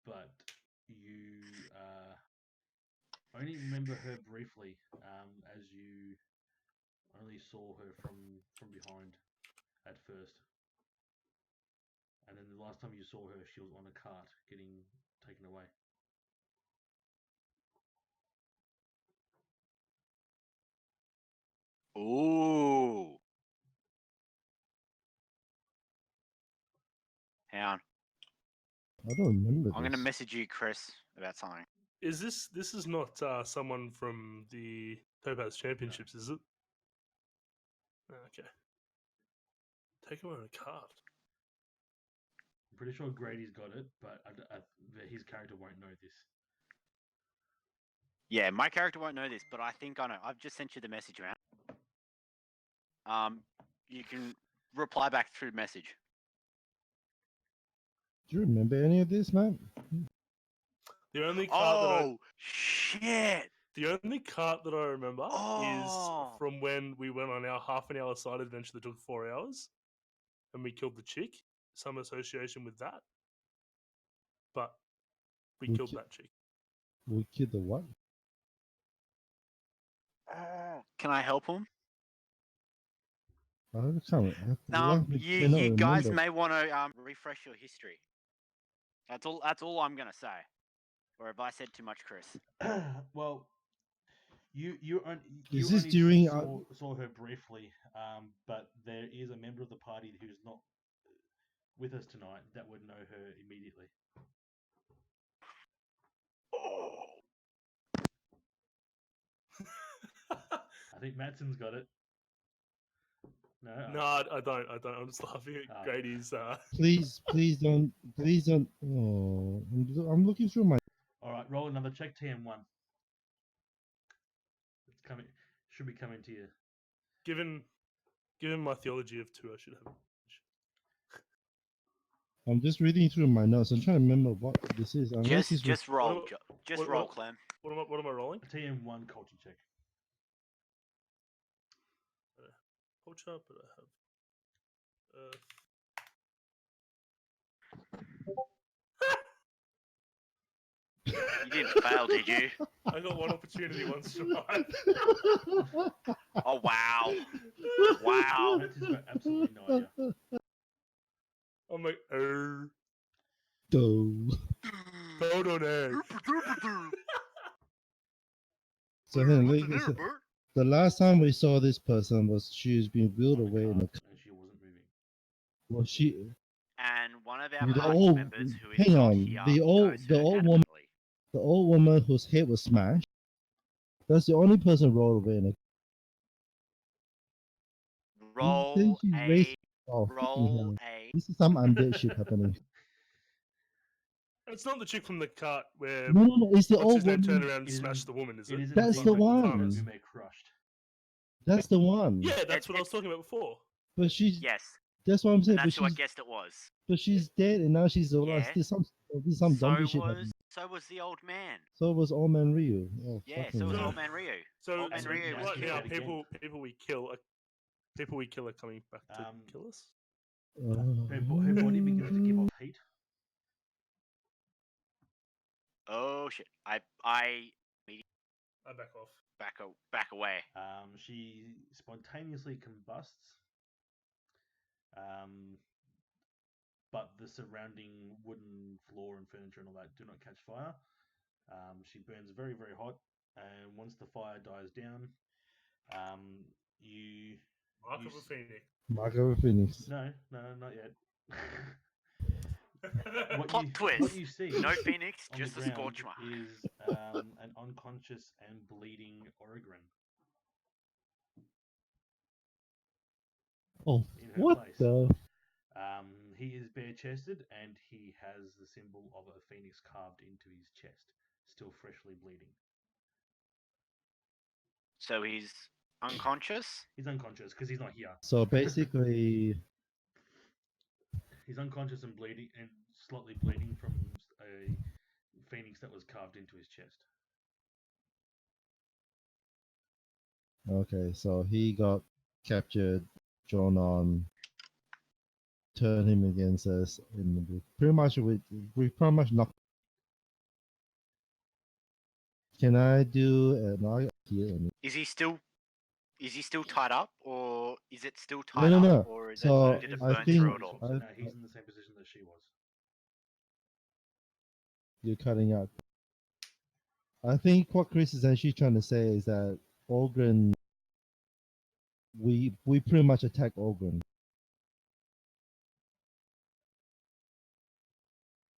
Speaker 1: but you only remember her briefly, as you only saw her from behind at first, and then the last time you saw her, she was on a cart getting taken away.
Speaker 3: Ooh. Hang on.
Speaker 2: I don't remember
Speaker 3: I'm going to
Speaker 2: this.
Speaker 3: message you, Chris, about something.
Speaker 4: Is this is not someone from the Topaz Championships, is it? Okay. Take him on a cart.
Speaker 1: I'm pretty sure Grady's got it, but his character won't know this.
Speaker 3: Yeah, my character won't know this, but I think I know. I've just sent you the message, man. You can reply back through message.
Speaker 2: Do you remember any of this, man?
Speaker 4: The only cart that I
Speaker 3: Oh, shit!
Speaker 4: The only cart that I remember is
Speaker 3: Oh.
Speaker 4: from when we went on our half an hour side adventure that took 4 hours and we killed the chick. Some association with that. But we
Speaker 2: We
Speaker 4: killed
Speaker 2: ki-
Speaker 4: that chick.
Speaker 2: We killed the what?
Speaker 3: Can I help him?
Speaker 2: I can't.
Speaker 3: You
Speaker 2: Cannot
Speaker 3: guys
Speaker 2: remember.
Speaker 3: may want to refresh your history. That's all I'm gonna say. Or have I said too much, Chris?
Speaker 1: Well, you
Speaker 2: Is this
Speaker 1: only
Speaker 2: during
Speaker 1: saw her briefly, but there is a member of the party who's not with us tonight that would know her immediately. I think Matson's got it. No,
Speaker 4: No, I don't. I'm just laughing at
Speaker 1: Oh.
Speaker 4: Grady's.
Speaker 2: Please don't. Oh, I'm looking through my.
Speaker 1: All right, roll another check. TM1. It's coming. Should be coming to you.
Speaker 4: Given my theology of 2, I should have.
Speaker 2: I'm just reading through my notes. I'm trying to remember what this is. Unless it's
Speaker 3: Just roll,
Speaker 4: What-
Speaker 3: just roll, Clem.
Speaker 4: What am I rolling?
Speaker 1: TM1 culture check.
Speaker 4: Culture, but I have.
Speaker 3: You didn't fail, did you?
Speaker 4: I got one opportunity, one strike.
Speaker 3: Oh wow, wow.
Speaker 1: Matson's got absolutely no idea.
Speaker 4: I'm like,
Speaker 2: Doe.
Speaker 4: Hold on, eh?
Speaker 2: So then, the last time we saw this person was she was being wheeled
Speaker 1: on the
Speaker 2: away in a
Speaker 1: cart, and she wasn't moving.
Speaker 2: well, she
Speaker 3: And one of our
Speaker 2: the
Speaker 3: party
Speaker 2: old
Speaker 3: members who is
Speaker 2: hang
Speaker 3: not
Speaker 2: on
Speaker 3: here
Speaker 2: the old
Speaker 3: knows
Speaker 2: the
Speaker 3: her
Speaker 2: old woman
Speaker 3: adamantly.
Speaker 2: the old woman whose head was smashed. That's the only person rolled away in a.
Speaker 3: Roll
Speaker 2: She
Speaker 3: a
Speaker 2: raised. Oh, fucking
Speaker 3: roll
Speaker 2: hell.
Speaker 3: a.
Speaker 2: This is some undead shit happening.
Speaker 4: It's not the chick from the cart where
Speaker 2: No, it's the
Speaker 4: what's his
Speaker 2: old
Speaker 4: name turned
Speaker 2: woman.
Speaker 4: around and
Speaker 1: It is
Speaker 4: smashed
Speaker 1: in-
Speaker 4: the woman, is
Speaker 1: It
Speaker 4: it?
Speaker 1: is
Speaker 2: That's
Speaker 1: indeed
Speaker 2: the
Speaker 1: woman
Speaker 2: one.
Speaker 1: that Ume crushed.
Speaker 2: That's the one.
Speaker 4: Yeah, that's what I was
Speaker 3: It's-
Speaker 4: talking about before.
Speaker 2: But she's.
Speaker 3: Yes,
Speaker 2: That's what I'm
Speaker 3: and
Speaker 2: saying. But
Speaker 3: that's who I
Speaker 2: she's.
Speaker 3: guessed it was.
Speaker 2: But she's dead, and now she's alive.
Speaker 3: Yeah.
Speaker 2: This is some zombie shit happening.
Speaker 3: So was the old man.
Speaker 2: So was Old Man Ryu. Oh,
Speaker 3: Yeah,
Speaker 2: fucking
Speaker 3: so was
Speaker 2: hell.
Speaker 3: Old Man Ryu.
Speaker 4: So,
Speaker 3: Old Man
Speaker 4: so
Speaker 3: Ryu was
Speaker 4: right now,
Speaker 3: killed.
Speaker 1: Again.
Speaker 4: people we kill are coming back to kill us.
Speaker 1: Her body begins to give off heat.
Speaker 3: Oh shit! I
Speaker 4: I back off.
Speaker 3: back away.
Speaker 1: She spontaneously combusts, but the surrounding wooden floor and furniture and all that do not catch fire. She burns very, very hot, and once the fire dies down, you
Speaker 4: Mark
Speaker 1: you
Speaker 4: of a
Speaker 1: s-
Speaker 4: Phoenix.
Speaker 2: Mark of a Phoenix.
Speaker 1: no, not yet.
Speaker 3: Plot twist.
Speaker 1: What you see
Speaker 3: No Phoenix,
Speaker 1: on
Speaker 3: just
Speaker 1: the
Speaker 3: a
Speaker 1: ground
Speaker 3: scorch mark.
Speaker 1: is an unconscious and bleeding Oregrin
Speaker 2: Oh,
Speaker 1: in her
Speaker 2: what
Speaker 1: place.
Speaker 2: the?
Speaker 1: He is bare chested and he has the symbol of a phoenix carved into his chest, still freshly bleeding.
Speaker 3: So he's unconscious.
Speaker 1: He's unconscious because he's not here.
Speaker 2: So basically,
Speaker 1: He's unconscious and bleeding and slightly bleeding from a phoenix that was carved into his chest.
Speaker 2: okay, so he got captured, drawn on, turned him against us, and we pretty much knocked. Can I do an eye here?
Speaker 3: Is he still tied up, or is it still
Speaker 2: No,
Speaker 3: tied
Speaker 2: no,
Speaker 3: up,
Speaker 2: no.
Speaker 3: or is
Speaker 2: So
Speaker 3: it, did it
Speaker 2: I
Speaker 3: burn
Speaker 2: think
Speaker 3: through it all?
Speaker 1: So
Speaker 2: I-
Speaker 1: now he's in the same position that she was.
Speaker 2: you're cutting out. I think what Chris is actually trying to say is that Ogren, we pretty much attack Ogren.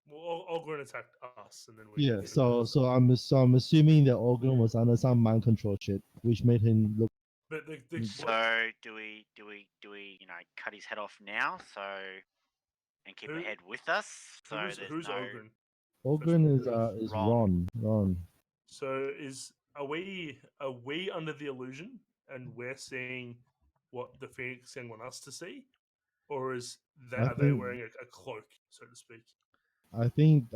Speaker 4: Well, Ogren attacked us, and then we.
Speaker 2: Yeah. So I'm assuming that Ogren was under some mind control shit, which made him look.
Speaker 4: But
Speaker 3: So do we cut his head off now, and keep the
Speaker 4: Who-
Speaker 3: head with us, so there's
Speaker 4: who's
Speaker 3: no.
Speaker 4: Ogren?
Speaker 2: Ogren is
Speaker 3: Ron.
Speaker 2: Ron.
Speaker 4: So are we under the illusion, and we're seeing what the Phoenix Gang want us to see, or are they
Speaker 2: think-
Speaker 4: wearing a cloak, so to speak?
Speaker 2: I think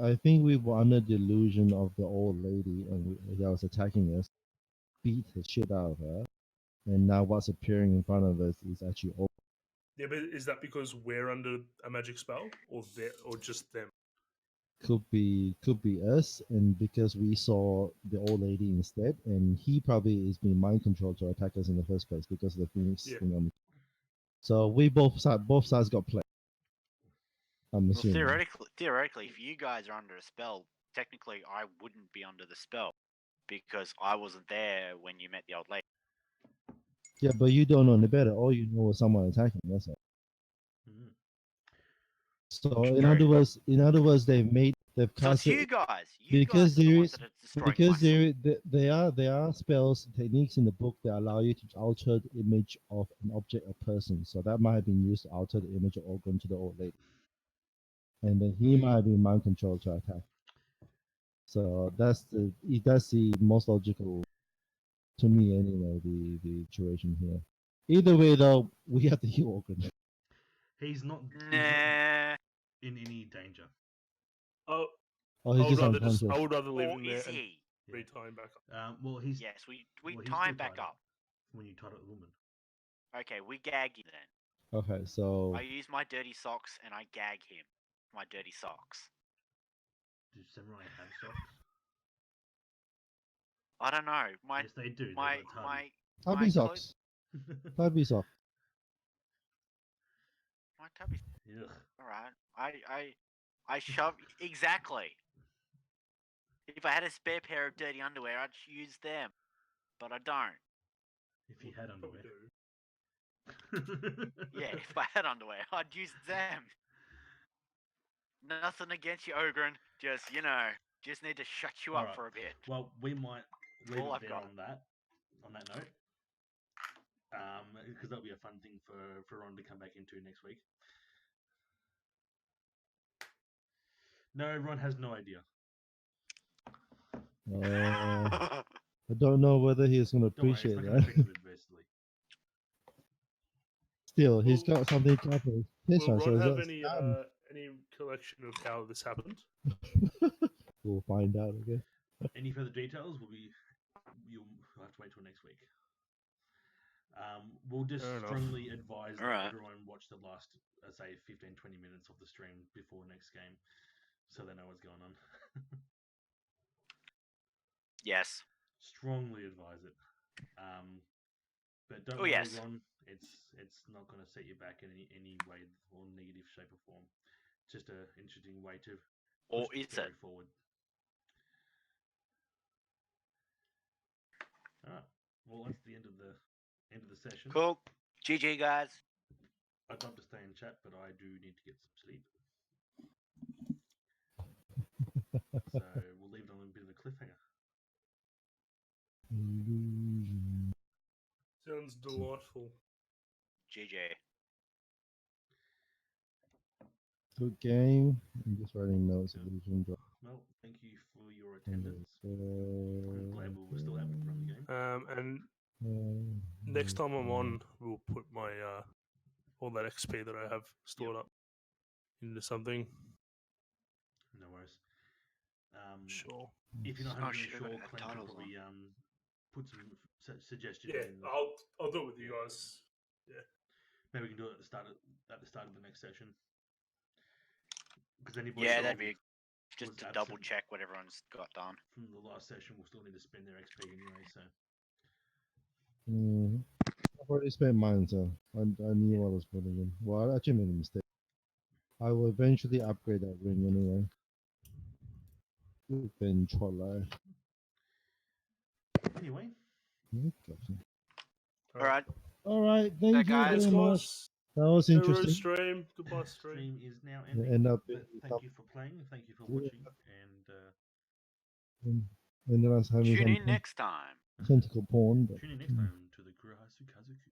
Speaker 2: we were under the illusion of the old lady and that was attacking us, beat the shit out of her, and now what's appearing in front of us is actually Ogren.
Speaker 4: Yeah, but is that because we're under a magic spell, or just them?
Speaker 2: Could be us, and because we saw the old lady instead, and he probably is being mind controlled to attack us in the first place because of the Phoenix
Speaker 4: Yeah.
Speaker 2: thing. So we both sides got played. I'm
Speaker 3: Well,
Speaker 2: assuming.
Speaker 3: theoretically, if you guys are under a spell, technically I wouldn't be under the spell because I wasn't there when you met the old lady.
Speaker 2: Yeah, but you don't know any better. All you know is someone attacking. That's all.
Speaker 1: Mm.
Speaker 2: So
Speaker 3: True.
Speaker 2: in other words, they've
Speaker 3: So it's
Speaker 2: cast
Speaker 3: you
Speaker 2: it
Speaker 3: guys.
Speaker 2: because
Speaker 3: are the
Speaker 2: there
Speaker 3: ones
Speaker 2: is
Speaker 3: that are destroying
Speaker 2: because
Speaker 3: my
Speaker 2: there are spells techniques in the book that allow you to alter the image of an object or person. So that might have been used to alter the image of Ogren to the old lady, and then he might have been mind controlled to attack. So that's the most logical to me anyway. The situation here. Either way, though, we have to heal Ogren.
Speaker 1: He's not
Speaker 3: Nah.
Speaker 1: in any danger.
Speaker 4: Oh,
Speaker 2: Oh,
Speaker 4: I
Speaker 2: he's
Speaker 4: would
Speaker 2: just
Speaker 4: rather
Speaker 2: unconscious.
Speaker 4: I would rather leave
Speaker 3: Or
Speaker 4: him there
Speaker 3: is
Speaker 4: and
Speaker 3: he?
Speaker 1: Yeah.
Speaker 4: retie him back up.
Speaker 1: Well, he's
Speaker 3: Yes, we
Speaker 1: well, he's
Speaker 3: tie him
Speaker 1: still
Speaker 3: back
Speaker 1: tied
Speaker 3: up.
Speaker 1: when you tied up the woman.
Speaker 3: Okay, we gag him then.
Speaker 2: Okay, so
Speaker 3: I use my dirty socks and I gag him. My dirty socks.
Speaker 1: Do samurai have socks?
Speaker 3: I don't know.
Speaker 1: Yes, they do. They're
Speaker 3: My
Speaker 1: like tabi.
Speaker 2: tubby socks. Tubby sock.
Speaker 3: My tubby.
Speaker 1: Ugh.
Speaker 3: All right. I shove exactly. If I had a spare pair of dirty underwear, I'd use them, but I don't.
Speaker 1: If he had
Speaker 4: Probably
Speaker 1: underwear.
Speaker 4: do.
Speaker 3: Yeah, if I had underwear, I'd use them. Nothing against you, Ogren. Just just need to shut you up
Speaker 1: Alright.
Speaker 3: for a bit.
Speaker 1: Well, we might leave
Speaker 3: All
Speaker 1: it
Speaker 3: I've
Speaker 1: there
Speaker 3: got.
Speaker 1: on that note. Because that'll be a fun thing for Ron to come back into next week. No, Ron has no idea.
Speaker 2: I don't know whether he's going to
Speaker 1: Don't worry, it's
Speaker 2: appreciate
Speaker 1: not going to
Speaker 2: that.
Speaker 1: affect him adversely.
Speaker 2: Still, he's
Speaker 4: Well-
Speaker 2: got something to happen. Yes,
Speaker 4: Will
Speaker 2: so
Speaker 4: Ron
Speaker 2: is
Speaker 4: have
Speaker 2: that
Speaker 4: any collection of how this happened?
Speaker 2: We'll find out again.
Speaker 1: Any further details you'll have to wait till next week. We'll just
Speaker 4: Fair enough.
Speaker 1: strongly advise that
Speaker 3: Alright.
Speaker 1: everyone watch the last, say, 15-20 minutes of the stream before next game, so they know what's going on.
Speaker 3: Yes.
Speaker 1: Strongly advise it. But don't
Speaker 3: Oh,
Speaker 1: worry,
Speaker 3: yes.
Speaker 1: Ron. It's not going to set you back in any way or negative shape or form. It's just an interesting way to
Speaker 3: Or
Speaker 1: push the
Speaker 3: is
Speaker 1: story
Speaker 3: it?
Speaker 1: forward. All right. Well, that's the end of the session.
Speaker 3: Cool. GG, guys.
Speaker 1: I'd love to stay in chat, but I do need to get some sleep. So we'll leave it on a bit of a cliffhanger.
Speaker 4: Sounds delightful.
Speaker 3: GG.
Speaker 2: Good game. I'm just writing notes.
Speaker 1: Yeah. Well, thank you for your attendance. I'm glad we were still able to run the game.
Speaker 4: And next time I'm on, we'll put my all that XP that I have stored up into something.
Speaker 1: No worries.
Speaker 4: Sure.
Speaker 1: If you're not
Speaker 3: Oh,
Speaker 1: 100%
Speaker 3: shit, I
Speaker 1: sure,
Speaker 3: gotta add
Speaker 1: Clem can
Speaker 3: titles
Speaker 1: probably put some suggestions
Speaker 4: Yeah,
Speaker 1: in.
Speaker 4: I'll do it with you guys.
Speaker 1: Maybe we can do it at the start of the next session. Because anybody
Speaker 3: Yeah,
Speaker 1: who
Speaker 3: that'd be just
Speaker 1: was
Speaker 3: to
Speaker 1: absent
Speaker 3: double check what everyone's got done.
Speaker 1: from the last session will still need to spend their XP anyway. So
Speaker 2: I've already spent mine, so I knew what I was putting in. Well, I actually made a mistake. I will eventually upgrade that ring anyway. Eventually.
Speaker 1: anyway,
Speaker 2: Gotcha.
Speaker 3: Alright.
Speaker 2: All right, thank you
Speaker 3: guys.
Speaker 2: very
Speaker 4: Thanks,
Speaker 2: much.
Speaker 4: guys.
Speaker 2: That was
Speaker 4: Hello,
Speaker 2: interesting.
Speaker 4: stream. Goodbye, stream.
Speaker 1: stream is now
Speaker 2: It
Speaker 1: ending.
Speaker 2: ended up
Speaker 1: But
Speaker 2: being
Speaker 1: thank you for playing. Thank you for watching, and
Speaker 2: ended us having
Speaker 3: Tune
Speaker 2: some
Speaker 3: in next time.
Speaker 2: tentacle porn. But,
Speaker 1: tune in next time to the Kurohasu Kazoku.